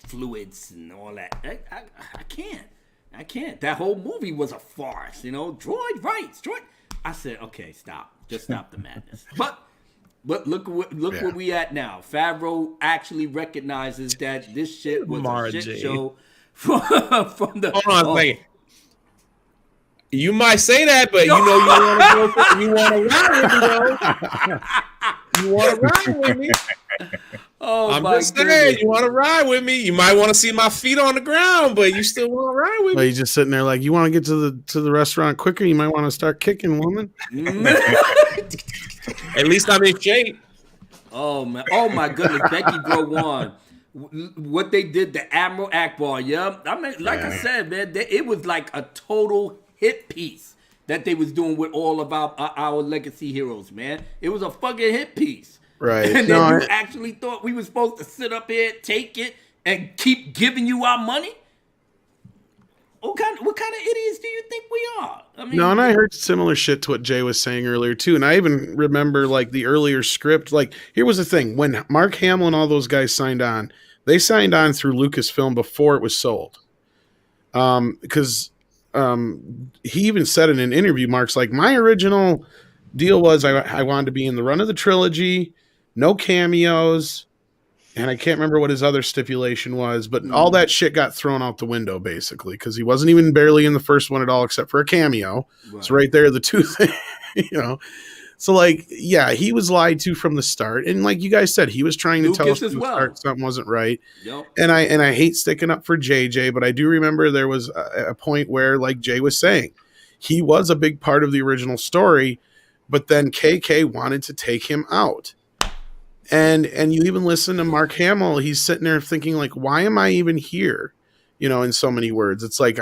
fluids and all that. I can't. That whole movie was a farce. Droid rights. I said, okay, stop. Just stop the madness. But look where we at now. Favreau actually recognizes that this shit was a shit show from the. Hold on a second. You might say that, but you want to ride with me, though. You want to ride with me. I'm just saying, you want to ride with me. You might want to see my feet on the ground, but you still want to ride with me. You're just sitting there like, you want to get to the restaurant quicker? You might want to start kicking, woman. At least I'm in shape. Oh my goodness, Becky Browan. What they did to Admiral Akbar, I mean, like I said, man, it was like a total hit piece that they was doing with all of our legacy heroes, man. It was a fucking hit piece. Right. And then you actually thought we were supposed to sit up here, take it, and keep giving you our money? What kind of idiots do you think we are? I mean, and I heard similar shit to what Jay was saying earlier too. And I even remember like the earlier script. Like, here was the thing: when Mark Hamill and all those guys signed on, they signed on through Lucasfilm before it was sold. Because he even said in an interview, Mark's like, my original deal was I wanted to be in the run of the trilogy, no cameos. And I can't remember what his other stipulation was, but all that shit got thrown out the window, basically, because he wasn't even barely in the first one at all, except for a cameo. Right. So right there, the two things, So, like, yeah, he was lied to from the start. And like you guys said, he was trying to tell us from the start something wasn't right. Yep. And I hate sticking up for JJ, but I do remember there was a point where, like Jay was saying, he was a big part of the original story, but then KK wanted to take him out. And you even listen to Mark Hamill, he's sitting there thinking like, why am I even here? In so many words, it's like,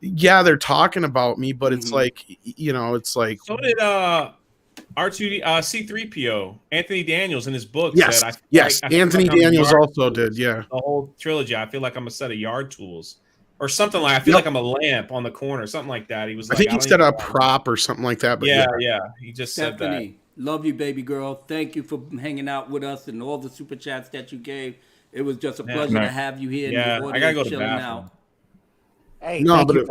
yeah, they're talking about me, but it's like, it's like. So did R2D C3PO Anthony Daniels in his book. Yes, said, Anthony Daniels also did. Yeah, the whole trilogy. I feel like I'm a set of yard tools or something like. I feel like I'm a lamp on the corner, something like that. He was. I think he said a prop or something like that. But yeah. He just said that. Love you, baby girl. Thank you for hanging out with us and all the super chats that you gave. It was just a pleasure to have you here. Yeah, I gotta go to the bathroom. Hey, no, but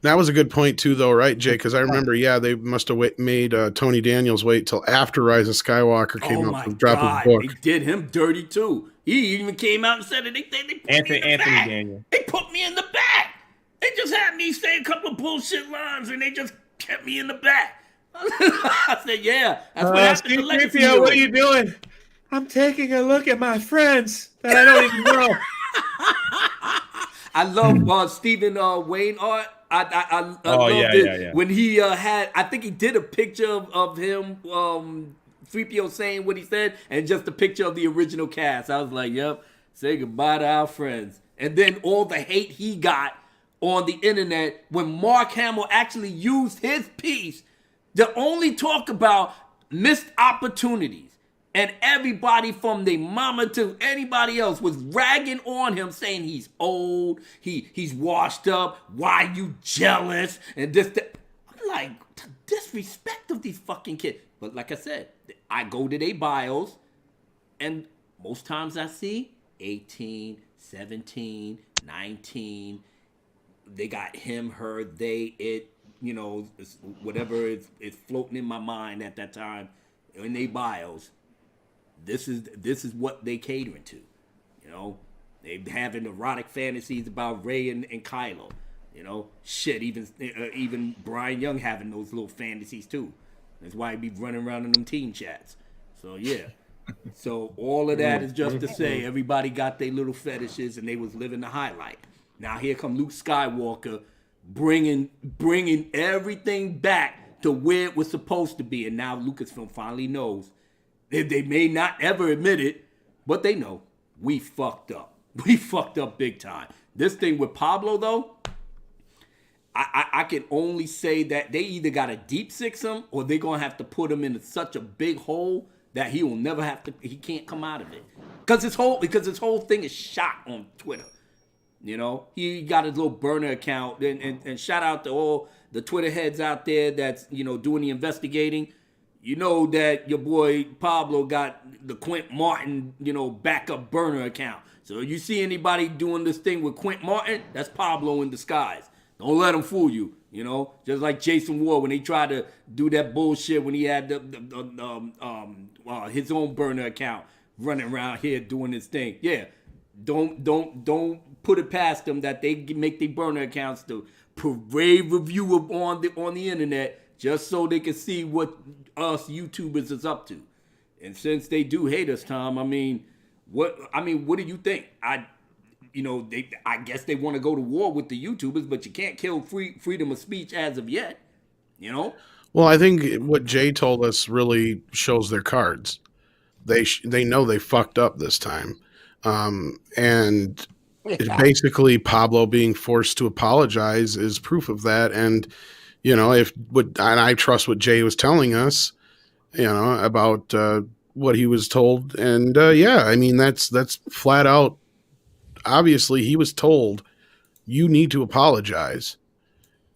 that was a good point too, though, right, Jay? Because I remember, they must have made Tony Daniels wait till after Rise of Skywalker came out to drop his book. They did him dirty too. He even came out and said it. They put Anthony back. Daniels. They put me in the back. They just had me say a couple of bullshit lines, and they just kept me in the back. I said, yeah, that's what happened to Legacy. What are you doing? I'm taking a look at my friends that I don't even know. I love Stephen Wayne art. I loved it when he had. I think he did a picture of him, 3PO saying what he said, and just a picture of the original cast. I was like, "Yep, say goodbye to our friends." And then all the hate he got on the internet when Mark Hamill actually used his piece to only talk about missed opportunities. And everybody from their mama to anybody else was ragging on him, saying he's old, he's washed up, why you jealous, and this, that. I'm like, the disrespect of these fucking kids. But like I said, I go to their bios, and most times I see 18, 17, 19. They got him, her, they, it, whatever is floating in my mind at that time in their bios. This is what they catering to, They having erotic fantasies about Rey and Kylo. Shit, even Brian Young having those little fantasies too. That's why he be running around in them teen chats. So yeah. So all of that is just to say everybody got their little fetishes and they was living the highlight. Now here come Luke Skywalker bringing everything back to where it was supposed to be. And now Lucasfilm finally knows. They may not ever admit it, but they know we fucked up. We fucked up big time. This thing with Pablo, though, I can only say that they either got to deep six him or they're going to have to put him in such a big hole that he will never he can't come out of it. Because his whole thing is shot on Twitter. He got his little burner account. And shout out to all the Twitter heads out there that's, doing the investigating. You know that your boy Pablo got the Quint Martin, backup burner account. So you see anybody doing this thing with Quint Martin, that's Pablo in disguise. Don't let him fool you, Just like Jason Ward when he tried to do that bullshit when he had his own burner account running around here doing his thing. Yeah, don't put it past them that they make their burner accounts to parade review on the internet just so they can see what us YouTubers is up to. And since they do hate us, Tom, what do you think? I guess they want to go to war with the YouTubers, but you can't kill freedom of speech as of yet, Well, I think what Jay told us really shows their cards. They know they fucked up this time. And basically Pablo being forced to apologize is proof of that. And, and I trust what Jay was telling us, about what he was told. And that's flat out. Obviously, he was told, you need to apologize.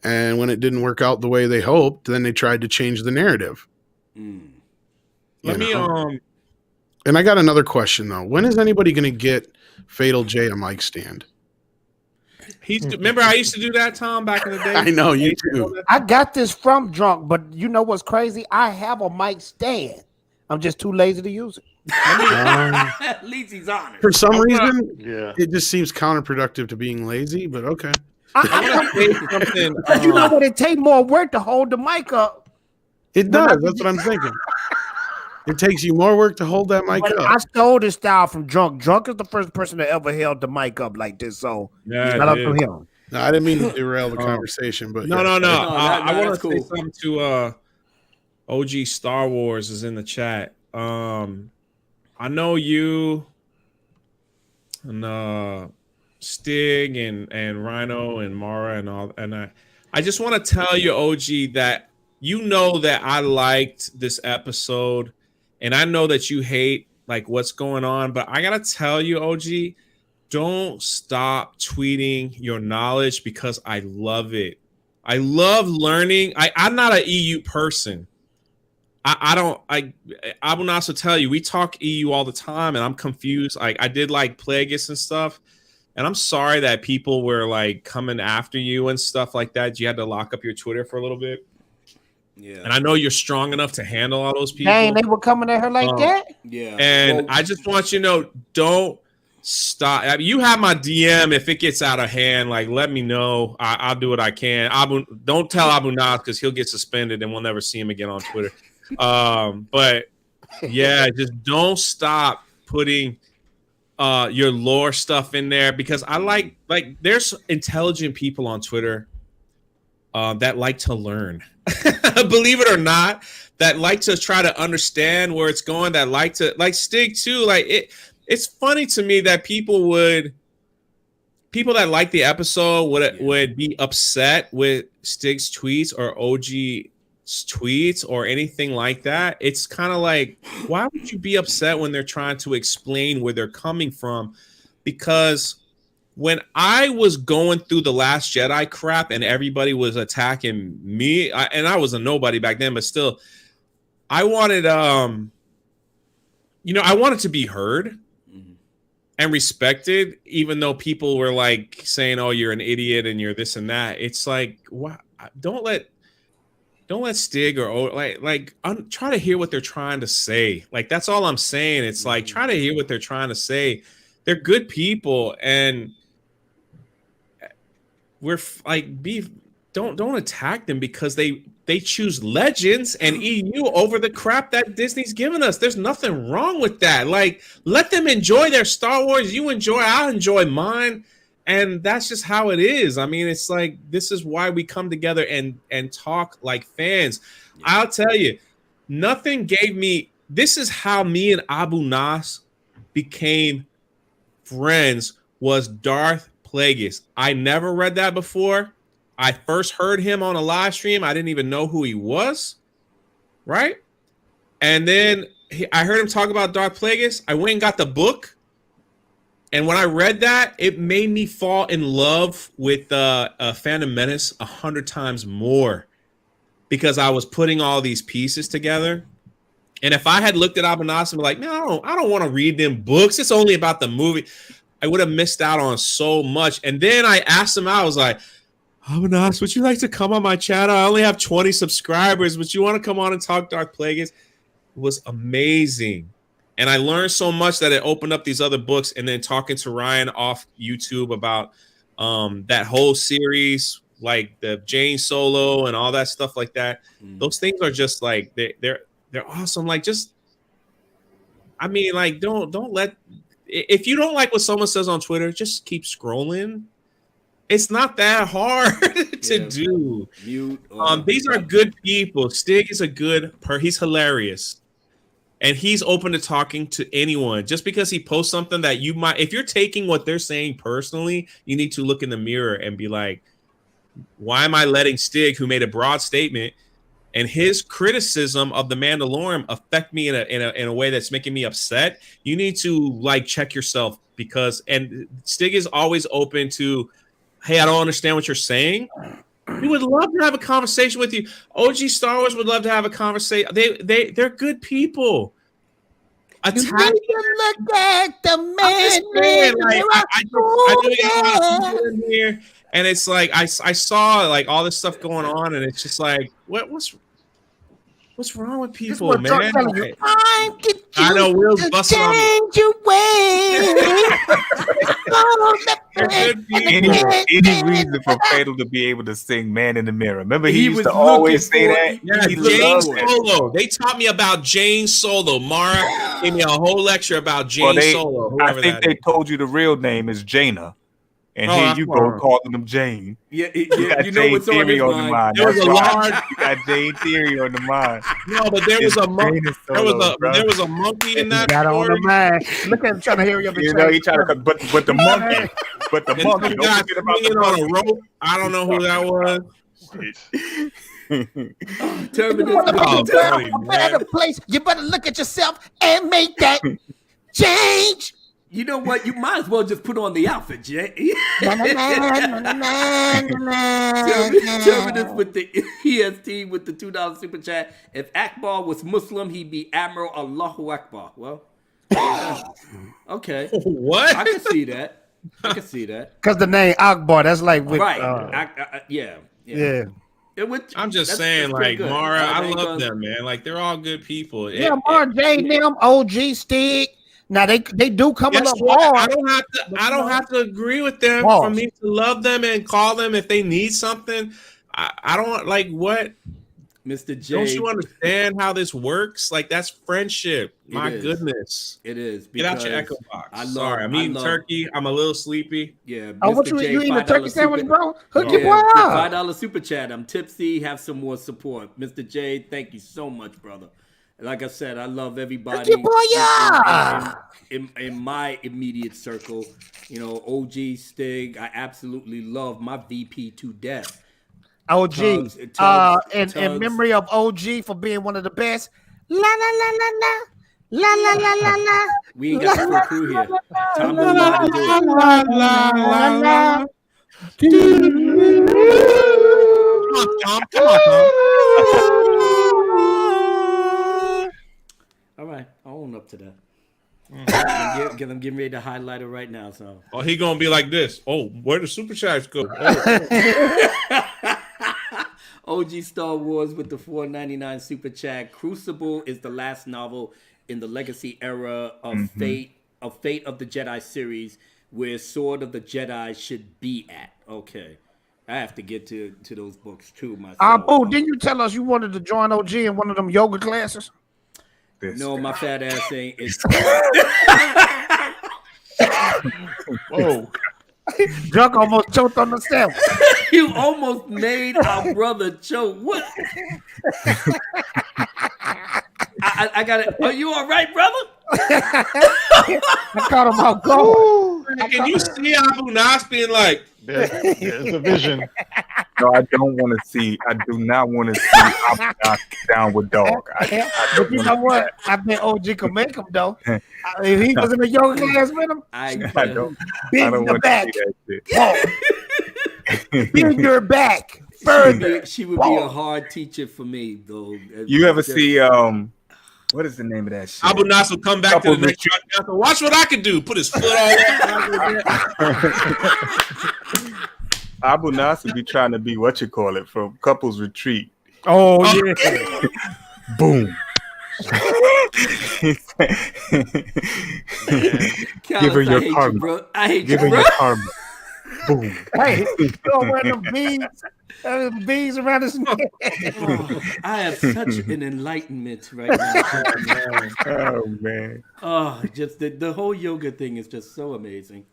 And when it didn't work out the way they hoped, then they tried to change the narrative. And I got another question, though. When is anybody going to get Fatal J a mic stand? Remember I used to do that, Tom, back in the day? I know, you too. I got this from Drunk, but you know what's crazy? I have a mic stand. I'm just too lazy to use it. At least he's honest. For some reason, it just seems counterproductive to being lazy, but okay. Because you know what? It takes more work to hold the mic up. It does. That's what I'm thinking. It takes you more work to hold that mic up. I stole this style from Drunk. Drunk is the first person that ever held the mic up like this. So shout out to him. No, I didn't mean to derail the conversation, but no. I want to say something to OG Star Wars is in the chat. I know you and Stig and Rhino and Mara and all, and I just want to tell you, OG, that that I liked this episode, and I know that you hate like what's going on, but I gotta tell you, OG, don't stop tweeting your knowledge because I love it. I love learning. I'm not an EU person. I will also tell you, we talk EU all the time and I'm confused. I did like Plagueis and stuff. And I'm sorry that people were like coming after you and stuff like that. You had to lock up your Twitter for a little bit. Yeah. And I know you're strong enough to handle all those people. Dang, they were coming at her like that? Yeah. And I just want you to know, don't stop. I mean, you have my DM. If it gets out of hand, like let me know. I'll do what I can. Don't tell Abu Nas because he'll get suspended and we'll never see him again on Twitter. But yeah, just don't stop putting your lore stuff in there because I like there's intelligent people on Twitter that like to learn. Believe it or not, that like to try to understand where it's going, that like to like Stig too. Like it's funny to me that people that like the episode would be upset with Stig's tweets or OG tweets or anything like that. It's kind of like, why would you be upset when they're trying to explain where they're coming from? Because when I was going through the Last Jedi crap and everybody was attacking me, and I was a nobody back then, but still, I wanted, I wanted to be heard and respected, even though people were like saying, "Oh, you're an idiot and you're this and that." It's like, what? Don't let Stig or try to hear what they're trying to say. Like that's all I'm saying. It's like try to hear what they're trying to say. they're good people, and we're like, don't attack them because they choose Legends and EU over the crap that Disney's giving us. There's nothing wrong with that. Like, let them enjoy their Star Wars. You enjoy, I'll enjoy mine. And that's just how it is. I mean, it's like, this is why we come together and talk like fans. Yeah. I'll tell you, nothing gave me, this is how me and Abu Nas became friends, was Darth Plagueis. I never read that before. I first heard him on a live stream. I didn't even know who he was, right? And then I heard him talk about Darth Plagueis. I went and got the book. And when I read that, it made me fall in love with Phantom Menace 100 times more because I was putting all these pieces together. And if I had looked at Abanas and be like, man, I don't want to read them books. It's only about the movie. I would have missed out on so much. And then I asked him, I was like, Abanas, would you like to come on my channel? I only have 20 subscribers. Would you want to come on and talk Darth Plagueis? It was amazing. And I learned so much that it opened up these other books. And then talking to Ryan off YouTube about that whole series, like the Jane Solo and all that stuff like that. Those things are just like, they're awesome. Like, just, I mean, like, don't let, if you don't like what someone says on Twitter, just keep scrolling. It's not that hard to do. These are good people. Stig is a good he's hilarious. And he's open to talking to anyone. Just because he posts something that you might, if you're taking what they're saying personally, you need to look in the mirror and be like, why am I letting Stig, who made a broad statement, and his criticism of the Mandalorian affect me in a way that's making me upset? You need to like check yourself, because, and Stig is always open to, hey, I don't understand what you're saying. We would love to have a conversation with you. OG Star Wars would love to have a conversation. They're good people. Look at the man. I here, and it's like I saw like all this stuff going on, and it's just like, what's wrong with people, man? I know Will's busting on me. Any reason for Fatal to be able to sing "Man in the Mirror"? Remember, he used to always say that. Yeah, Jane Solo. They taught me about Jane Solo. Mara gave me a whole lecture about Jane Solo. I think they told you the real name is Jaina. And here you go calling them Jane. You know what's on his mind. There was a large. You got Jane Theory on the mind. No, but there was a monkey. There was a monkey in that. Got on the mind. Look at him trying to hear you. You know, he trying to, but the monkey, Don't forget about the monkey. On a rope. I don't know who that was. You better look at yourself and make that change. You know what? You might as well just put on the outfit, Jay. Terminus with the EST with the $2 super chat. If Akbar was Muslim, he'd be Admiral Allahu Akbar. Well, okay. What? I can see that. Because the name Akbar, that's like with, right. Yeah. I'm just saying, like, Mara, I love them, man. Like, they're all good people. Yeah, Mara, Jane, them, OG, Stig. Now they do come up hard. I don't have to agree with them for me to love them and call them if they need something. I don't like what, Mr. J. Don't you understand how this works? Like, that's friendship. My goodness, it is. Get out your echo box. I'm eating turkey. I'm a little sleepy. Yeah. Oh, what you eating a turkey sandwich, bro? Hook your boy up. $5 super chat. I'm tipsy. Have some more support, Mr. J. Thank you so much, brother. Like I said, I love everybody in my immediate circle. You know, OG, Stig. I absolutely love my VP to death. OG. In memory of OG for being one of the best. La la la la la. La la la la la. We ain't got the full crew here. Tom knows how to do it. La la la la. Come on, All right, I'll own up to that. I'm getting ready to highlight it right now. So, he gonna be like this. Oh, where the super chats go? OG Star Wars with the $4.99 super chat. Crucible is the last novel in the legacy era of Fate a Fate of the Jedi series where Sword of the Jedi should be at. Okay. I have to get to those books too myself. Didn't you tell us you wanted to join OG in one of them yoga classes? No, my fat ass ain't. Whoa. Drunk almost choked on the step. You almost made our brother choke. What? I got it. Are you all right, brother? I caught him out cold. Can you see Abu Nas being like, there's a vision. No, I don't want to see. I do not want to see Abu Nas down with dog. But you know what? I bet OG could make him though. If he was in the yoga class with him, I don't bend the want back. to see that shit. Bend your back further. She would be a hard teacher for me, though. You ever see what is the name of that shit? Abu Nas will come back to the next yard. Watch what I can do. Put his foot all over. Abu Nas would be trying to be from couples retreat. Oh yeah. Boom. Give her your karma. I hate Give her your karma. Boom. Hey, you don't wear them beads around his neck. I have such an enlightenment right now. Oh man. Oh, just the whole yoga thing is just so amazing.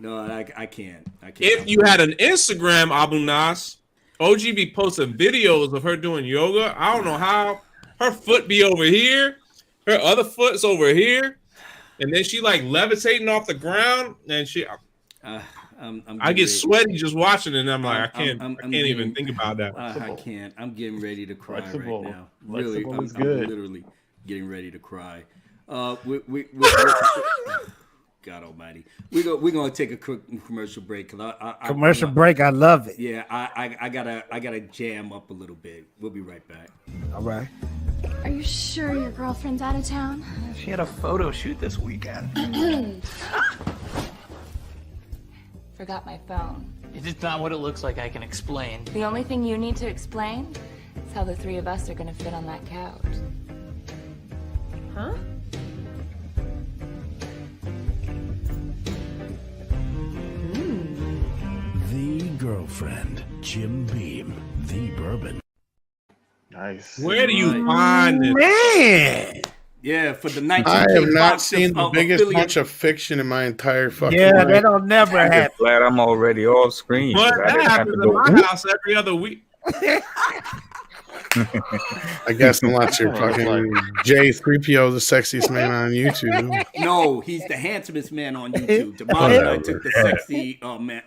No, I can't. If you had an Instagram, Abu Nas, OG be posting videos of her doing yoga. I don't know how. Her foot be over here. Her other foot's over here. And then she like levitating off the ground. And she... I get sweaty just watching it. And I'm like, I can't even think about that. I can't. I'm getting ready to cry Flexible. right now. Really, I'm literally getting ready to cry. God Almighty, we're gonna take a quick commercial break. Commercial break, I love it. Yeah, I gotta jam up a little bit. We'll be right back. All right. Are you sure your girlfriend's out of town? She had a photo shoot this weekend. Forgot my phone. If it's not what it looks like, I can explain. The only thing you need to explain is how the three of us are gonna fit on that couch. Huh? The Girlfriend, Jim Beam, The Bourbon. Nice. Where do you find this? Man. Yeah, for the 19. I have not seen the biggest bunch of fiction in my entire fucking life. Yeah, that don't never happen. Glad I'm already off screen. But that happens in my house every other week. I guess unless you're fucking J3PO, the sexiest man on YouTube. No, he's the handsomest man on YouTube. Jamal and I took the sexy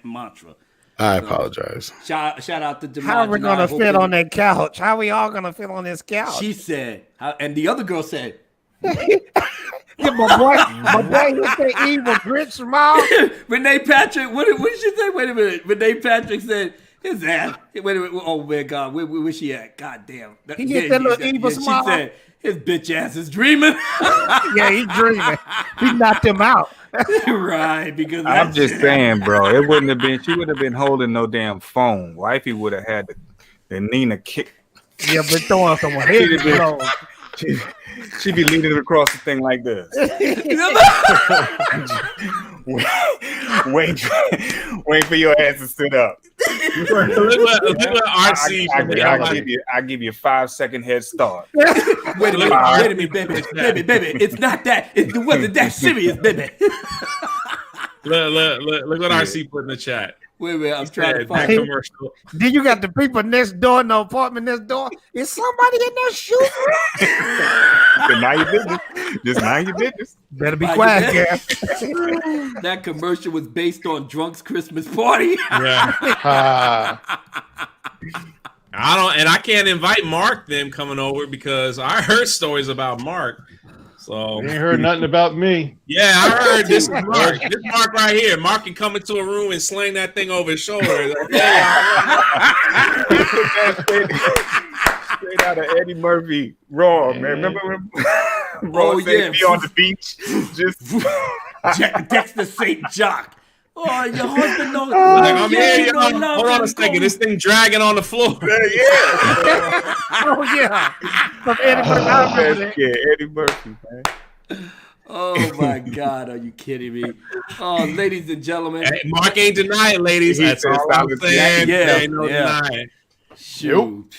mantra. I apologize. Shout out to Jamal. How are we gonna fit on that couch? How are we all gonna fit on this couch? She said, and the other girl said, yeah, my boy hit that evil grit smile. Renee Patrick, what did she say? Wait a minute. Renee Patrick said, his ass. Wait a minute. Oh, man, God. Where she at? God damn. He hit that little evil smile. She said, his bitch ass is dreaming. Yeah, he's dreaming. He knocked him out. Right, because I'm just saying, bro. It wouldn't have been. She would have been holding no damn phone. Wifey would have had the Nina kick. Yeah, but throwing someone heavy. She'd be leaning across the thing like this. wait for your ass to sit up. Look what RC. I give you a 5-second head start. Wait a minute, baby. It's not that. It wasn't that serious, baby. Look what RC put in the chat. Wait, I'm trying to find commercial. Then you got the people next door in the apartment next door. Is somebody in there shooting? Just mind your business. Just mind your business. Better be quiet, yeah. That commercial was based on Drunk's Christmas party. Yeah. I can't invite Mark them coming over because I heard stories about Mark. So you ain't heard nothing about me. Yeah, I heard this is Mark. This is Mark right here. Mark can come into a room and sling that thing over his shoulder. Straight out of Eddie Murphy Raw, man. Remember when Raw said be on the beach? Just Dexter St. Jock. Oh, your husband knows. Like, I'm here, hold on a second. This thing dragging on the floor. Oh, yeah. From Eddie Murphy. Yeah, Eddie Murphy, man. Oh my God, are you kidding me? Oh, ladies and gentlemen. Hey, Mark ain't denying, ladies. That's all I'm saying. Yeah, ain't no denying. Shoot.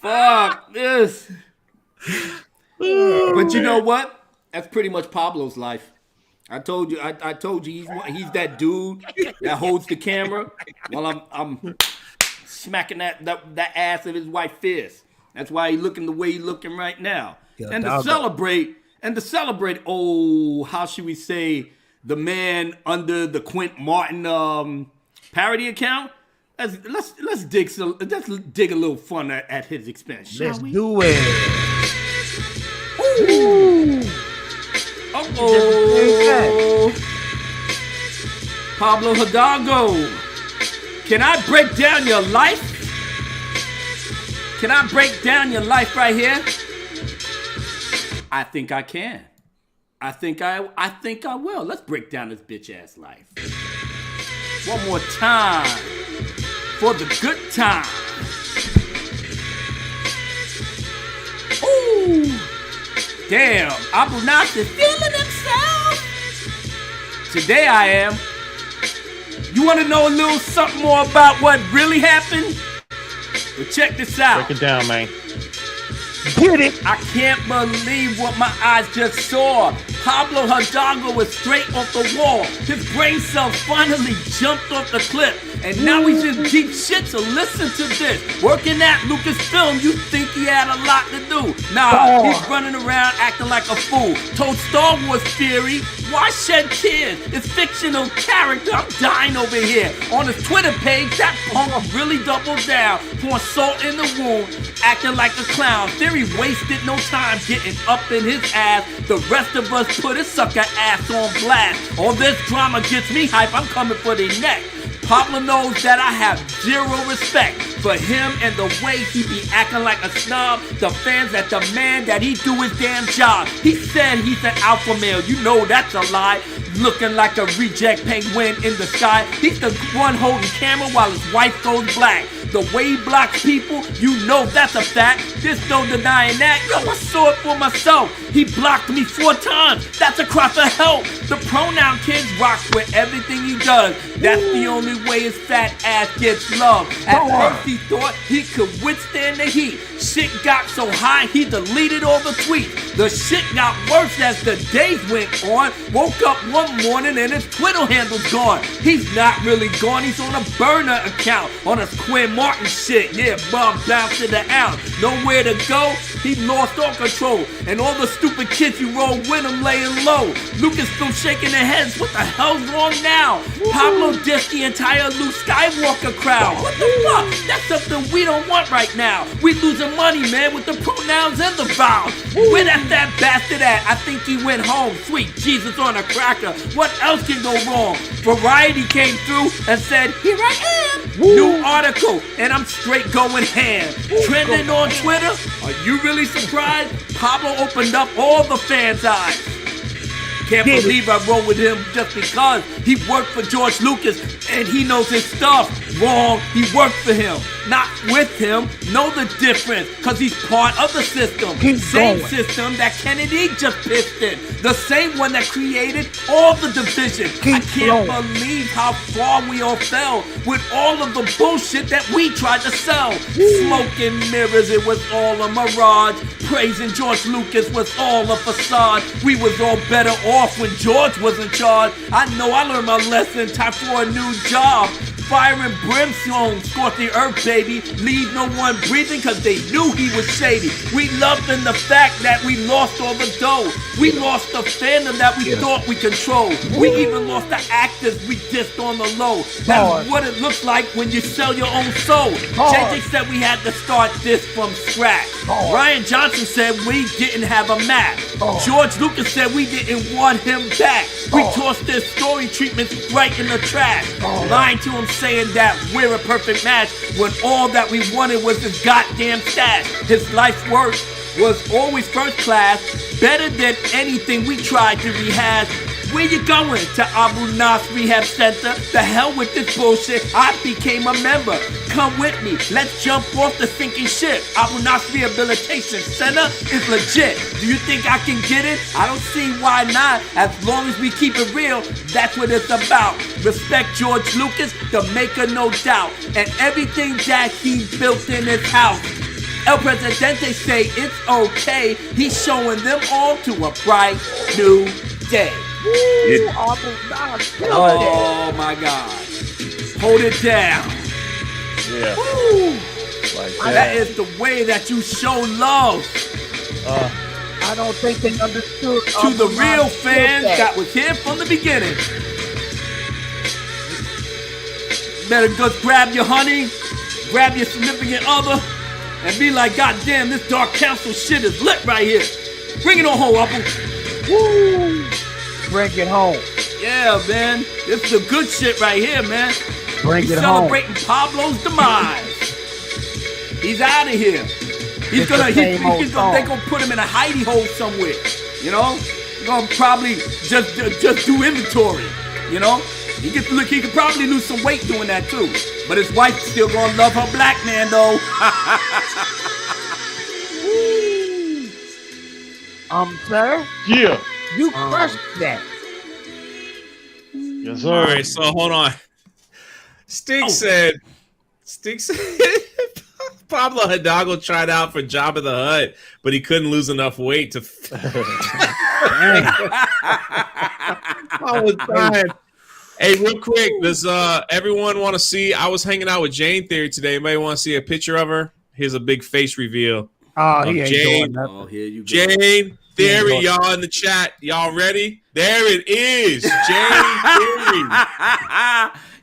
Fuck this. But you know what? That's pretty much Pablo's life. I told you. I told you he's that dude that holds the camera while I'm smacking that ass of his wife fist. That's why he's looking the way he's looking right now. Yeah, and to celebrate. Oh, how should we say? The man under the Quint Martin parody account. Let's dig a little fun at his expense. Shall Let's we? do it. Ooh. Uh-oh. Pablo Hidalgo. Can I break down your life? Can I break down your life right here? I think I can. I think I will. Let's break down this bitch ass life. One more time. For the good time. Ooh. Damn, Abu Nasser feeling himself. Today I am. You want to know a little something more about what really happened? Well, check this out. Break it down, man. Get it. I can't believe what my eyes just saw. Pablo Hidalgo was straight off the wall. His brain cells finally jumped off the cliff. And now he's in deep shit, so listen to this. Working at Lucasfilm, you think he had a lot to do. Nah, he's running around acting like a fool. Told Star Wars Theory, why shed tears? It's fictional character, I'm dying over here. On his Twitter page, that punk really doubled down. Pouring salt in the wound, acting like a clown. Theory wasted no time getting up in his ass. The rest of us put his sucker ass on blast. All this drama gets me hype, I'm coming for their neck. Pablo knows that I have zero respect for him and the way he be acting like a snob. The fans that demand that he do his damn job. He said he's an alpha male, you know that's a lie. Looking like a reject penguin in the sky. He's the one holding camera while his wife goes black. The way he blocks people, you know that's a fact. There's no denying that. Yo, I saw it for myself. He blocked me 4 times. That's a cry for help. The pronoun kids rock with everything he does. That's the only way his fat ass gets love. At first he thought he could withstand the heat. Shit got so high he deleted all the tweets. The shit got worse as the days went on. Woke up one morning and his Twitter handle's gone. He's not really gone, he's on a burner account. On a Quinn Martin shit, yeah, Bob bounced it out. Nowhere to go, he lost all control. And all the stupid kids who roll with him laying low. Lucasfilm shaking their heads, what the hell's wrong now? Pablo dissed the entire Luke Skywalker crowd. What the fuck? That's something we don't want right now. We losing money, man, with the pronouns and the vowels. Where that fat bastard at? I think he went home. Sweet Jesus on a cracker. What else can go wrong? Variety came through and said, here I am. New article, and I'm straight going ham. Trending on Twitter? Are you really surprised? Pablo opened up all the fans' eyes. Can't believe I roll with him just because he worked for George Lucas and he knows his stuff. Wrong, he worked for him, not with him. Know the difference, cause he's part of the system. Same system that Kennedy just pissed in. The same one that created all the division. I can't believe how far we all fell with all of the bullshit that we tried to sell. Smoke and mirrors, it was all a mirage. Praising George Lucas was all a facade. We was all better off when George was in charge. I know I learned my lesson, time for a new job. Fire and brimstone, scorch the earth, baby. Leave no one breathing, cause they knew he was shady. We loved in the fact that we lost all the dough. We lost the fandom that we thought we controlled. We even lost the actors we dissed on the low. That's what it looks like when you sell your own soul. JJ said we had to start this from scratch. Ryan Johnson said we didn't have a map. George Lucas said we didn't want him back. We tossed their story treatments right in the trash. Lying to him saying that we're a perfect match when all that we wanted was his goddamn stash. His life's work was always first class, better than anything we tried to rehash. Where you going? To Abu Nas Rehab Center? The hell with this bullshit. I became a member. Come with me. Let's jump off the sinking ship. Abu Nas Rehabilitation Center is legit. Do you think I can get it? I don't see why not. As long as we keep it real, that's what it's about. Respect George Lucas, the maker, no doubt. And everything that he built in his house. El Presidente say it's okay. He's showing them all to a bright new day. Oh my God. Hold it down. Yeah. Like that is the way that you show love. I don't think they understood. To the real fans that was here from the beginning. Better just grab your honey, grab your significant other, and be like, God damn, this Dark Council shit is lit right here. Bring it on home, Apple. Woo! Bring it home. Yeah, man. This is the good shit right here, man. Bring it celebrating Pablo's demise. He's out of here. They're gonna put him in a hidey hole somewhere. You know? They're gonna probably just do inventory. You know? He could probably lose some weight doing that too. But his wife still gonna love her black man though. Sir? Yeah. You crushed that. Yes, sir. All right, so hold on. Stig said Pablo Hidalgo tried out for Jabba the Hutt, but he couldn't lose enough weight to. I was dying. Hey, real quick, does everyone want to see? I was hanging out with Jane Theory today. Anybody want to see a picture of her? Here's a big face reveal. Oh, he ain't Jane. doing nothing. Oh, here you go. Jane Theory, y'all in the chat. Y'all ready? There it is. Jane Theory.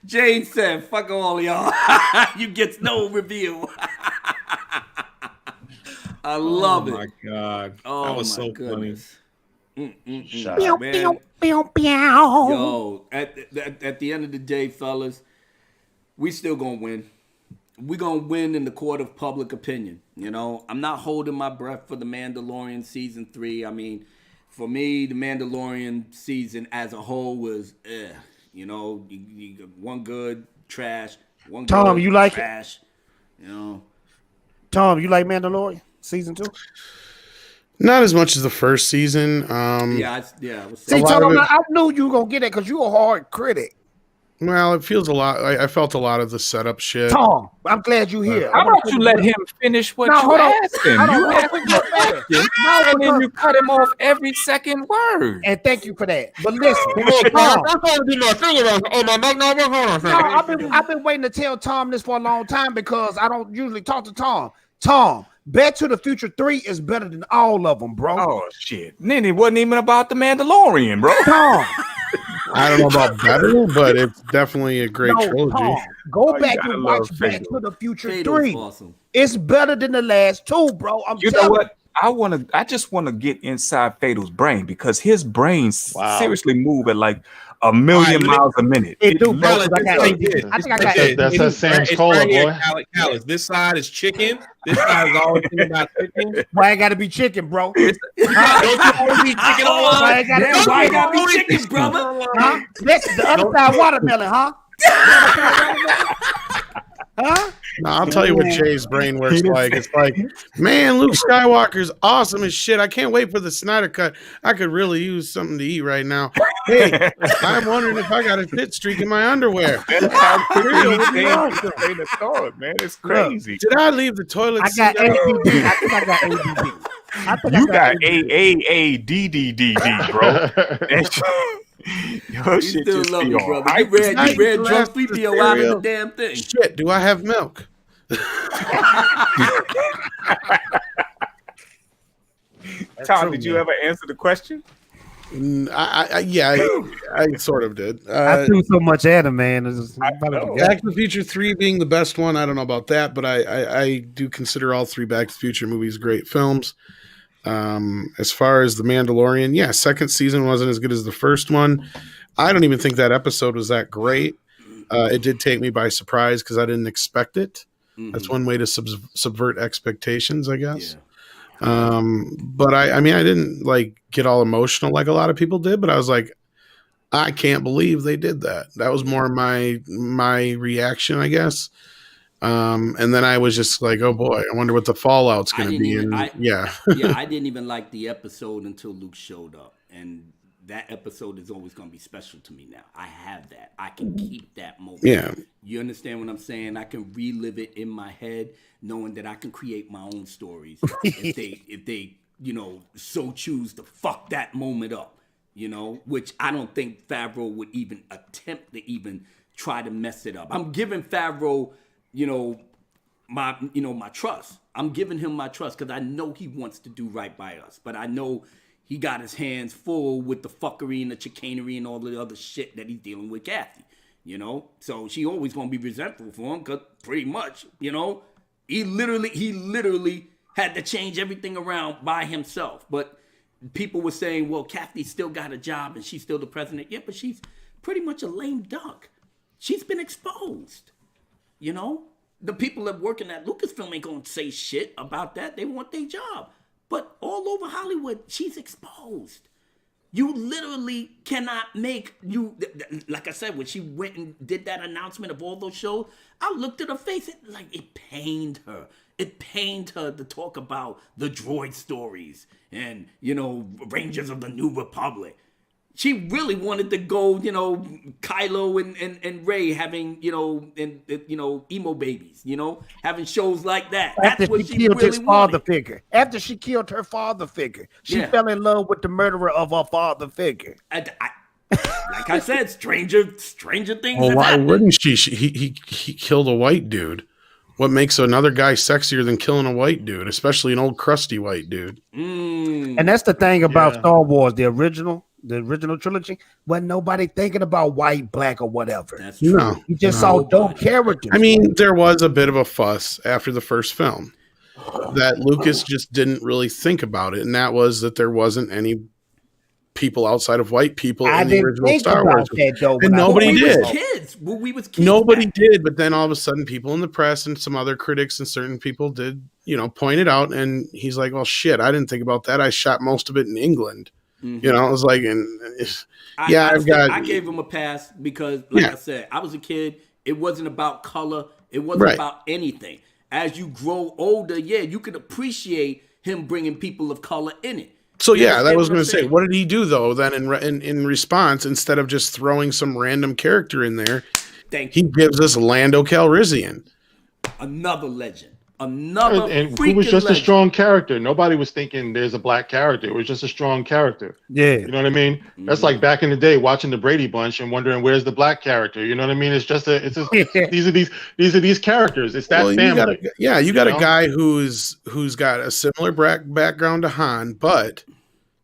Jane said, fuck all y'all. You get no reveal. I love it. Oh, my God. Oh, that was my so goodness. funny. Yo, at the end of the day, fellas, we still gonna win. We gonna win in the court of public opinion. You know, I'm not holding my breath for the Mandalorian season 3. I mean, for me, the Mandalorian season as a whole was, you know, you got one good, trash, one Tom, good, you like trash. You know, Tom, you like Mandalorian season 2? Not as much as the first season. yeah. See, Tom, I knew you were gonna get that because you're a hard critic. Well, it feels a lot. I felt a lot of the setup shit. Tom, I'm glad you're here. How about you let him finish what you asked him? You asked him a question, and then you cut him off every second word. And thank you for that. But listen, I've been waiting to tell Tom this for a long time because I don't usually talk to Tom. Tom, Back to the Future 3 is better than all of them, bro. Oh shit! Then it wasn't even about the Mandalorian, bro. Tom. I don't know about better, but it's definitely a great trilogy. Tom, go back and watch Back to the Future 3. Awesome. It's better than the last 2, bro. You know what? I just want to get inside Fatal's brain because his brain seriously move at like a million miles a minute. It do, bro. I think I got it. That's Sam's cola, boy. Alex, this side is chicken. This side is always about chicken. Why I gotta be chicken, bro? Don't you always be chicken on one? Why I gotta be chicken, brother? Huh? Listen, the other side watermelon, huh? Huh? No, I'll tell you what Jay's brain works like. It's like, man, Luke Skywalker's awesome as shit. I can't wait for the Snyder cut. I could really use something to eat right now. Hey, I'm wondering if I got a shit streak in my underwear. That's how quickly he changed the toilet, man. It's crazy. Did I leave the toilet? I got ADD. I think I got ADD. You got AAADDD, bro. Yo, shit still just love be you, on. brother. You read Drunk 3PO out of the damn thing. Shit, do I have milk? Tom, did you ever answer the question? I sort of did. I threw so much at him, man. Back to the Future 3 being the best one. I don't know about that, but I do consider all 3 Back to the Future movies great films. As far as The Mandalorian, second season wasn't as good as the first one. I don't even think that episode was that great. It did take me by surprise because I didn't expect it. Mm-hmm. That's one way to subvert expectations, I guess. Yeah. But I mean, I didn't like get all emotional like a lot of people did, but I was like, I can't believe they did that. That was more my reaction, I guess. And then I was just like, oh boy, I wonder what the fallout's going to be. Yeah, I didn't even like the episode until Luke showed up, and that episode is always going to be special to me now. I have that. I can keep that moment. Yeah. You understand what I'm saying? I can relive it in my head, knowing that I can create my own stories if they so choose to fuck that moment up. Which I don't think Favreau would even attempt to even try to mess it up. I'm giving Favreau, my trust. I'm giving him my trust because I know he wants to do right by us. But I know he got his hands full with the fuckery and the chicanery and all the other shit that he's dealing with Kathy. So she always gonna be resentful for him because pretty much, he literally had to change everything around by himself. But people were saying, well, Kathy still got a job and she's still the president. Yeah, but she's pretty much a lame duck. She's been exposed. The people that working at Lucasfilm ain't gonna say shit about that. They want their job. But all over Hollywood, she's exposed. You literally cannot make like I said, when she went and did that announcement of all those shows, I looked at her face, it pained her. It pained her to talk about the droid stories and, Rangers of the New Republic. She really wanted to go, Kylo and Rey having, emo babies, having shows like that. After That's what she killed really his father wanted. figure. After she killed her father figure. She fell in love with the murderer of her father figure. Like I said, stranger things. Well, why happened. wouldn't she? He killed a white dude. What makes another guy sexier than killing a white dude, especially an old crusty white dude? And that's the thing about Star Wars, the original trilogy. Wasn't nobody thinking about white, black, or whatever. That's true. No, you just saw dope characters. I mean, there was a bit of a fuss after the first film that Lucas just didn't really think about it, and that was that there wasn't any people outside of white people in the original Star Wars. And nobody did. We was kids. Nobody did, but then all of a sudden people in the press and some other critics and certain people did, point it out, and he's like, well, shit, I didn't think about that. I shot most of it in England. Mm-hmm. It was like, I gave him a pass because, I said, I was a kid. It wasn't about color. It wasn't about anything. As you grow older, you can appreciate him bringing people of color in it. So that was going to say, what did he do though? Then in response, instead of just throwing some random character in there, he gives us Lando Calrissian, another legend, and who was just a strong character. Nobody was thinking there's a black character. It was just a strong character. Yeah, you know what I mean. Mm-hmm. That's like back in the day watching the Brady Bunch and wondering where's the black character. You know what I mean? It's just these are these characters. It's that family. You got a guy who's got a similar background to Han, but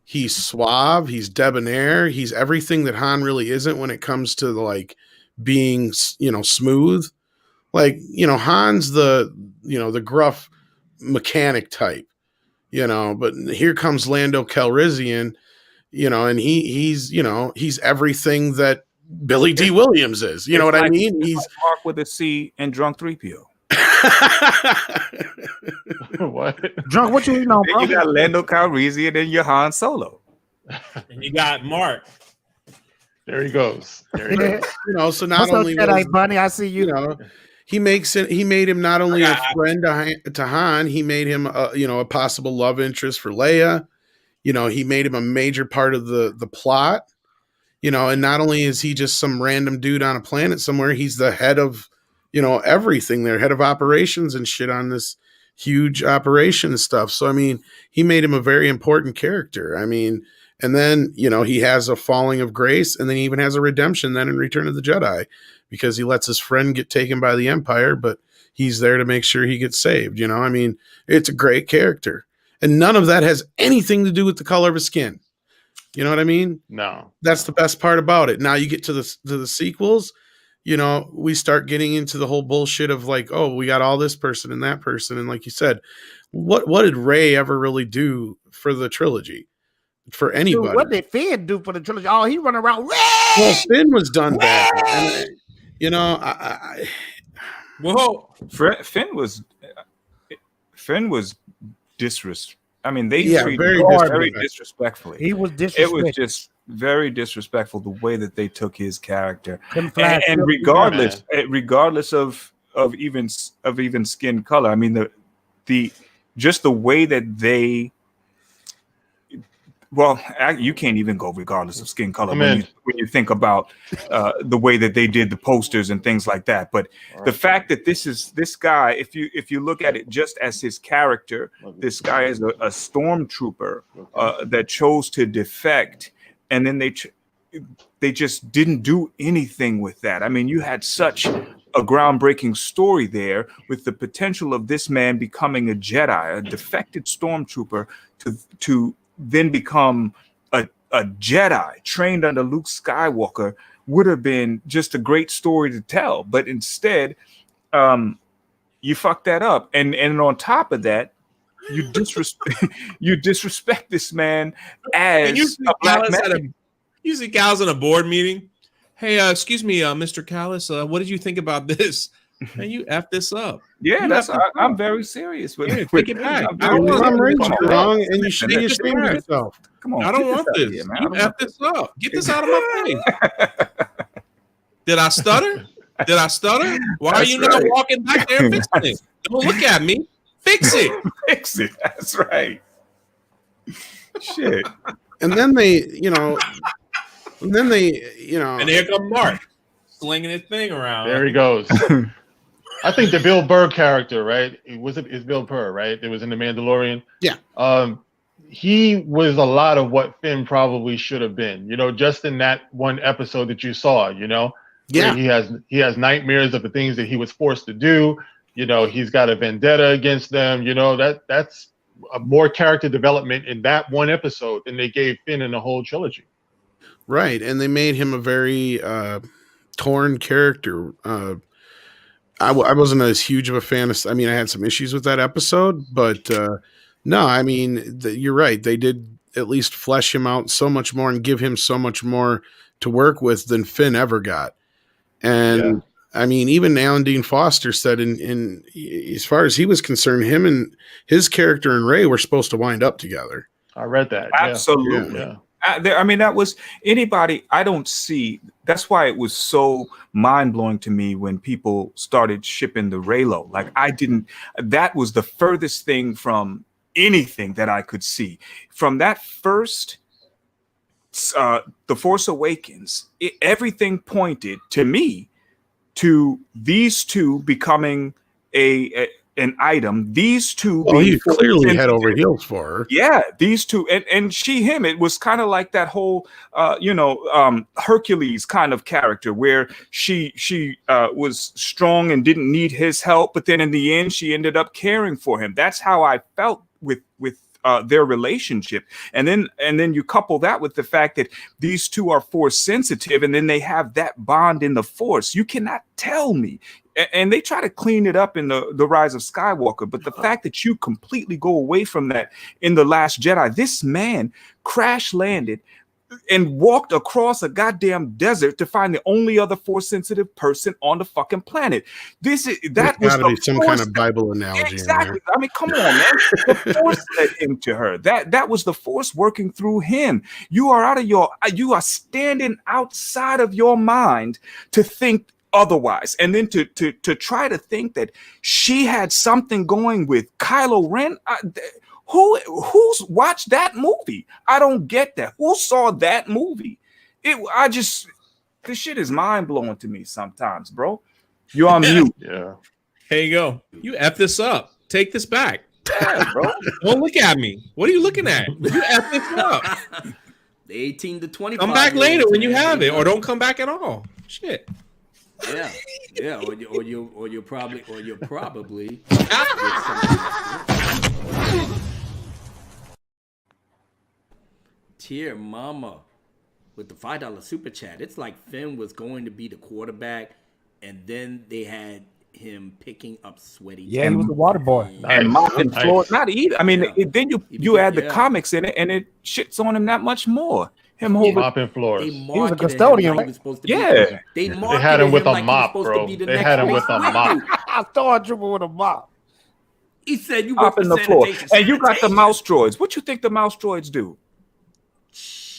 he's suave, he's debonair, he's everything that Han really isn't when it comes to like being, smooth. Like, Han's the gruff mechanic type, but here comes Lando Calrissian, and he's everything that Billy D. Williams is. You know what I mean? He's Mark with a C and drunk 3PO. What? Drunk, what you know, bro? You got Lando Calrissian and your Han Solo. And you got Mark. There he goes. So not only Bunny, I see you. He made him not only a friend to Han, he made him a possible love interest for Leia. He made him a major part of the plot. And not only is he just some random dude on a planet somewhere, he's the head of everything there, head of operations and shit on this huge operation and stuff. So I mean, he made him a very important character. I mean, and then he has a falling of grace, and then he even has a redemption then in Return of the Jedi, because he lets his friend get taken by the Empire, but he's there to make sure he gets saved. I mean, it's a great character, and none of that has anything to do with the color of his skin. You know what I mean? No, that's the best part about it. Now you get to the sequels, we start getting into the whole bullshit of like, oh, we got all this person and that person, and like you said, what did Rey ever really do for the trilogy? For anybody? Dude, what did Finn do for the trilogy? Oh, he run around. Rey! Well, Finn was done bad. And, Finn was disrespectful. I mean, they treated very him very disrespectfully. He was disrespectful. It was just very disrespectful the way that they took his character, and regardless of even skin color. I mean the just the way that they. Well, you can't even go regardless of skin color when you think about the way that they did the posters and things like that. But the fact that this guy, if you look at it just as his character, this guy is a stormtrooper that chose to defect, and then they just didn't do anything with that. I mean, you had such a groundbreaking story there with the potential of this man becoming a Jedi, a defected stormtrooper to then become a Jedi trained under Luke Skywalker would have been just a great story to tell. But instead, you fucked that up. And on top of that, you disrespect this man as a black man. You see Cal's in a board meeting. Hey, excuse me, Mr. Callis, what did you think about this? And you F this up. Yeah, I'm very serious with it. Take it back. I'm wrong, and you should be ashamed of yourself. Come on, I don't want this. Here, you F this up. Get this out of my face. Did I stutter? Why are you not walking back there and fixing it? Don't look at me. Fix it. Fix it. That's right. Shit. And then they, and here come Mark slinging his thing around. There he goes. I think the Bill Burr character, right? It's Bill Burr, right? It was in The Mandalorian. Yeah. He was a lot of what Finn probably should have been, just in that one episode that you saw, Yeah. He has nightmares of the things that he was forced to do. He's got a vendetta against them. That's a more character development in that one episode than they gave Finn in the whole trilogy. Right. And they made him a very torn character. I wasn't as huge of a fan of. I mean, I had some issues with that episode, but no, I mean, you're right. They did at least flesh him out so much more and give him so much more to work with than Finn ever got. And I mean, even Alan Dean Foster said, in as far as he was concerned, him and his character and Rey were supposed to wind up together. I read that. Absolutely. Yeah. I mean, that was anybody. I don't see. That's why it was so mind blowing to me when people started shipping the Reylo. Like that was the furthest thing from anything that I could see from that first, The Force Awakens. Everything pointed to me to these two becoming an item. These two, he clearly head over heels for her. Yeah, these two, and him. It was kind of like that whole, Hercules kind of character where she was strong and didn't need his help, but then in the end, she ended up caring for him. That's how I felt with their relationship, and then you couple that with the fact that these two are Force sensitive, and then they have that bond in the Force. You cannot tell me. And they try to clean it up in the Rise of Skywalker. But the fact that you completely go away from that in The Last Jedi, this man crash landed and walked across a goddamn desert to find the only other Force sensitive person on the fucking planet. That was gotta be some kind of Bible analogy. Exactly. I mean, come on, man. The Force led him to her. That was the Force working through him. You are standing outside of your mind to think otherwise, and then to try to think that she had something going with Kylo Ren. Who's watched that movie? I don't get that. Who saw that movie? This shit is mind blowing to me sometimes, bro. You're on mute. Yeah. Here you go. You F this up. Take this back. Yeah, bro. Don't look at me. What are you looking at? You F this up. The 18 to 25. Come back later when you have it, or don't come back at all. Shit. Yeah, or you're probably. Tier Mama with the $5 super chat. It's like Finn was going to be the quarterback, and then they had him picking up sweaty. Yeah, he was the water boy. And mopping floors. Not either. I mean, then you add the comics in it, and it shits on him that much more. Him mopping floors. He was a custodian, right? Yeah. They had him with a mop, bro. They had him with a mop. I thought you were with a mop. He said you mopping the floor, and you got the mouse droids. What you think the mouse droids do?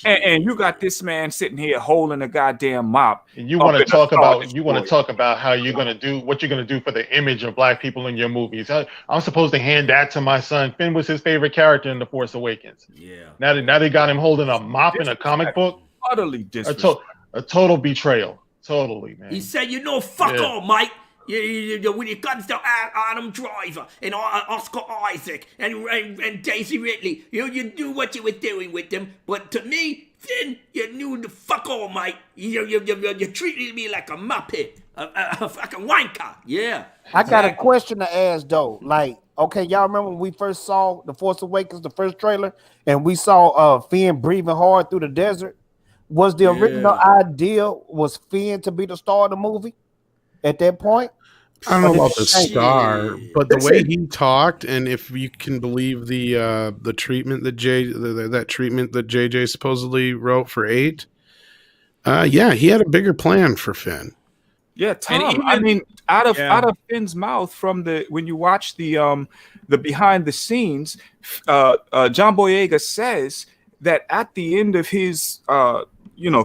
And you got this man sitting here holding a goddamn mop. And you want to talk about how you're going to do what you're going to do for the image of black people in your movies. I'm supposed to hand that to my son. Finn was his favorite character in The Force Awakens. Yeah. Now they got him holding a mop in a comic book. Utterly disrespectful. A total betrayal. Totally, man. He said, fuck all, Mike. When it comes to Adam Driver and Oscar Isaac and Daisy Ridley, you knew what you were doing with them. But to me, Finn, you knew the fuck all, Mike. You treated me like a muppet, a fucking wanker. Yeah. I got a question to ask though. Like, okay, y'all remember when we first saw The Force Awakens, the first trailer, and we saw Finn breathing hard through the desert? Was the original idea was Finn to be the star of the movie at that point? I don't know about the star, but the way he talked, and if you can believe the treatment that JJ supposedly wrote for 8, yeah, he had a bigger plan for Finn. Yeah, Tom. I mean, out of Finn's mouth when you watch the behind the scenes, John Boyega says that at the end of his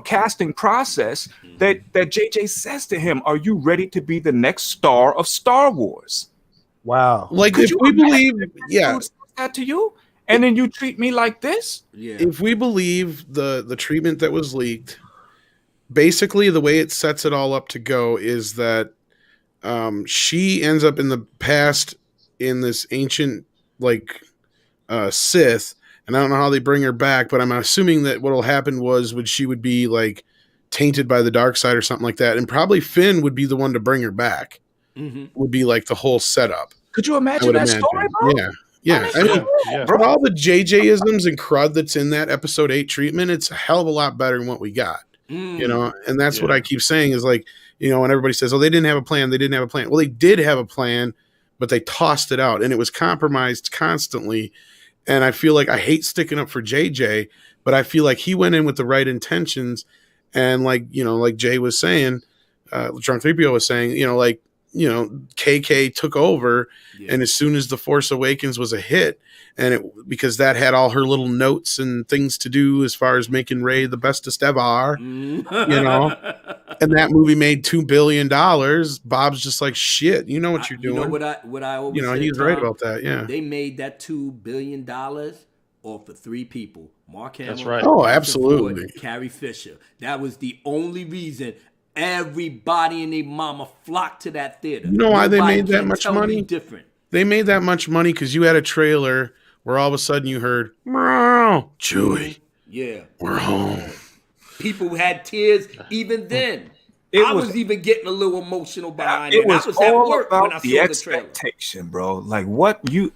casting process, that JJ says to him, "Are you ready to be the next star of Star Wars?" Wow! Like, if we believe, that to you, and then you treat me like this. Yeah. If we believe the treatment that was leaked, basically the way it sets it all up to go is that she ends up in the past in this ancient Sith. And I don't know how they bring her back, but I'm assuming that what'll happen she would be like tainted by the dark side or something like that. And probably Finn would be the one to bring her back. Mm-hmm. Would be like the whole setup. Could you imagine that story, bro? Yeah. For all the JJ-isms and crud that's in that episode 8 treatment, it's a hell of a lot better than what we got. And that's what I keep saying is when everybody says, "Oh, they didn't have a plan. They didn't have a plan." Well, they did have a plan, but they tossed it out and it was compromised constantly. And I feel like I hate sticking up for JJ, but I feel like he went in with the right intentions. And like Jay was saying, Drunk 3PO was saying, KK took over. Yeah. And as soon as The Force Awakens was a hit, because that had all her little notes and things to do as far as making Rey the bestest ever, and that movie made $2 billion. Bob's just like, shit, you know what you're doing. You know what I always say, he's right about that. Yeah. They made that $2 billion off of 3 people. Mark Hamill. That's right. Oh, absolutely. Ford, Carrie Fisher. That was the only reason everybody and their mama flocked to that theater. You know why they made that much money? Different. They made that much money because you had a trailer where all of a sudden you heard, "Meow, Chewie, we're home." People had tears even then. I was even getting a little emotional behind it. Was I was all at work about when I saw the expectation, bro. Like what you,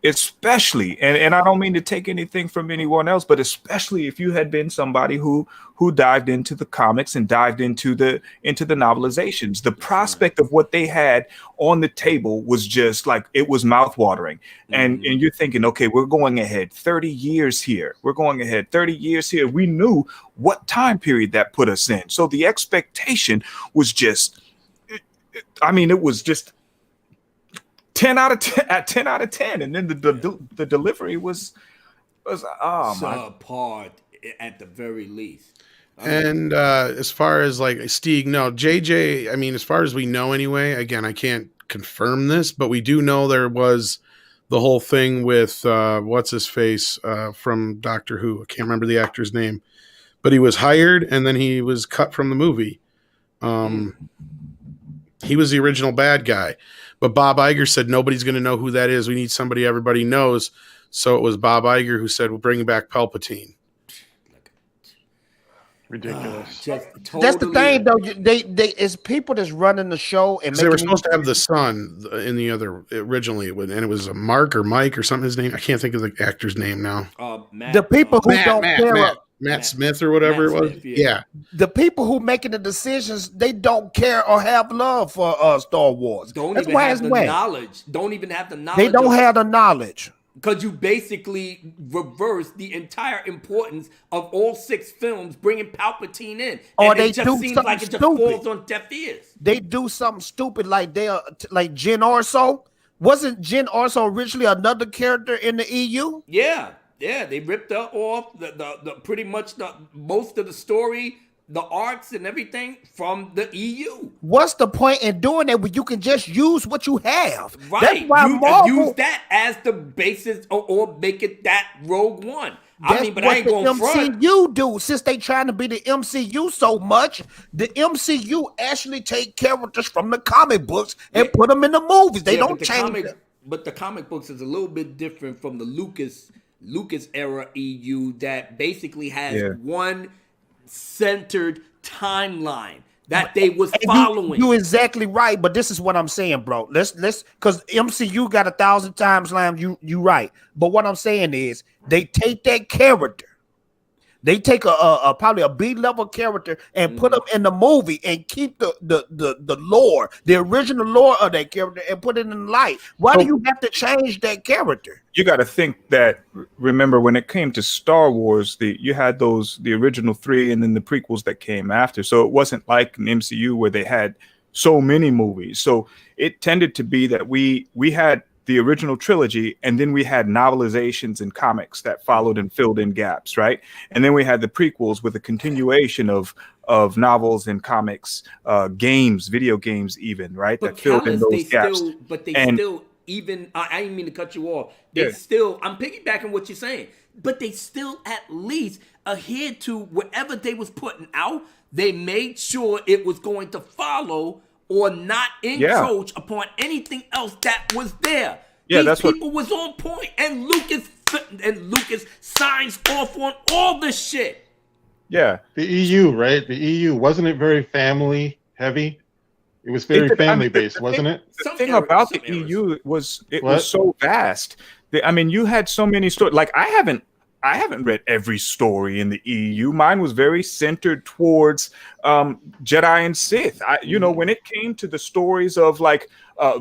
especially, and I don't mean to take anything from anyone else, but especially if you had been somebody who dived into the comics and dived into the novelizations, the prospect of what they had on the table was just like, it was mouthwatering. And you're thinking, okay, we're going ahead 30 years here. We knew what time period that put us in. So the expectation was just, it was just 10 out of 10, and then the delivery was subpar at the very least. And as far as Steve, no, JJ, as far as we know anyway, again, I can't confirm this, but we do know there was the whole thing with what's his face from Doctor Who. I can't remember the actor's name, but he was hired and then he was cut from the movie. He was the original bad guy. But Bob Iger said, nobody's going to know who that is. We need somebody everybody knows. So it was Bob Iger who said, we'll bring back Palpatine. Ridiculous. That's the thing, though. They it's people that's running the show, and they were supposed to have the son in the other originally, and it was Mark or Mike or something. His name, I can't think of the actor's name now. The people who don't care. Matt Smith or whatever it was. Smith, yeah. The people who making the decisions, they don't care or have love for Star Wars. Don't even have the knowledge. They don't have the knowledge. Because you basically reverse the entire importance of all 6 films, bringing Palpatine in. Or and they it just do seems something like it just stupid. falls on deaf ears. They do something stupid like like Jyn Erso. Wasn't Jyn Erso originally another character in the EU? Yeah. Yeah, they ripped her off. The pretty much most of the story, the arcs and everything from the EU. What's the point in doing that when you can just use what you have? Right. That's why Marvel use that as the basis or make it that Rogue One. That's I mean, but what I ain't going front. MCU do. Since they trying to be the MCU so much, the MCU actually take characters from the comic books and put them in the movies. They don't change them. But the comic books is a little bit different from the Lucas era EU that basically has one centered timeline that they was following. You exactly right, but this is what I'm saying, bro. Let's because MCU got 1,000 times slammed. You right, but what I'm saying is they take that character. They take a probably a B-level character and put them in the movie and keep the lore, the original lore of that character, and put it in light. Why do you have to change that character? You got to think that. Remember, when it came to Star Wars, you had the original 3 and then the prequels that came after. So it wasn't like an MCU where they had so many movies. So it tended to be that we had the original trilogy, and then we had novelizations and comics that followed and filled in gaps, right? And then we had the prequels with a continuation of novels and comics, games, video games even, right? But that filled in those gaps. Even I didn't mean to cut you off. They still, I'm piggybacking what you're saying, but they still at least adhered to whatever they was putting out. They made sure it was going to follow or not encroach upon anything else that was there. Yeah, These people was on point, and Lucas signs off on all this shit. Yeah, the EU, right? The EU, wasn't it very family heavy? It was very family based, wasn't it? The thing about the EU was it was so vast. I mean, you had so many stories. Like I haven't read every story in the EU. Mine was very centered towards Jedi and Sith. When it came to the stories of like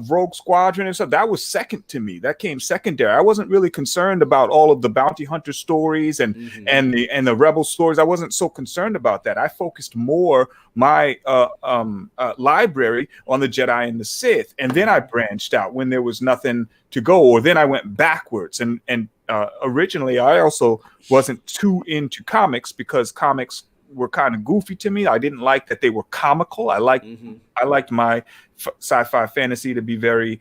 Rogue Squadron and stuff, that was second to me. That came secondary. I wasn't really concerned about all of the bounty hunter stories and the rebel stories. I wasn't so concerned about that. I focused more my library on the Jedi and the Sith, and then I branched out when there was nothing to go, or then I went backwards. And originally, I also wasn't too into comics because comics were kind of goofy to me. I didn't like that they were comical. I liked my sci-fi fantasy to be very,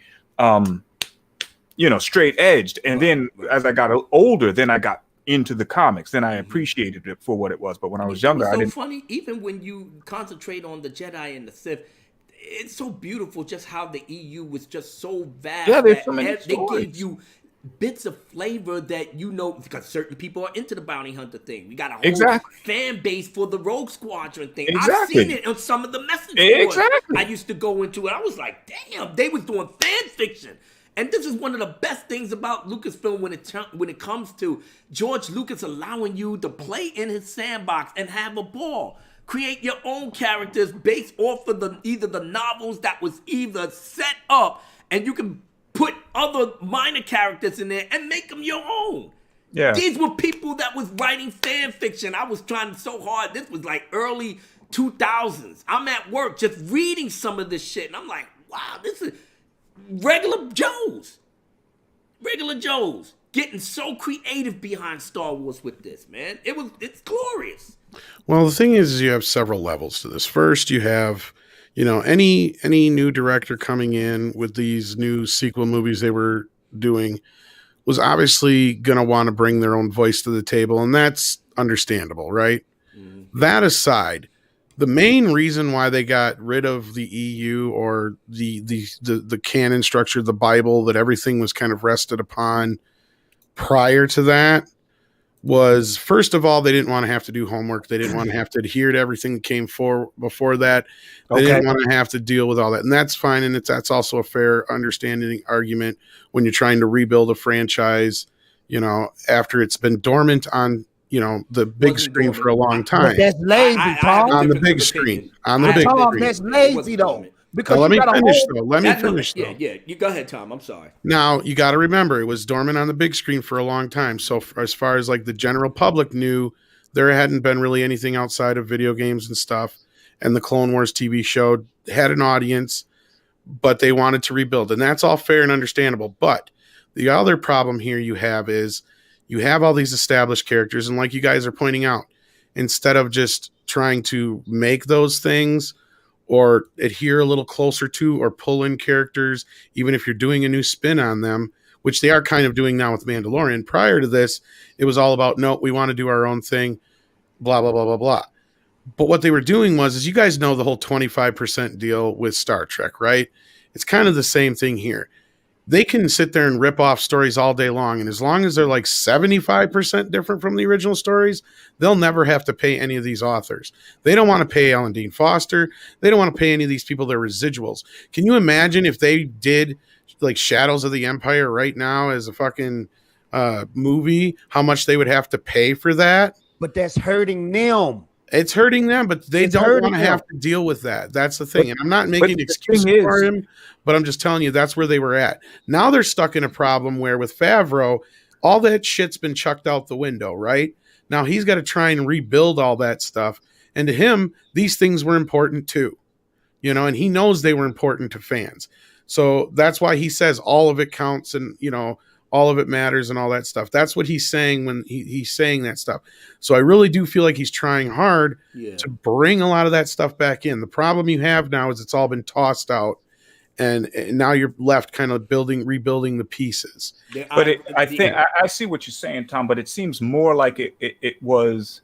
straight edged. And then as I got older, then I got into the comics. Then I appreciated it for what it was. But when I was younger, I didn't. Funny, even when you concentrate on the Jedi and the Sith, it's so beautiful just how the EU was just so vast. Yeah, there's so many they give you bits of flavor that because certain people are into the bounty hunter thing. We got a whole fan base for the Rogue Squadron thing. I've seen it on some of the message boards I used to go into it. I was like, damn, they was doing fan fiction. And this is one of the best things about Lucasfilm when it comes to George Lucas allowing you to play in his sandbox and have a ball. Create your own characters based off of either the novels that was either set up, and you can put other minor characters in there and make them your own. Yeah. These were people that was writing fan fiction. I was trying so hard. This was like early 2000s. I'm at work just reading some of this shit, and I'm like, wow, this is regular Joes. Getting so creative behind Star Wars with this, man. It's glorious. Well, the thing is you have several levels to this. First, you have, any new director coming in with these new sequel movies they were doing was obviously going to want to bring their own voice to the table, and that's understandable, right? Mm-hmm. That aside, the main reason why they got rid of the EU or the canon structure, the Bible, that everything was kind of rested upon prior to that, was, first of all, they didn't want to have to do homework. They didn't want to have to adhere to everything that came before that. They didn't want to have to deal with all that. And that's fine. And that's also a fair understanding argument when you're trying to rebuild a franchise, after it's been dormant on, the big screen for a long time. But that's lazy, Paul. On the big screen. On the big screen. That's lazy, though. Because let me finish. Yeah. You go ahead, Tom. I'm sorry. Now you got to remember it was dormant on the big screen for a long time. So as far as like the general public knew, there hadn't been really anything outside of video games and stuff. And the Clone Wars TV show had an audience, but they wanted to rebuild, and that's all fair and understandable. But the other problem here you have is you have all these established characters, and like you guys are pointing out, instead of just trying to make those things or adhere a little closer to or pull in characters, even if you're doing a new spin on them, which they are kind of doing now with Mandalorian. Prior to this, it was all about, no, we want to do our own thing, blah, blah, blah, blah, blah. But what they were doing was, as you guys know, the whole 25% deal with Star Trek, right? It's kind of the same thing here. They can sit there and rip off stories all day long, and as long as they're like 75% different from the original stories, they'll never have to pay any of these authors. They don't want to pay Alan Dean Foster. They don't want to pay any of these people their residuals. Can you imagine if they did like Shadows of the Empire right now as a fucking movie, how much they would have to pay for that? But that's hurting them. It's hurting them, but they don't want to have to deal with that. That's the thing. And I'm not making excuses for him, but I'm just telling you that's where they were at. Now they're stuck in a problem where with Favreau, all that shit's been chucked out the window, right? Now he's got to try and rebuild all that stuff. And to him, these things were important too, you know, and he knows they were important to fans. So that's why he says all of it counts and, you know, all of it matters and all that stuff. That's what he's saying when he's saying that stuff. So I really do feel like he's trying hard to bring a lot of that stuff back in. The problem you have now is it's all been tossed out, and now you're left kind of rebuilding the pieces. But I think I see what you're saying, Tom, but it seems more like it was,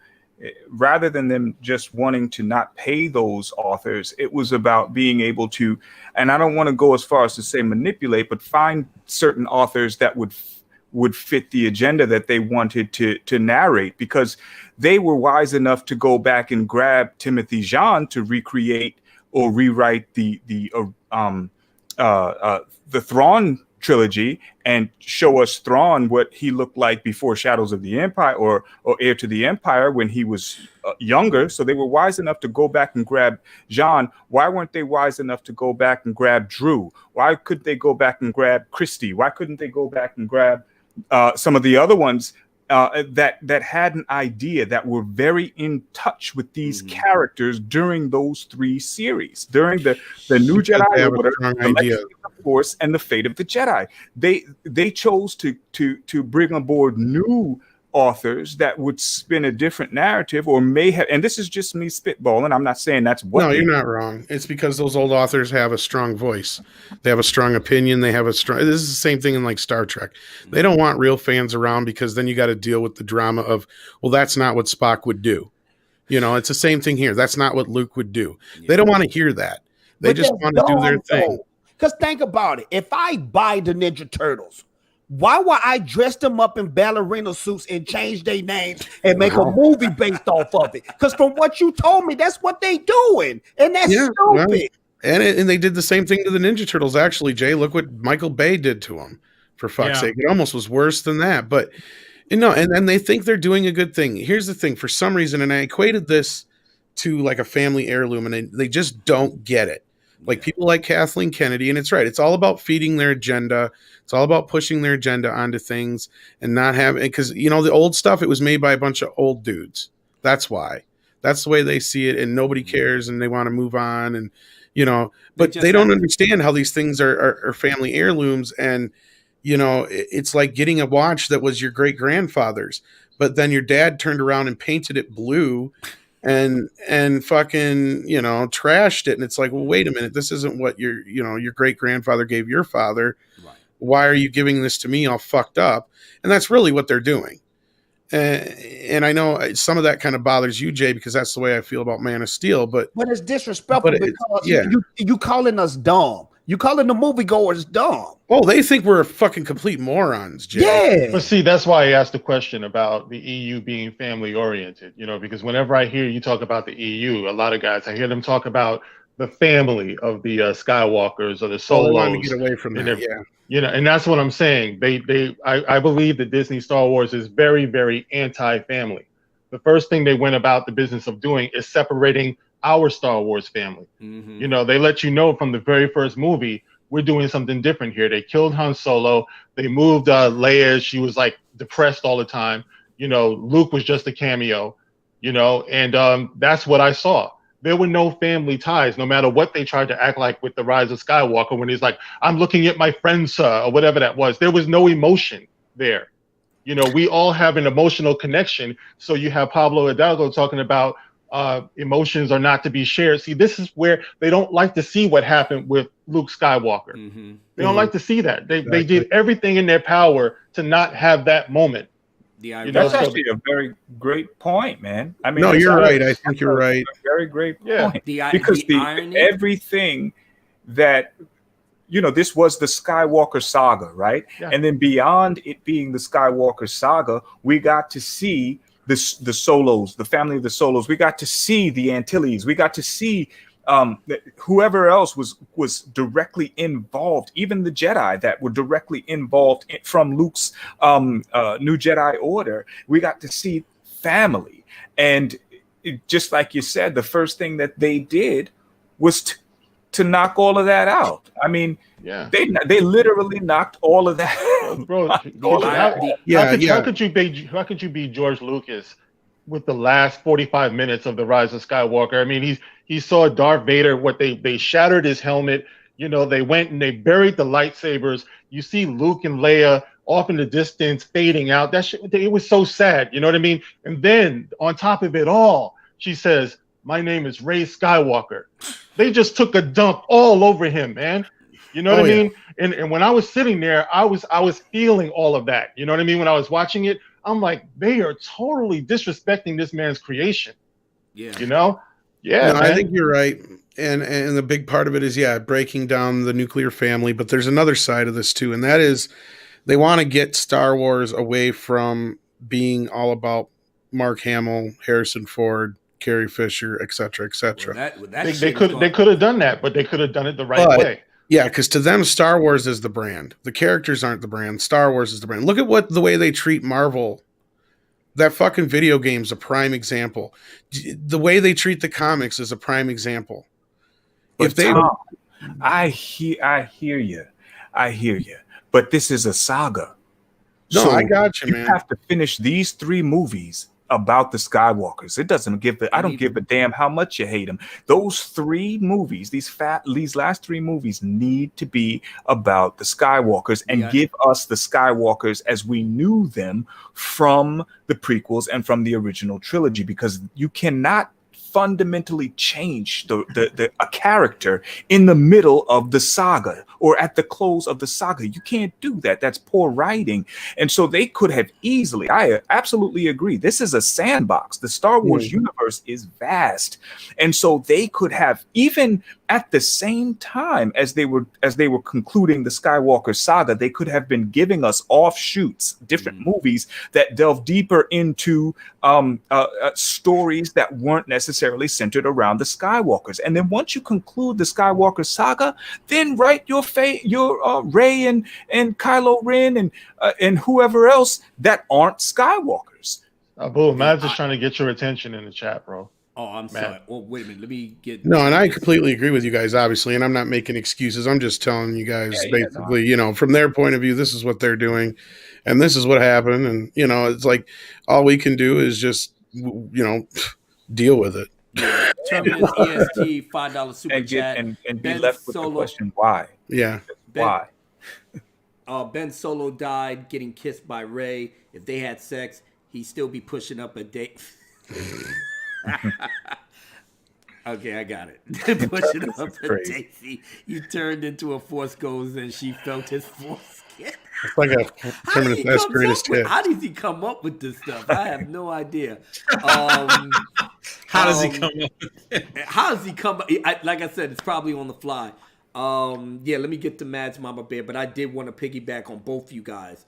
rather than them just wanting to not pay those authors, it was about being able to, and I don't want to go as far as to say manipulate, but find certain authors that would fit the agenda that they wanted to narrate, because they were wise enough to go back and grab Timothy Zahn to recreate or rewrite the Thrawn trilogy and show us Thrawn what he looked like before Shadows of the Empire or Heir to the Empire when he was younger. So they were wise enough to go back and grab John. Why weren't they wise enough to go back and grab Drew? Why couldn't they go back and grab Christy? Why couldn't they go back and grab some of the other ones that had an idea, that were very in touch with these characters during those three series, during the New Jedi, the Legacy of the Force, and the Fate of the Jedi. They chose to bring aboard new authors that would spin a different narrative, or may have, and this is just me spitballing, I'm not saying that's what. No, you're not wrong. It's because those old authors have a strong voice. They have a strong opinion. They have a strong, this is the same thing in like Star Trek. They don't want real fans around, because then you got to deal with the drama of, well, that's not what Spock would do. You know, it's the same thing here. That's not what Luke would do. They don't want to hear that. They just want to do their thing. Because think about it. If I buy the Ninja Turtles, why would I dress them up in ballerina suits and change their names and make a movie based off of it? Because from what you told me, that's what they doing. And that's stupid. Well, and they did the same thing to the Ninja Turtles, actually, Jay. Look what Michael Bay did to them, for fuck's sake. It almost was worse than that. But, you know, and they think they're doing a good thing. Here's the thing. For some reason, and I equated this to like a family heirloom, and they just don't get it. Like people like Kathleen Kennedy, and it's right. It's all about feeding their agenda. It's all about pushing their agenda onto things and not having, because, you know, the old stuff, it was made by a bunch of old dudes. That's why. That's the way they see it, and nobody cares, and they want to move on, and, you know, but they don't understand how these things are family heirlooms. And, you know, it's like getting a watch that was your great grandfather's, but then your dad turned around and painted it blue and fucking, you know, trashed it. And it's like, well, wait a minute, this isn't what your great grandfather gave your father. Right. Why are you giving this to me all fucked up? And that's really what they're doing. And I know some of that kind of bothers you, Jay, because that's the way I feel about Man of Steel. But it's disrespectful, because you calling us dumb. You calling the moviegoers dumb. Oh, they think we're fucking complete morons, Jay. Yeah. But see, that's why I asked the question about the EU being family oriented, you know, because whenever I hear you talk about the EU, a lot of guys, I hear them talk about the family of the Skywalkers or the Solos. They want to get away from that, You know, and that's what I'm saying. I believe that Disney Star Wars is very, very anti-family. The first thing they went about the business of doing is separating our Star Wars family. Mm-hmm. You know, they let you know from the very first movie, we're doing something different here. They killed Han Solo. They moved Leia. She was like depressed all the time. You know, Luke was just a cameo, you know, and that's what I saw. There were no family ties, no matter what they tried to act like with The Rise of Skywalker, when he's like, I'm looking at my friend, sir, or whatever that was. There was no emotion there. You know, we all have an emotional connection. So you have Pablo Hidalgo talking about emotions are not to be shared. See, this is where they don't like to see what happened with Luke Skywalker. Mm-hmm. They don't like to see that. They did everything in their power to not have that moment. That's actually a very great point, man. I mean, no, you're right. I think you're right. A very great point. Yeah. Because the irony, everything that, you know, this was the Skywalker saga, right? Yeah. And then beyond it being the Skywalker saga, we got to see the Solos, the family of the Solos. We got to see the Antilles. We got to see whoever else was directly involved, even the Jedi that were directly involved from Luke's New Jedi Order. We got to see family. And just like you said, the first thing that they did was to knock all of that out. I mean, they literally knocked all of that. Bro, how could you be George Lucas with the last 45 minutes of the Rise of Skywalker? I mean, he saw Darth Vader. What they shattered his helmet. You know, they went and they buried the lightsabers. You see Luke and Leia off in the distance fading out. That shit, it was so sad. You know what I mean? And then on top of it all, she says, "My name is Rey Skywalker." They just took a dump all over him, man. You know what I mean? And when I was sitting there, I was feeling all of that. You know what I mean? When I was watching it, I'm like, they are totally disrespecting this man's creation. Yeah. You know? Yeah. No, I think you're right. And the big part of it is, breaking down the nuclear family. But there's another side of this too, and that is they want to get Star Wars away from being all about Mark Hamill, Harrison Ford, Carrie Fisher, et cetera, et cetera. They could have done that, but they could have done it the right way. Yeah, because to them, Star Wars is the brand. The characters aren't the brand. Star Wars is the brand. Look at the way they treat Marvel. That fucking video game's a prime example. The way they treat the comics is a prime example. But Tom, I hear you. But this is a saga. No, I got you, man. You have to finish these 3 movies about the Skywalkers. It doesn't give I don't give a damn how much you hate them. Those 3 movies, these last 3 movies need to be about the Skywalkers and give us the Skywalkers as we knew them from the prequels and from the original trilogy, because you cannot fundamentally change a character in the middle of the saga or at the close of the saga. You can't do that. That's poor writing. And so they could have easily, I absolutely agree, this is a sandbox. The Star Wars universe is vast. And so they could have, even at the same time as they were concluding the Skywalker saga, they could have been giving us offshoots, different movies that delve deeper into stories that weren't necessarily centered around the Skywalkers. And then once you conclude the Skywalker saga, then write your Rey and Kylo Ren and whoever else that aren't Skywalkers. Boom, Matt's just trying to get your attention in the chat, bro. Oh, I'm sorry. Well, wait a minute. Let me get. No, and I completely agree with you guys, obviously, and I'm not making excuses. I'm just telling you guys, basically, you know, from their point of view, this is what they're doing, and this is what happened, and you know, it's like all we can do is just, you know, deal with it. Terminus EST $5 super chat and be left with the question why? Yeah, why? Ben Solo died getting kissed by Rey. If they had sex, he'd still be pushing up a date. Okay, I got it. Pushing up a Daisy. You turned into a Force Ghost and she felt his foreskin. It's like a Terminus S greatest hit. How does he come up with this stuff? I have no idea. How does he come up? How does he come up? Like I said, it's probably on the fly. Let me get to Mads Mama Bear, but I did want to piggyback on both you guys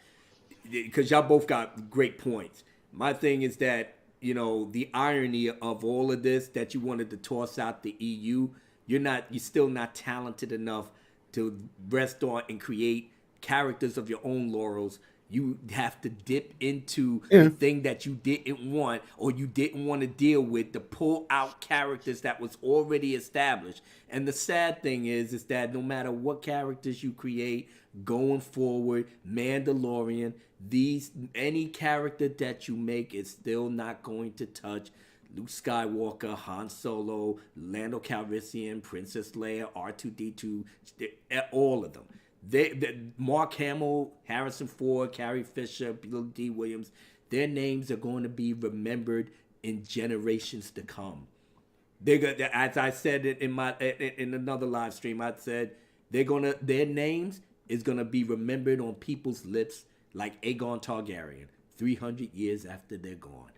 because y'all both got great points. My thing is that, you know, the irony of all of this, that you wanted to toss out the EU, you're still not talented enough to rest on and create characters of your own laurels. You have to dip into the thing that you didn't want or you didn't want to deal with to pull out characters that was already established. And the sad thing is that no matter what characters you create going forward, Mandalorian, any character that you make is still not going to touch Luke Skywalker, Han Solo, Lando Calrissian, Princess Leia, R2-D2, all of them. Mark Hamill, Harrison Ford, Carrie Fisher, Bill D. Williams, their names are going to be remembered in generations to come. As I said it in another live stream, I said their names is gonna be remembered on people's lips like Aegon Targaryen, 300 years after they're gone.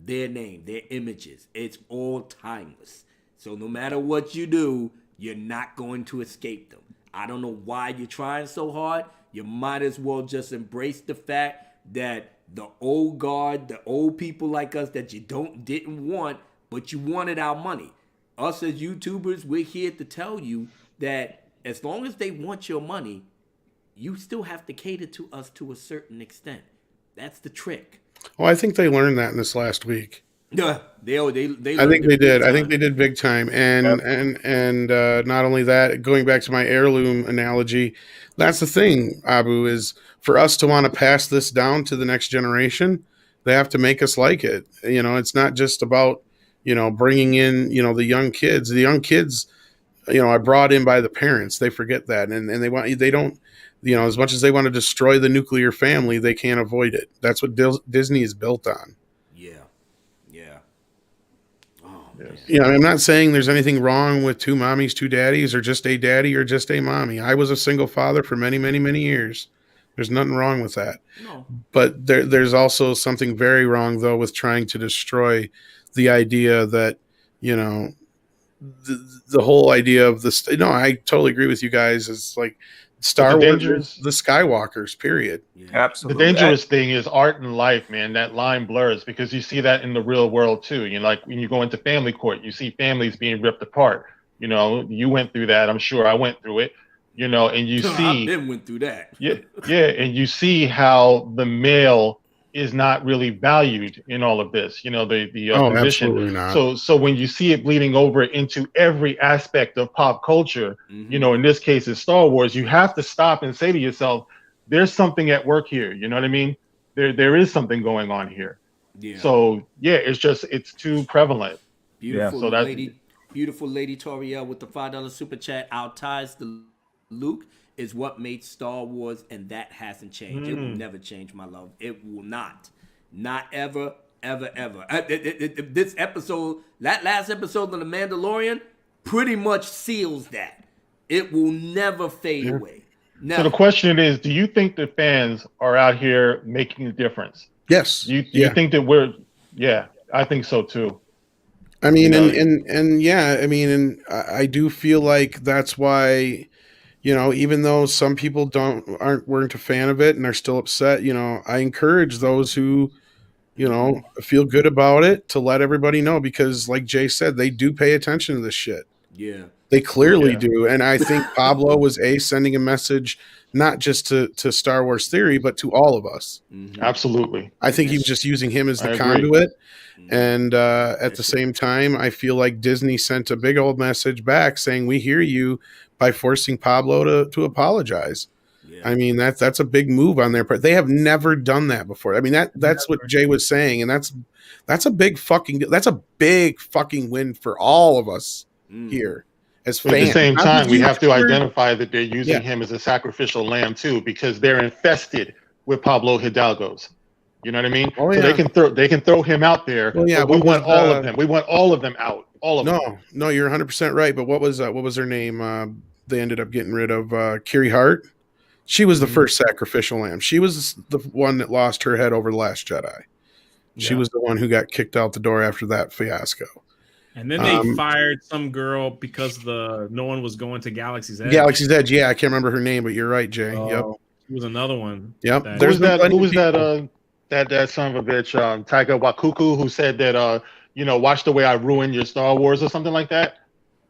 Their name, their images, it's all timeless. So no matter what you do, you're not going to escape them. I don't know why you're trying so hard. You might as well just embrace the fact that the old guard, the old people like us that you didn't want, but you wanted our money. Us as YouTubers, we're here to tell you that as long as they want your money, you still have to cater to us to a certain extent. That's the trick. Well, I think they learned that in this last week. Yeah, they I think they did. I think they did big time. And not only that, going back to my heirloom analogy, that's the thing, Abu, is for us to want to pass this down to the next generation, they have to make us like it. You know, it's not just about, you know, bringing in, you know, the young kids. The young kids, you know, are brought in by the parents. They forget that, and they don't, you know, as much as they want to destroy the nuclear family, they can't avoid it. That's what Disney is built on. Yeah. Oh, man. You know, I'm not saying there's anything wrong with two mommies, two daddies, or just a daddy or just a mommy. I was a single father for many, many, many years. There's nothing wrong with that. No. But there's also something very wrong, though, with trying to destroy the idea that, you know, the whole idea of this. No, I totally agree with you guys. It's like Star Wars is the Skywalkers, period. Yeah. Absolutely. The dangerous thing is art and life, man. That line blurs because you see that in the real world too. You know, like when you go into family court, you see families being ripped apart. You know, you went through that. I'm sure I went through it. You know, and you see, I went through that. yeah, and you see how the male is not really valued in all of this. You know, the position. Absolutely not. So when you see it bleeding over into every aspect of pop culture, you know, in this case it's Star Wars, you have to stop and say to yourself, there's something at work here. You know what I mean? There is something going on here. Yeah. So yeah, it's too prevalent. Beautiful So beautiful lady Toriel with the $5 super chat. Our ties to Luke is what made Star Wars, and that hasn't changed. It will never change, my love. It will not ever, ever, ever. This episode, that last episode of The Mandalorian, pretty much seals that. It will never fade away. Never. So the question is, do you think the fans are out here making a difference? Yes. You think that we're? Yeah, I think so too. I mean, and yeah, I mean, and I do feel like that's why. You know, even though some people weren't a fan of it and are still upset, you know, I encourage those who, you know, feel good about it to let everybody know, because like Jay said, they do pay attention to this shit. Yeah. They clearly do. And I think Pablo was sending a message, not just to Star Wars Theory, but to all of us. Mm-hmm. Absolutely. I think he was just using him as the conduit. And at the same time, I feel like Disney sent a big old message back saying, we hear you, by forcing Pablo to apologize. Yeah. I mean, that's a big move on their part. They have never done that before. I mean, that's what Jay was saying. And that's a big fucking win for all of us here as fans. At the same time, we have to identify that they're using him as a sacrificial lamb too, because they're infested with Pablo Hidalgos. You know what I mean? Oh, so they can throw him out there. Well, yeah, but we want all of them. We want all of them out. All of them. No, you're 100% right. But what was her name? They ended up getting rid of Carrie Hart. She was the first sacrificial lamb. She was the one that lost her head over The Last Jedi. She was the one who got kicked out the door after that fiasco. And then they fired some girl because no one was going to Galaxy's Edge. Galaxy's Edge, yeah, I can't remember her name, but you're right, Jay. Yep. It was another one. Yep. Who was that? That son of a bitch, Taika Waititi, who said that you know, watch the way I ruin your Star Wars or something like that.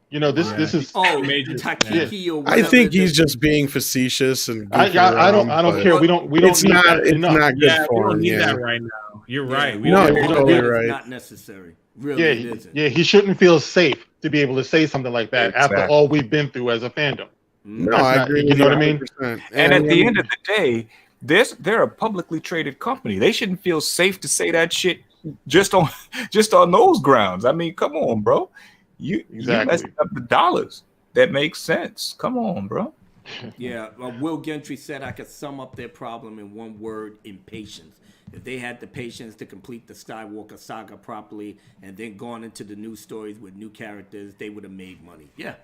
You know, this is Takiki or I think he's just being facetious and I don't care. We don't it's need not that it's enough. not good for we don't him. need that right now. You're right. You're totally right. It's not necessary. Really, it isn't. Yeah, he shouldn't feel safe to be able to say something like that after all we've been through as a fandom. No, I agree. You know what I mean? And at the end of the day, they're a publicly traded company. They shouldn't feel safe to say that shit just on those grounds. I mean, come on, bro. You messed up the dollars. That makes sense. Come on, bro. Yeah, Will Gentry said I could sum up their problem in one word: impatience. If they had the patience to complete the Skywalker saga properly and then gone into the new stories with new characters, they would have made money. Yeah.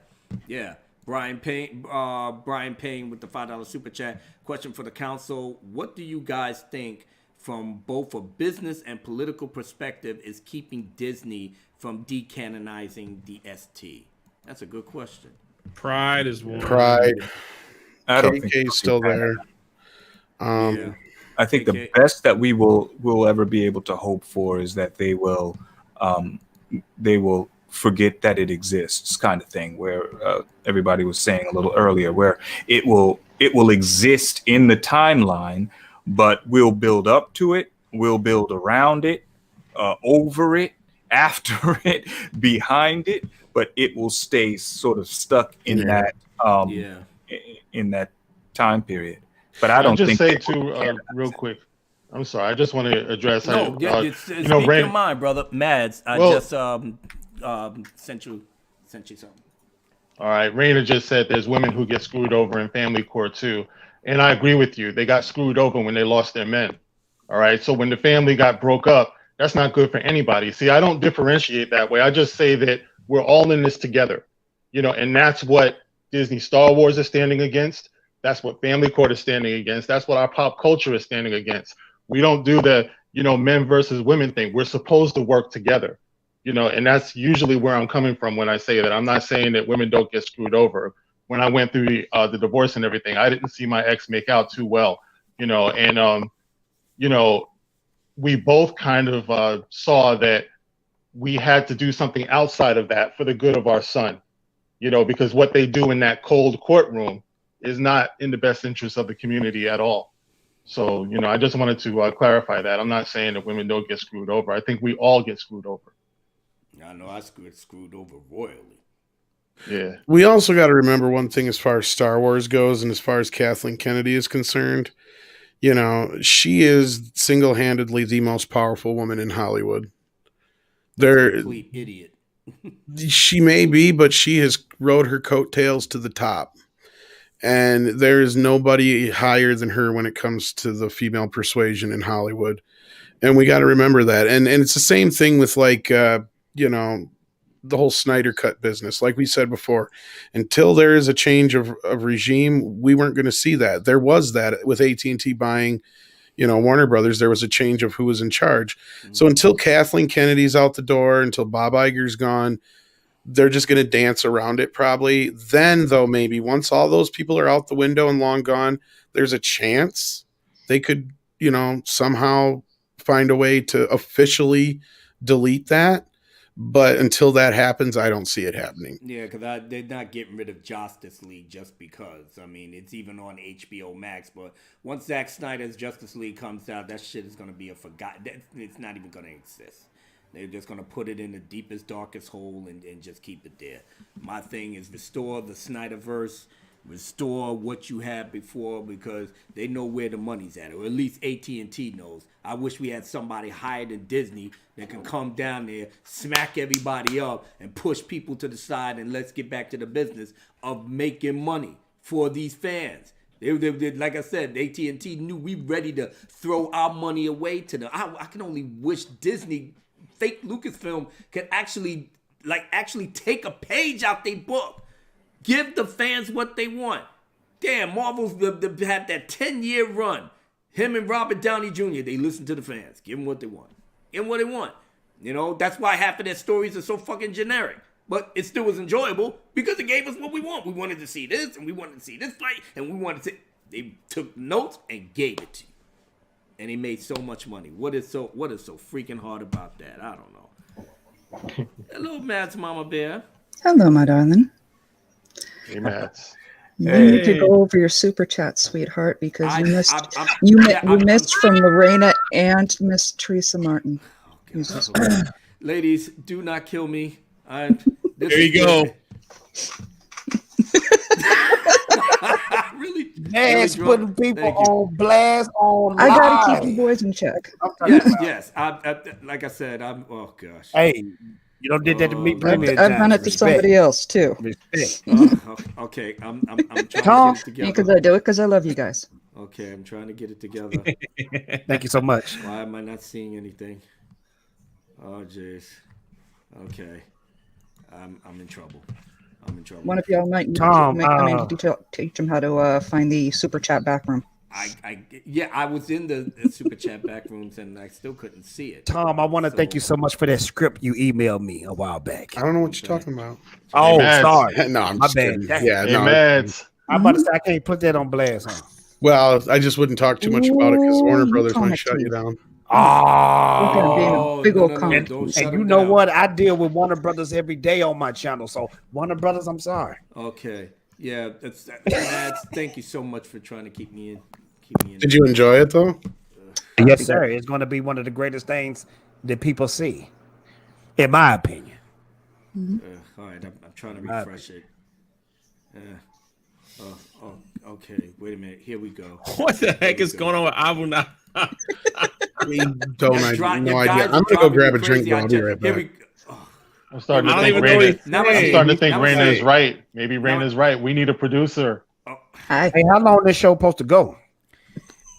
Brian Payne with the $5 super chat. Question for the council: what do you guys think, from both a business and political perspective, is keeping Disney from decanonizing the ST? That's a good question. Pride is one. Pride. I don't think KK's still there. I think the best that we will ever be able to hope for is that they will forget that it exists, kind of thing, where everybody was saying a little earlier, where it will exist in the timeline, but we'll build up to it, we'll build around it, over it, after it, behind it, but it will stay sort of stuck in that in that time period. But I don't think. Say too real quick. I'm sorry. I just want to address. Speak your mind, brother. Mads, I just sent you something. All right. Raina just said there's women who get screwed over in family court too, and I agree with you. They got screwed over when they lost their men. All right. So when the family got broke up, that's not good for anybody. See, I don't differentiate that way. I just say that we're all in this together, and that's what Disney Star Wars is standing against. That's what family court is standing against. That's what our pop culture is standing against. We don't do the, men versus women thing. We're supposed to work together, and that's usually where I'm coming from when I say that. I'm not saying that women don't get screwed over. When I went through the divorce and everything, I didn't see my ex make out too well, and, we both kind of saw that we had to do something outside of that for the good of our son, because what they do in that cold courtroom is not in the best interest of the community at all. So, I just wanted to clarify that. I'm not saying that women don't get screwed over. I think we all get screwed over. I know I get screwed over royally. Yeah. We also got to remember one thing as far as Star Wars goes, and as far as Kathleen Kennedy is concerned. She is single-handedly the most powerful woman in Hollywood. Complete idiot. She may be, but she has rode her coattails to the top. And there is nobody higher than her when it comes to the female persuasion in Hollywood. And we got to remember that. And it's the same thing with the whole Snyder Cut business. Like we said before, until there is a change of regime, we weren't going to see that. There was that with AT&T buying, Warner Brothers. There was a change of who was in charge. Mm-hmm. So until Kathleen Kennedy's out the door, until Bob Iger's gone, they're just going to dance around it probably. Then, though, maybe once all those people are out the window and long gone, there's a chance they could, somehow find a way to officially delete that. But until that happens, I don't see it happening. Yeah, because they're not getting rid of Justice League just because. I mean, it's even on HBO Max. But once Zack Snyder's Justice League comes out, that shit is going to be it's not even going to exist. They're just going to put it in the deepest, darkest hole and just keep it there. My thing is restore the Snyderverse, restore what you had before, because they know where the money's at, or at least AT&T knows. I wish we had somebody higher than Disney that can come down there, smack everybody up, and push people to the side, and let's get back to the business of making money for these fans. They like I said, AT&T knew we ready to throw our money away to them. I can only wish Disney... Fakelucasfilm could actually take a page out their book. Give the fans what they want. Damn, Marvel's had that 10-year run. Him and Robert Downey Jr., they listen to the fans. Give them what they want. Give them what they want. That's why half of their stories are so fucking generic. But it still was enjoyable because it gave us what we want. We wanted to see this, and we wanted to see this fight, and we wanted to... They took notes and gave it to you. And he made so much money. What is so freaking hard about that? I don't know. Hello, Matt's Mama Bear. Hello, my darling. Hey, Matt. You need to go over your super chat, sweetheart, because you missed from Lorena and Miss Teresa Martin. Okay. Ladies, do not kill me. There you go. Really? Yes, putting people on blast on. I gotta keep you boys in check. Yes. I like I said, oh gosh. Hey, You don't did that to me. I've done it to somebody else too. Okay, I'm trying to get it together. Because I do it because I love you guys. Okay, I'm trying to get it together. Thank you so much. Why am I not seeing anything? Oh, jeez. Okay, I'm in trouble. One of y'all might Tom, teach them how to find the super chat back room. I was in the super chat back rooms and I still couldn't see it. Tom, I want to thank you so much for that script you emailed me a while back. I don't know what you're talking about. Oh, sorry. No, I'm my just bad. kidding. Yeah, Hey, no. Mads. I'm about to say I can't put that on blast, huh? Well, I just wouldn't talk too much about it because Warner Brothers might shut you down. Oh, big old and you know what? I deal with Warner Brothers every day on my channel. So Warner Brothers, I'm sorry. Okay. Yeah, that's thank you so much for trying to keep me in. Did you enjoy it though? Yes, sir. It's going to be one of the greatest things that people see, in my opinion. All right, I'm trying to refresh it. Okay. Wait a minute. Here we go. What the heck is going on with Abu now? No idea. I'm gonna go grab a drink. I'll be right back. I'm starting to think Raina is right. Maybe Raina's right. We need a producer. Hey, how long this show supposed to go?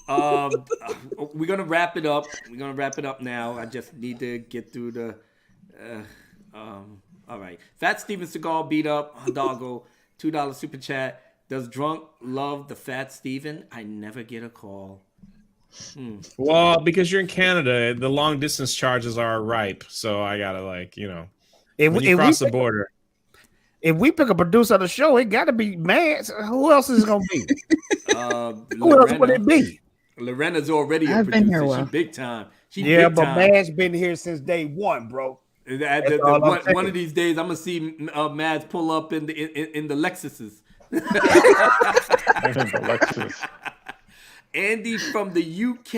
We're gonna wrap it up. We're gonna wrap it up now. I just need to get through the. All right. Fat Steven Seagal beat up Hidalgo. $2 super chat. Does drunk love the Fat Steven? I never get a call. Well, because you're in Canada, the long distance charges are ripe. So I gotta when you cross the border. If we pick a producer of the show, it got to be Mads. Who else is it going to be? Who else would it be? Lorena's already a I've been here producer. a while. She's big time. But Mads been here since day one, bro. One of these days, I'm gonna see Mads pull up in the Lexuses. Andy from the UK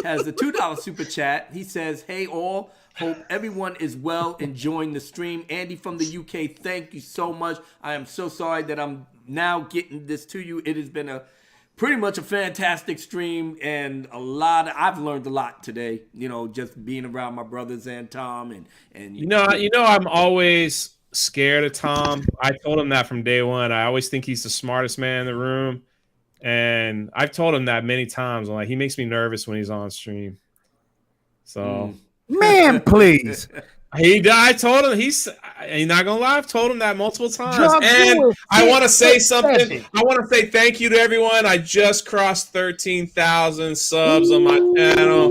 has a $2 super chat. He says, "Hey all, hope everyone is well, enjoying the stream." Andy from the UK, thank you so much. I am so sorry that I'm now getting this to you. It has been pretty much a fantastic stream and I've learned a lot today, just being around my brothers and Tom and I'm always scared of Tom. I told him that from day one. I always think he's the smartest man in the room. And I've told him that many times. I'm like, he makes me nervous when he's on stream. So man, please. I told him he's not gonna lie. I've told him that multiple times. And I want to say something. I want to say thank you to everyone. I just crossed 13,000 subs on my channel.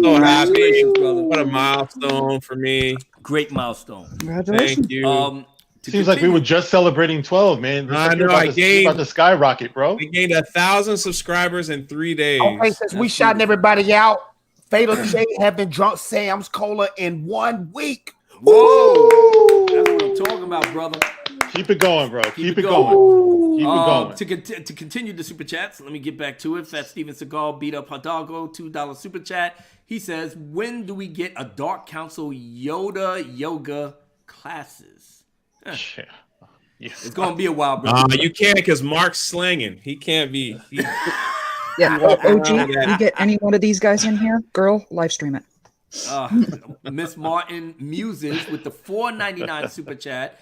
So happy! Brother. What a milestone for me. Great milestone. Congratulations. Thank you. Seems like we were just celebrating 12, man. I know. About to skyrocket, bro. We gained 1,000 subscribers in 3 days. Okay, since we shouting everybody out, Fatal J have been drunk Sam's Cola in 1 week. Whoa! That's what I'm talking about, brother. Keep it going, bro. Keep it going. Keep it going. To continue the super chats, let me get back to it. Fat Steven Seagal beat up Hidalgo, $2 super chat. He says, "When do we get a Dark Council Yoda yoga classes?" Yeah. It's gonna be a while, bro. You can't because Mark's slinging. He can't be. Yeah, OG. You get any one of these guys in here, girl, live stream it. Miss Martin Muses with the $4.99 super chat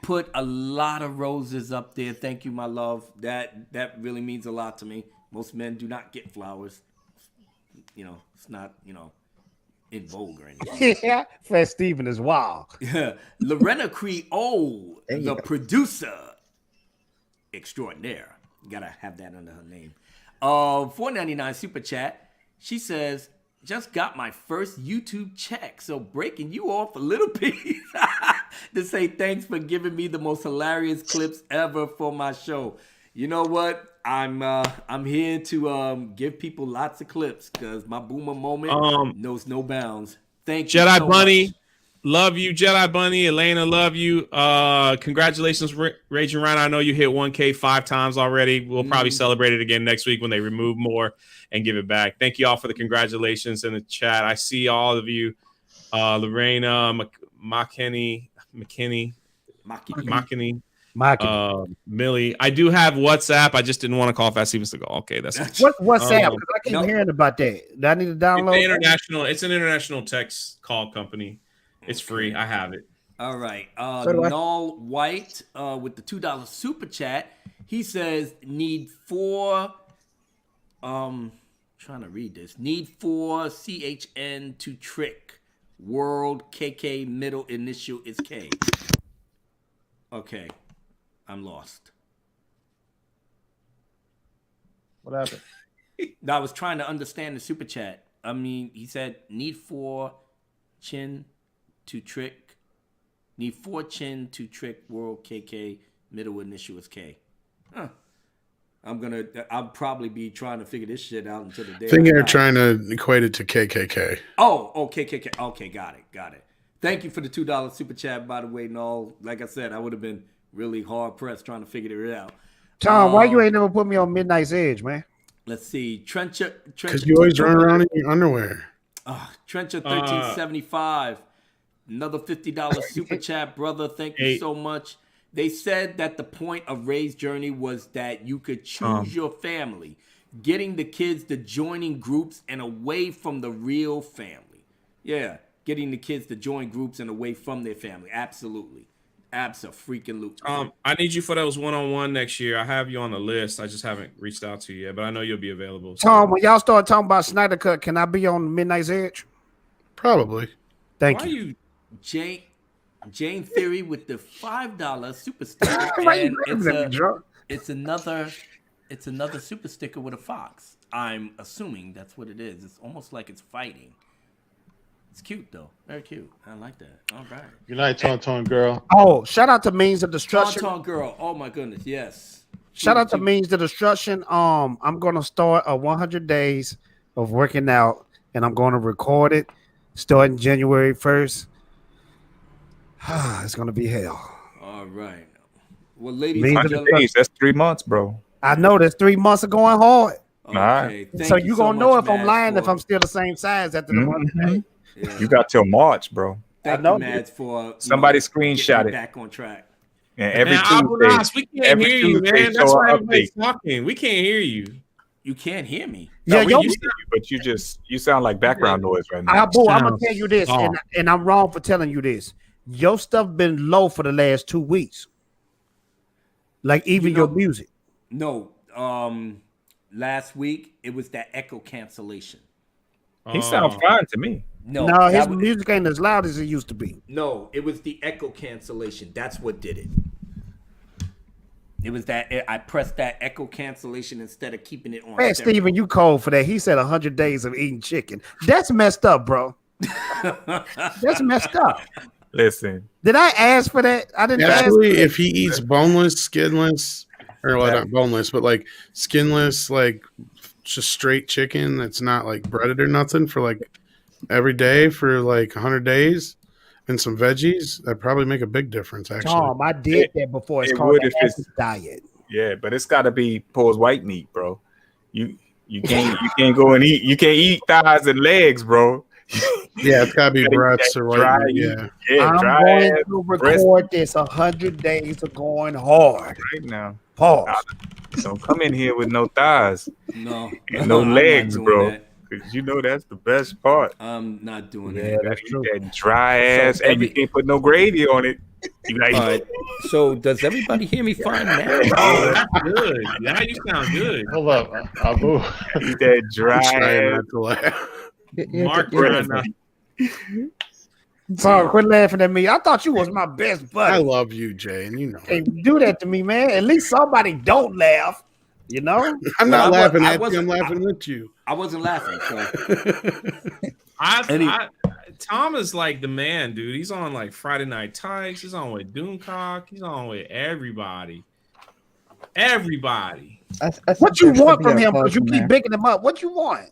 put a lot of roses up there. Thank you, my love. That really means a lot to me. Most men do not get flowers. It's not in vogue or anything. Yeah, Fat Steven is wild. Lorena Creole, the producer extraordinaire. You gotta have that under her name. $4.99 super chat. She says, "Just got my first YouTube check, so breaking you off a little piece to say thanks for giving me the most hilarious clips ever for my show." You know what? I'm here to give people lots of clips because my boomer moment knows no bounds. Thank you, Jedi so Bunny. much. Love you, Jedi Bunny. Elena, love you. Congratulations, Raging Rhino. I know you hit 1K 5 times already. We'll probably celebrate it again next week when they remove more and give it back. Thank you all for the congratulations in the chat. I see all of you. Lorena, McKinney, Millie. I do have WhatsApp. I just didn't want to call Fast Stevens to go. Okay, that's WhatsApp. Because I keep hearing about that. Do I need to download? It's an international text call company. It's free. I have it. All right. Null White with the $2 super chat. He says need 4. Trying to read this. Need 4 CHN to trick. World KK middle initial is K. Okay. I'm lost. What happened? I was trying to understand the super chat. I mean, he said need 4 chin to trick. Need 4 chin to trick world KK middle initial is K. Huh. I'll probably be trying to figure this shit out until the day. I think you're trying to equate it to KKK. Oh, KKK. Okay, got it. Thank you for the $2 super chat, by the way. No, like I said, I would have been really hard pressed trying to figure it out. Tom, why you ain't never put me on Midnight's Edge, man? Let's see. Trencher. Because you always run around in your underwear. Trencher 1375. Another $50 super chat, brother. Thank you so much. They said that the point of Ray's journey was that you could choose your family, getting the kids to joining groups and away from the real family. Yeah, getting the kids to join groups and away from their family. Absolutely. Abso-freaking-lutely. I need you for those one-on-one next year. I have you on the list. I just haven't reached out to you yet, but I know you'll be available. So. Tom, when y'all start talking about Snyder Cut, can I be on Midnight's Edge? Probably. Thank you. Jane Theory with the $5 super sticker. And it's another super sticker with a fox. I'm assuming that's what it is. It's almost like it's fighting. It's cute though. Very cute. I like that. All right. Good night, Tauntaun Girl. Oh, shout out to Means of Destruction. Tauntaun Girl. Oh my goodness. Yes. Shout out to Means of Destruction. I'm gonna start a 100 days of working out, and I'm gonna record it starting January 1st. It's gonna be hell. All right. Well, ladies and gentlemen, days, that's 3 months, bro. I know that's 3 months of going hard. Okay. So you gonna know if I'm lying if I'm still the same size after the 100 days. Yeah. You got till March, bro. Thank you, Mads, for somebody screenshot it. Back on track. And every Tuesday, we can't hear you, man. That's why everybody's talking. We can't hear you. You can't hear me. No, we hear you, but you sound like background noise right now. I'm gonna tell you this, and I'm wrong for telling you this. Your stuff been low for the last 2 weeks. Like even your music. No, last week it was that echo cancellation. He sounds fine to me. No, his music ain't as loud as it used to be. No, it was the echo cancellation. That's what did it. It was that I pressed that echo cancellation instead of keeping it on. Man, Steven, you cold for that. He said 100 days of eating chicken. That's messed up, bro. That's messed up. Listen. Did I ask for that? I didn't ask. Actually, if he eats boneless, skinless, or not boneless, but like skinless, like just straight chicken that's not like breaded or nothing for like every day for like 100 days and some veggies, that'd probably make a big difference, actually. Tom, I did that before. It's called the acid diet. Yeah, but it's got to be Paul's white meat, bro. You can't go and eat. You can't eat thighs and legs, bro. Yeah, it's gotta be breasts or dry, yeah. I'm going to record this 100 days of going hard right now. Pause. Don't come in here with no thighs. No, and no legs, bro. Because you know that's the best part. I'm not doing that. That's true. That dry ass, and you can't put no gravy on it. Like, so does everybody hear me fine now? Oh, that's good. Now you sound good. Hold up, I'll move. That dry ass. Mark, Sorry, quit laughing at me. I thought you was my best buddy. I love you, Jay, and you know. Hey, do that to me, man. At least somebody don't laugh. You know, I'm not laughing at you. I'm laughing with you. I wasn't laughing. So. Tom is like the man, dude. He's on like Friday Night Tights. He's on with Doomcock. He's on with everybody. Everybody. What you want from him? Because you keep picking him up. What you want?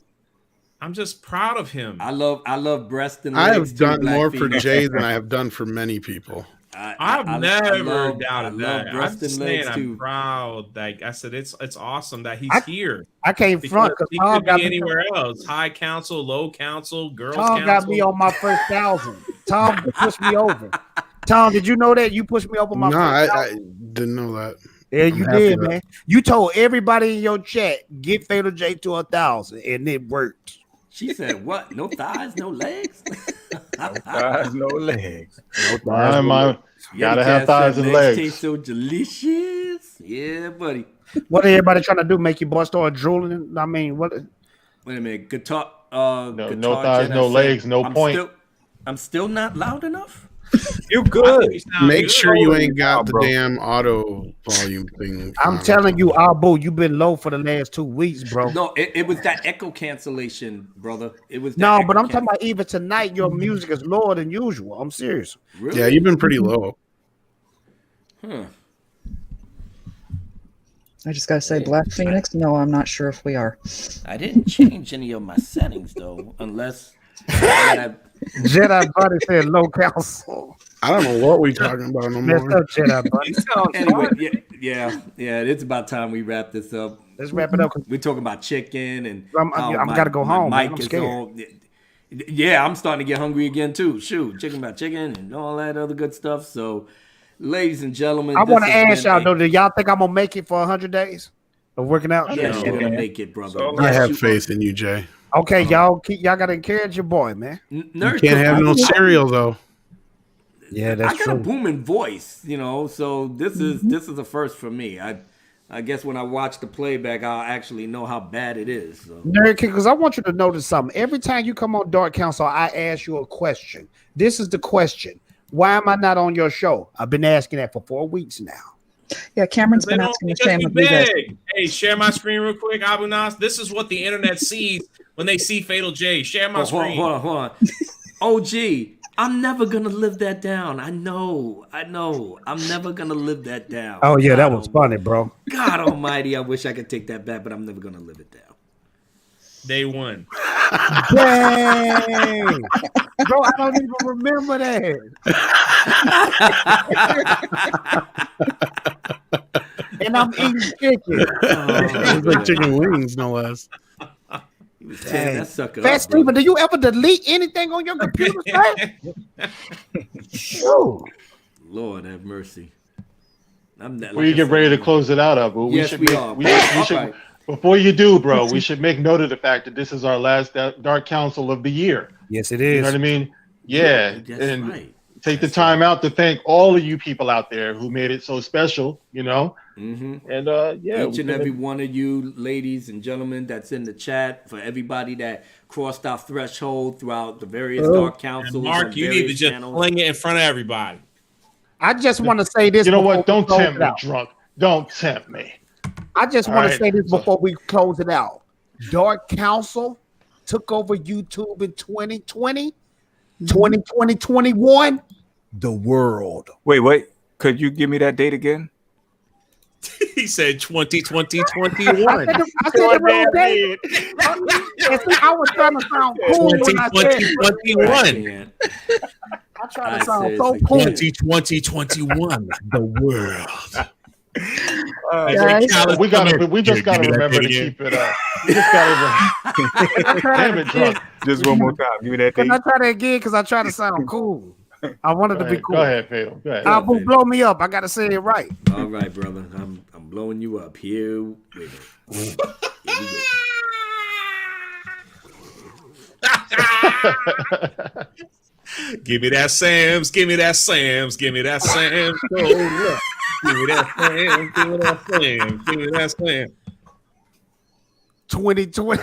I'm just proud of him. I love breast and legs. I have done more for Jay than I have done for many people. I've never doubted that. I'm just saying I'm proud. Like I said, it's awesome that he's here. I came front because he could be anywhere else. High council, low council, girls Tom council. got me on my first 1,000. Tom pushed me over. Tom, did you know that you pushed me over my first 1,000? Didn't know that. Yeah, you did, man. You told everybody in your chat, get Fatal J to 1,000, and it worked. She said, "What? No thighs, no legs. No thighs, no legs. No thighs, no legs. Gotta have thighs and legs. Taste so delicious. Yeah, buddy. What everybody trying to do? Make your boy start drooling? I mean, what? Wait a minute. Guitar. No thighs, no legs, no point. I'm still not loud enough. You good. Make sure you ain't got the damn auto volume thing. I'm telling you, Abu, you've been low for the last 2 weeks, bro. No, it was that echo cancellation, brother. It was no, but I'm talking about even tonight, your music is lower than usual. I'm serious. Really? Yeah, you've been pretty low. Huh. I just gotta say, Black Phoenix. No, I'm not sure if we are. I didn't change any of my settings though, unless Jedi Buddy said low council. I don't know what we're talking about no more. Jedi Buddy. Anyway, yeah. It's about time we wrap this up. Let's wrap it up. We're talking about chicken, and I'm gotta go home. Mike I'm is scared. on. Yeah, I'm starting to get hungry again too. Shoot, chicken about chicken and all that other good stuff. So, ladies and gentlemen, I want to ask y'all though, do y'all think I'm gonna make it for 100 days of working out? Yes, you're gonna make it, brother. I have faith in you, Jay. Okay, y'all gotta encourage your boy, man. You can't have no cereal though. Yeah, that's I got true. a booming voice, so this is a first for me. I guess when I watch the playback, I'll actually know how bad it is. So. Nerd Kid, because I want you to notice something. Every time you come on Dark Council, I ask you a question. This is the question. Why am I not on your show? I've been asking that for 4 weeks now. Yeah, Cameron's been asking the same of you guys. Hey, share my screen real quick, Abu Nas. This is what the internet sees when they see Fatal J. Share my screen. Hold on. OG, I'm never gonna live that down. I know. I'm never gonna live that down. Oh yeah, that was funny, bro. God Almighty, I wish I could take that back, but I'm never gonna live it down. Day one. Dang. Bro, I don't even remember that. And I'm eating chicken. It's like chicken wings, no less. That sucker Fat Steven, do you ever delete anything on your computer? Sure. Lord have mercy. We get ready to close it out, Abu. Yes, we are. We should, before you do, bro, we should make note of the fact that this is our last Dark Council of the year. Yes, it is. You know what I mean? Yeah. That's right. Take the time out to thank all of you people out there who made it so special, Mm-hmm. And each and every one of you ladies and gentlemen that's in the chat, for everybody that crossed our threshold throughout the various Dark Councils. And Mark, you need to just fling it in front of everybody. I just want to say this. You know what? Don't tempt me, drunk. Don't tempt me. I just want to say this before we close it out. Dark Council took over YouTube in 2020, 2021. The world. Wait. Could you give me that date again? He said 2020, 21. I said the wrong date. I was trying to sound cool when I said 2021. I try to sound so cool. 2020, 21. The world. We just gotta remember to keep it up. We just gotta damn it, drunk. Just one more time. Give me that date. Can I try that again? Because I try to sound cool. I wanted to be cool. Go ahead, Fatal. Go ahead. Abu, blow me up. I gotta say it right. All right, brother. I'm blowing you up. Here we go. Here we go. Give me that Sam's. Give me that Sam's. Give me that Sam's. Oh, look. Give me that Sam's. Give me that Sam's. Give me that Sam's. 2020.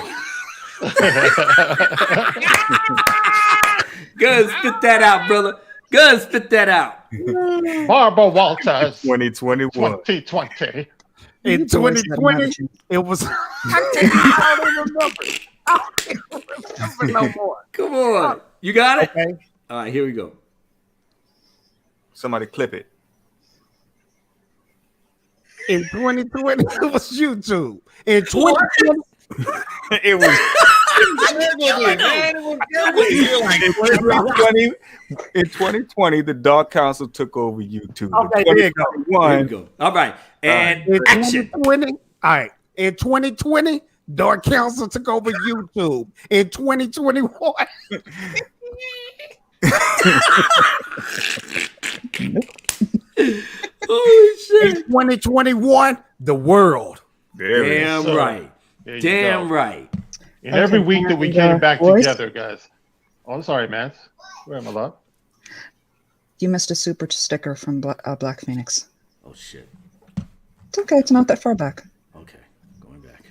Good, spit that out, brother. Good, spit that out. Barbara Walters. 2021. 2020. In 2020, it was. I don't remember no more. Come on. You got it? Okay. All right, here we go. Somebody clip it. In 2020, it was YouTube. In 2020, it was. In 2020, the Dark Council took over YouTube. Okay, there you go. There you go. All right. And in action. 2020, all right. In 2020, Dark Council took over YouTube. In 2021. Holy shit. In 2021, the world. Damn right. Damn right. And every week that we came back together, guys. Oh, I'm sorry, Matt. Where am I, love? You missed a super sticker from Black Phoenix. Oh shit. It's okay. It's not that far back. Okay, going back.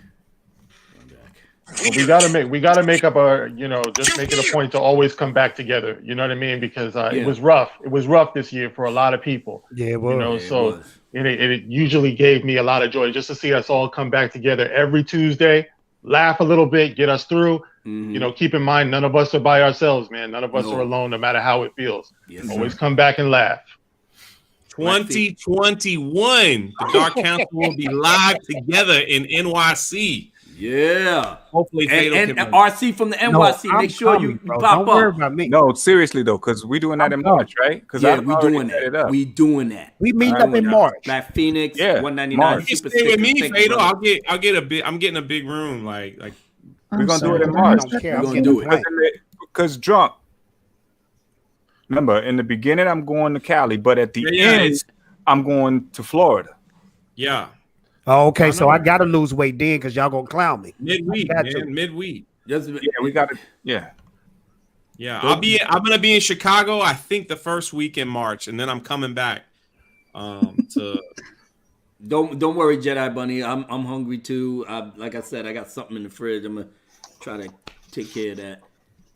Well, we gotta make up just make it a point to always come back together. You know what I mean? Because it was rough. It was rough this year for a lot of people. Yeah, it was. It usually gave me a lot of joy just to see us all come back together every Tuesday, laugh a little bit, get us through. Mm-hmm. Keep in mind, none of us are by ourselves, man. None of us are alone, no matter how it feels. Yes, always come back and laugh. 2021, the Dark Council will be live together in NYC. Yeah. Hopefully, and RC from the NYC. Make sure you pop Don't worry up. about me. No, seriously though, because we're doing that in March, right? Because we doing that. We doing that. We meet up in March. Black Phoenix, Yeah, 199. You can stay with me, Fatal. I'm getting a big room. Like we're gonna do it in March. We're gonna do it because drunk. Remember, in the beginning, I'm going to Cali, but at the end, I'm going to Florida. Yeah. Oh, okay, so I gotta lose weight then because y'all gonna clown me. Midweek, man. Midweek. We got it. Yeah. I'm gonna be in Chicago. I think the first week in March, and then I'm coming back. To don't worry, Jedi Bunny. I'm hungry too. Like I said, I got something in the fridge. I'm gonna try to take care of that.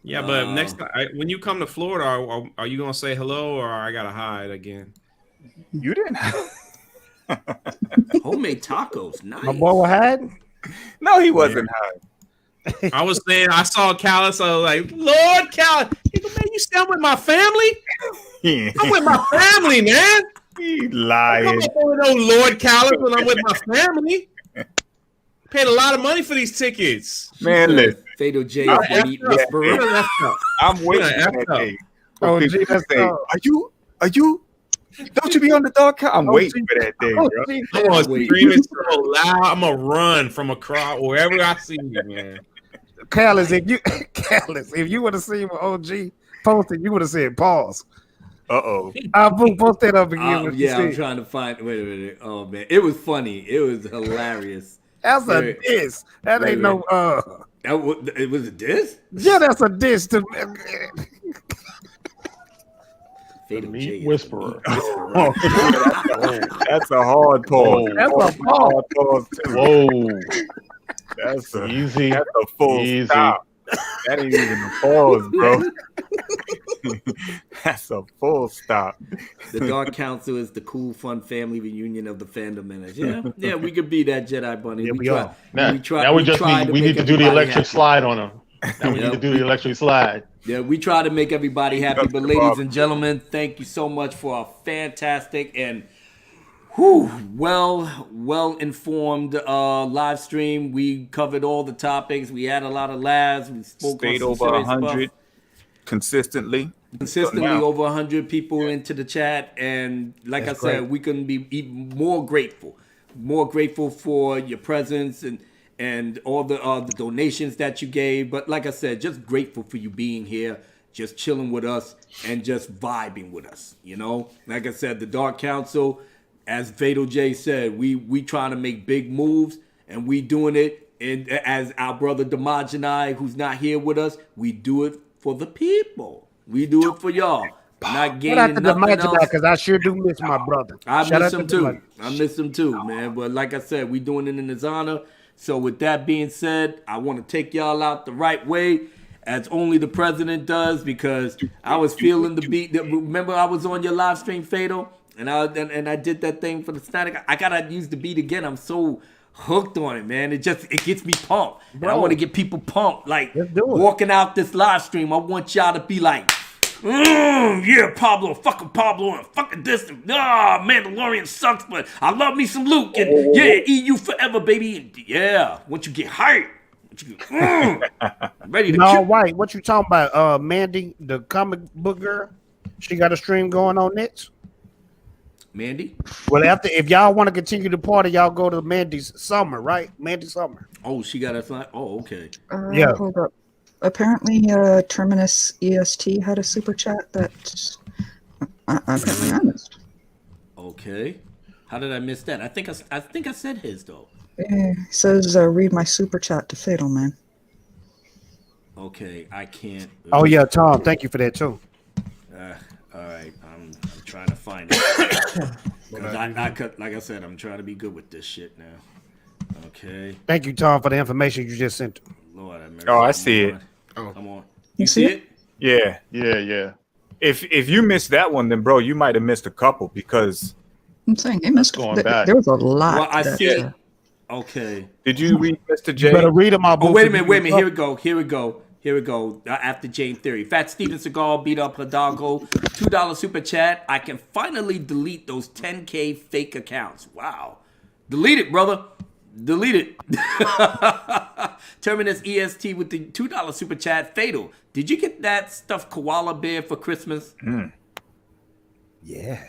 Yeah, but next time when you come to Florida, are you gonna say hello or I gotta hide again? You didn't. Homemade tacos, nice. My boy was hiding? No, he wasn't hiding. I was saying I saw Callis. I was like, Lord Callis, man, you still with my family? I'm with my family, man. He lying. I'm not going to Lord Callis when I'm with my family. Paid a lot of money for these tickets. Man, listen. Fatal J. I'm waiting for that day. Oh, gee, Are you? Don't you be on the dog count? I'm waiting for that day, bro. I'm gonna scream it so loud. I'm gonna run from a crowd wherever I see you, man. Callis, if you would have seen what OG posted, you would have said pause. Uh-oh. I'll post that up again. I'm trying to find. Wait a minute. Oh man, it was funny. It was hilarious. That's a diss. That ain't no. It was a diss. Yeah, that's a diss to. The meat whisperer. That's a hard pause. That's a hard pause too. Whoa. That's easy. That's a full stop. That ain't even a pause, bro. That's a full stop. The Dark Council is the cool, fun family reunion of the fandom minutes. Yeah, we could be that Jedi Bunny. Yeah, we are. Now we need to do the electric slide on them. Now we need to do the electric slide. Yeah, we try to make everybody happy. But ladies and gentlemen, thank you so much for a fantastic and well-informed live stream. We covered all the topics. We had a lot of laughs. We spoke Stayed on over 100 consistently. Over 100 people into the chat. And like I said, we couldn't be even more grateful. More grateful for your presence and all the donations that you gave. But like I said, just grateful for you being here, just chilling with us and just vibing with us. Like I said, the Dark Council, as Fatal J said, we trying to make big moves and we doing it. And as our brother Damaj and I, who's not here with us, we do it for the people. We do it for y'all. Not gaining nothing else. Because I sure do miss my brother. I miss him too, man. But like I said, we doing it in his honor. So with that being said, I want to take y'all out the right way, as only the president does, because I was feeling the beat. Remember, I was on your live stream, Fatal, and I did that thing for the static. I gotta use the beat again. I'm so hooked on it, man. It gets me pumped. And I want to get people pumped. Like walking out this live stream, I want y'all to be like, yeah, Pablo, and fucking this. Mandalorian sucks, but I love me some Luke. And yeah, EU forever, baby. And yeah, once you get hyped, ready to No, White, what you talking about? Mandy, the comic book girl? She got a stream going on next? Mandy? Well, if y'all want to continue the party, y'all go to Mandy's Summer, right? Mandy Summer. Oh, she got a... Oh, okay. Yeah. Hold up. Apparently, Terminus EST had a super chat that apparently I missed. Okay. How did I miss that? I think I said his though. Yeah, it says read my super chat to Fatal Man. Okay, I can't. Oh yeah, Tom, thank you for that too. All right, I'm trying to find it. Like I said, I'm trying to be good with this shit now. Okay. Thank you, Tom, for the information you just sent. Lord have mercy. Oh, I see it. Oh. Come on. You see it? Yeah. Yeah. If you missed that one, then bro, you might have missed a couple because I'm saying it missed going back. There was a lot. Well, I see it. Okay. Did you read Mr. J? You better read them out. Oh, wait a minute. Here we go. After Jane Theory. Fat Steven Seagal beat up Hidalgo. $2 super chat. I can finally delete those 10K fake accounts. Wow. Delete it, brother. Delete it. Terminus EST with the $2 super chat. Fatal. Did you get that stuffed koala bear for Christmas? Yeah.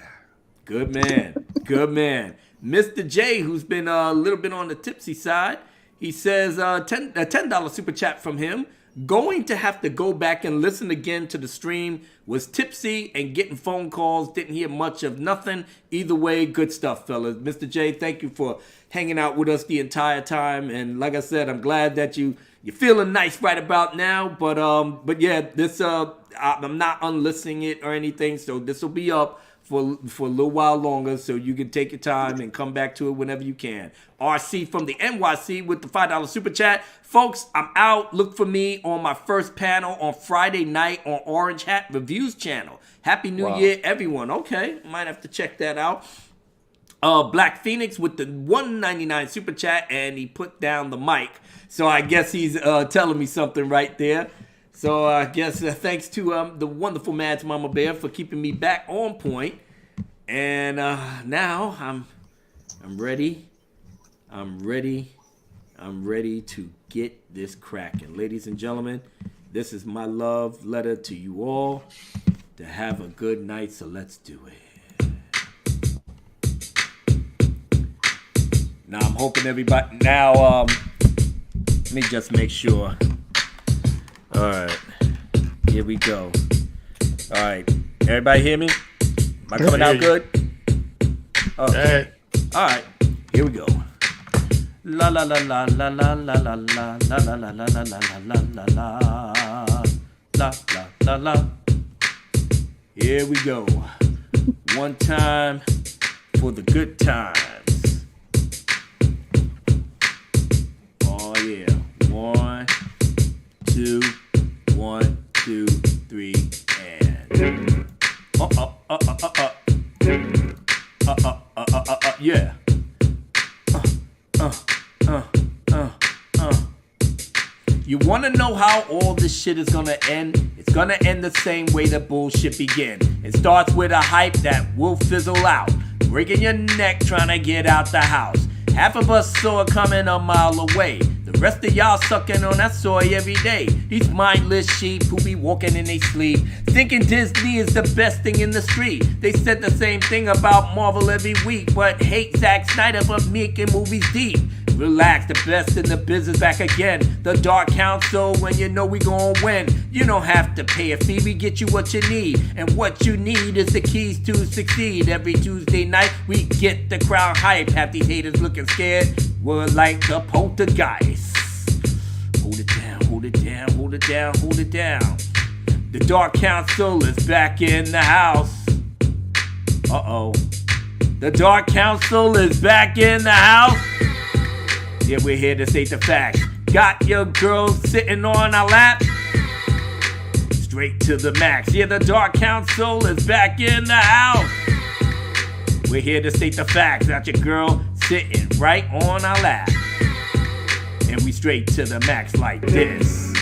Good man. Good man. Mr. J, who's been a little bit on the tipsy side, he says a $10 super chat from him. Going to have to go back and listen again to the stream. Was tipsy and getting phone calls. Didn't hear much of nothing. Either way, good stuff, fellas. Mr. J, thank you for hanging out with us the entire time. And like I said, I'm glad that you're feeling nice right about now. But yeah, this I'm not unlistening it or anything. So this will be up for a little while longer, so you can take your time and come back to it whenever you can. RC from the NYC with the $5 super chat. Folks, I'm out. Look for me on my first panel on Friday night on Orange Hat Reviews channel. Happy New Year, everyone. Okay, might have to check that out. Black Phoenix with the $1.99 super chat, and he put down the mic. So I guess he's telling me something right there. So I guess thanks to the wonderful Mads Mama Bear for keeping me back on point. And now I'm ready. I'm ready to get this cracking. Ladies and gentlemen, this is my love letter to you all to have a good night. So let's do it. Now I'm hoping everybody. Now let me just make sure. All right, here we go. All right, everybody hear me? Am I coming out good? Okay. All right, here we go. La la la la la la la la la la la la la la la la la la. Here we go. One time for the good times. Oh yeah. 1, 2. 1, 2, 3, and yeah. You want to know how all this shit is gonna end? It's gonna end the same way the bullshit began. It starts with a hype that will fizzle out, breaking your neck trying to get out the house. Half of us saw it coming a mile away. The rest of y'all sucking on that soy every day. These mindless sheep who be walking in they sleep, thinking Disney is the best thing in the street. They said the same thing about Marvel every week, but hate Zack Snyder for making movies deep. Relax, the best in the business back again. The Dark Council, when you know we gon' win. You don't have to pay a fee, we get you what you need. And what you need is the keys to succeed. Every Tuesday night, we get the crowd hype. Have these haters looking scared, we're like the poltergeist. Hold it down, hold it down, hold it down, hold it down. The Dark Council is back in the house. Uh-oh. The Dark Council is back in the house. Yeah, we're here to state the facts. Got your girl sitting on our lap. Straight to the max. Yeah, the Dark Council is back in the house. We're here to state the facts. Got your girl sitting right on our lap. And we straight to the max like this.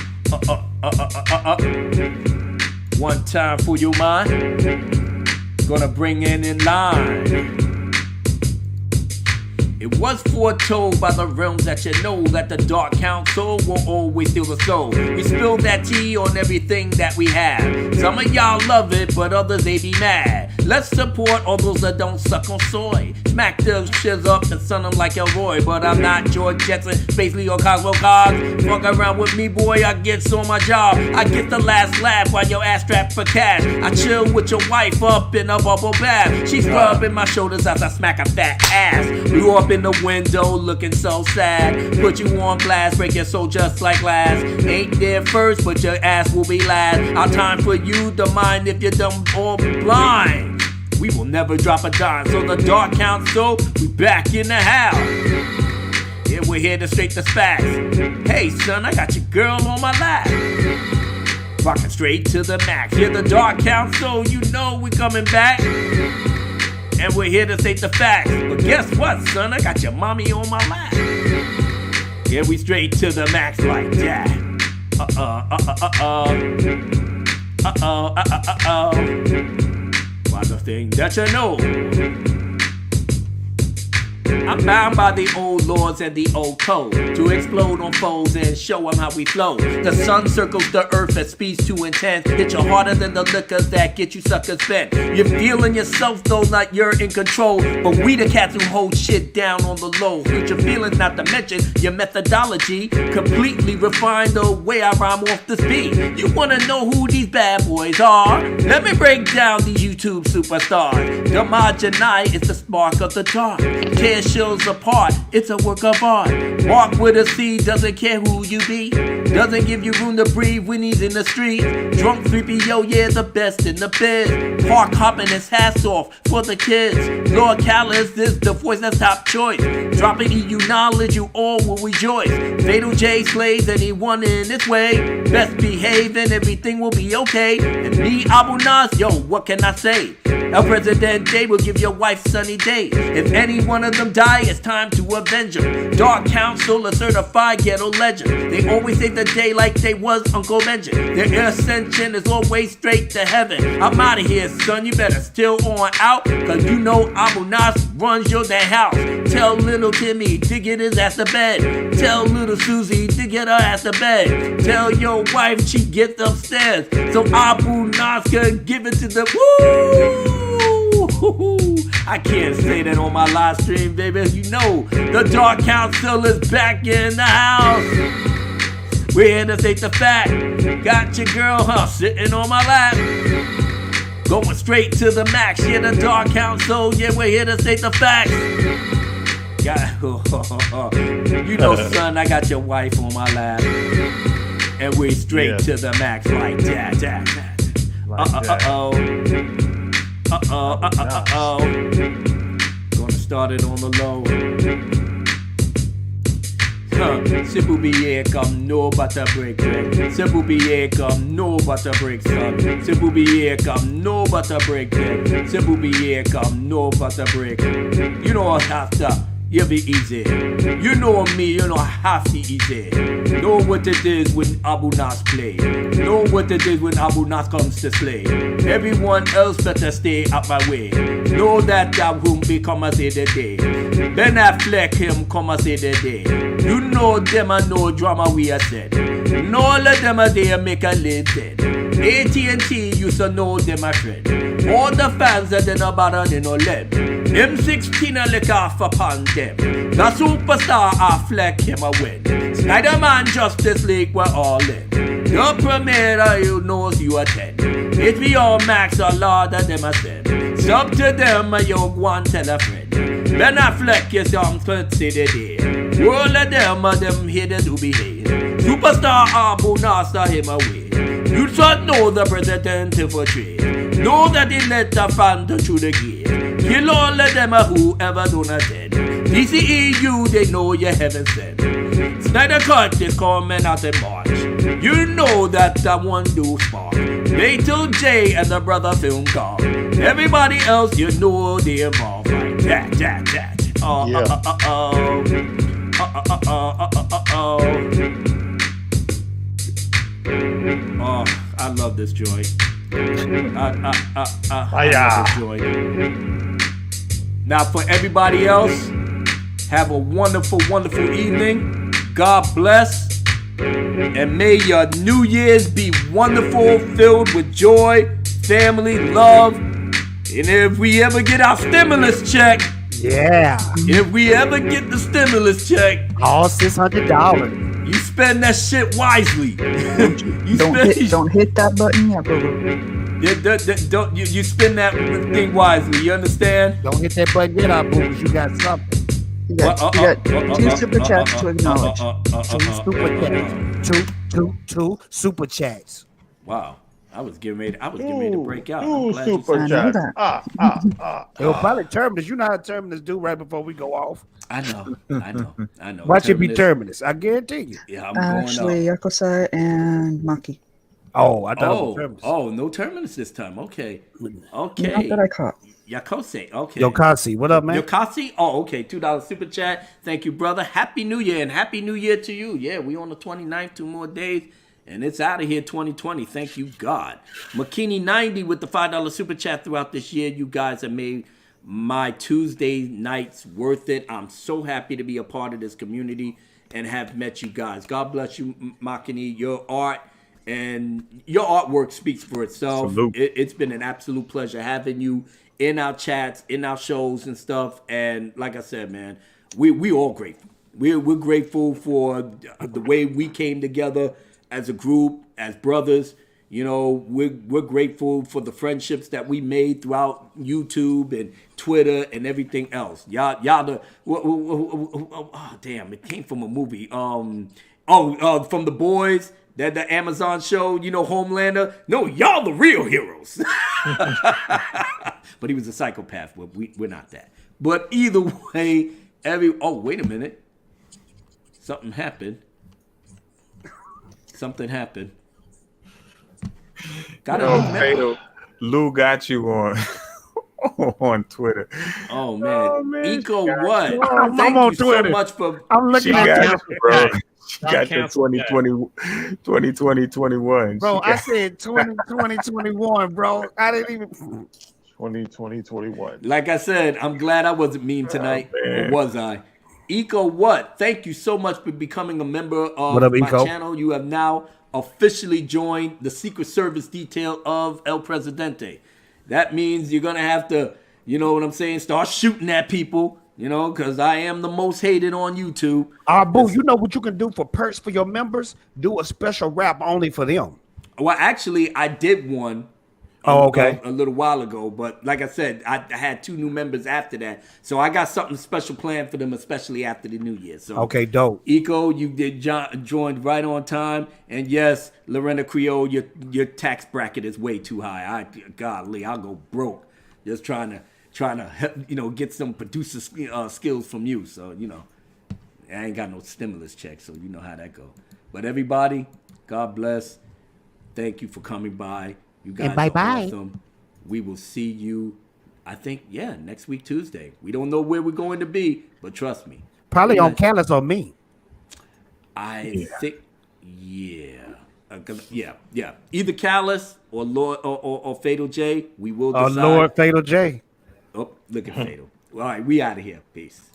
One time for your mind. Gonna bring it in line. It was foretold by the realms that you know that the Dark Council will always steal the soul. We spill that tea on everything that we have. Some of y'all love it, but others they be mad. Let's support all those that don't suck on soy. Smack the shiz up and son them like Elroy. But I'm not George Jetson, Space Lee or Cosmo Cogs. Fuck around with me, boy, I get on my job. I get the last laugh while your ass strapped for cash. I chill with your wife up in a bubble bath. She's rubbing my shoulders as I smack a fat ass. You up in the window looking so sad. Put you on blast, break your soul just like glass. Ain't there first, but your ass will be last. Our time for you to mind if you're dumb or blind. We will never drop a dime. So the Dark Council, we back in the house. Yeah, we're here to straight the facts. Hey son, I got your girl on my lap. Rockin' straight to the max. Yeah, the Dark Council, you know we coming back. And we're here to state the facts. But guess what, son? I got your mommy on my lap. Yeah, we straight to the max like that. Why the thing that you know? I'm bound by the old laws and the old code to explode on foes and show them how we flow. The sun circles the earth at speeds too intense. Hit you harder than the liquor that get you suckers bent. You're feeling yourself though, not you're in control. But we the cats who hold shit down on the low. Future feelings not to mention your methodology. Completely refine the way I rhyme off the speed. You wanna know who these bad boys are? Let me break down these YouTube superstars. The Majani is the spark of the dark. Tear shields apart, it's a work of art. Walk with a C, doesn't care who you be. Doesn't give you room to breathe when he's in the street. Drunk 3PO, yeah, the best in the biz. Park hopping his hats off for the kids. Lord Callis is the voice that's top choice. Dropping EU knowledge, you all will rejoice. Fatal J slays anyone in its way. Best behave and everything will be okay. And me, Abu Nas, yo, what can I say? El Presidente will give your wife sunny days. If any one of them die, it's time to avenge them. Dark Council, a certified ghetto legend. They always save the day like they was Uncle Benjamin. Their ascension is always straight to heaven. I'm out of here, son, you better still on out. Cause you know Abu Nas runs your damn house. Tell little Timmy to get his ass to bed. Tell little Susie to get her ass to bed. Tell your wife she gets upstairs. So Abu Nas can give it to the woo. I can't say that on my live stream, baby. You know, the Dark Council is back in the house. We're here to state the fact. Got your girl, sitting on my lap. Going straight to the max. Yeah, the Dark Council. Yeah, we're here to state the facts. You know, son, I got your wife on my lap. And we're straight to the max like that. Gonna start it on the low. Simple be here, come no butter break. Simple be here, come no butter break, son. Simple be here, come no butter break. Simple be here, come no butter break. You know what after. You'll be easy. You know me, you know half the easy. Know what it is when Abu Nas play. Know what it is when Abu Nas comes to slay. Everyone else better stay out my way. Know that I won't be come and say the day. Ben Affleck him come and say the day. You know them and no drama we are said. No all of them are there make a lid dead. AT&T used to know them a friend. All the fans that they no bother they no let. M16 a lick off upon them. The superstar Affleck him a win. Spider-Man Justice League we're all in. The premiere you knows you attend. HBO Max a lot of them a send. Sub to them a you go and tell a friend. Ben Affleck is young to see the day. All of them here they do behave. Superstar Abu Nasa him away. You should know the president to portray. Know that he let the fan through the gate. Kill all of them whoever don't attend. DCEU they know you haven't said. Snyder Cut is coming out in March. You know that one do spark. Fatal J and the brother film car. Everybody else you know they involved like that. Oh, I love this joint. I love this joint. Now for everybody else, have a wonderful, wonderful evening. God bless. And may your New Year's be wonderful, filled with joy, family, love, And if we ever get our stimulus check, yeah. If we ever get the stimulus check, all $600. You spend that shit wisely. Don't hit that button yet, boo. You spend that thing wisely. You understand? Don't hit that button yet, boo. You got something. You got 2 super chats to acknowledge. 2 super chats. Wow. I was getting ready to break out. Super chats. It'll probably terminus. You know how terminus do right before we go off. I know. Watch it be terminus. I guarantee you. Yeah, I'm Actually, Yakosai and Maki. Oh, I thought it was terminus. Oh, no terminus this time. Okay. Not that I caught. Yakose. Okay. Yokasi, what up, man? Yokasi? Oh, okay. $2 super chat. Thank you, brother. Happy New Year, and Happy New Year to you. Yeah, we on the 29th, 2 more days. And it's out of here 2020. Thank you, God. McKinney90 with the $5 super chat throughout this year. You guys have made my Tuesday nights worth it. I'm so happy to be a part of this community and have met you guys. God bless you, McKinney. Your art and your artwork speaks for itself. It's been an absolute pleasure having you in our chats, in our shows and stuff. And like I said, man, we all grateful. We're grateful for the way we came together as a group, as brothers. You know, we're grateful for the friendships that we made throughout YouTube and Twitter and everything else. Y'all damn, it came from a movie. From The Boys, that the Amazon show, you know, Homelander. No, y'all the real heroes. But he was a psychopath. But we're not that. But either way, wait a minute. Something happened. Lou got you on Twitter. Oh man. Eco what? I'm on Twitter. So much for I'm looking at you, bro. She got the 2020, 21. Bro, I said 2020, 21, bro. I didn't even 2020, 21. Like I said, I'm glad I wasn't mean tonight. Or was I? Eco what? Thank you so much for becoming a member of my channel. You have now officially joined the Secret Service detail of El Presidente. That means you're going to have to, you know what I'm saying, start shooting at people, you know, because I am the most hated on YouTube. Boo, you know what you can do for perks for your members? Do a special rap only for them. Well, actually, I did one. Okay. A little while ago, but like I said, I had 2 new members after that, so I got something special planned for them, especially after the New Year. So okay, dope. Eco, you did joined right on time, and yes, Lorena Creole, your tax bracket is way too high. I'll go broke just trying to get some producer skills from you. So you know, I ain't got no stimulus check, so you know how that go. But everybody, God bless. Thank you for coming by. You guys are awesome. We will see you, I think, next week, Tuesday. We don't know where we're going to be, but trust me. Probably on Callus or me. I think, either Callus or Lord or Fatal J. We will decide. Lord Fatal J. Oh, look at Fatal. All right, we out of here. Peace.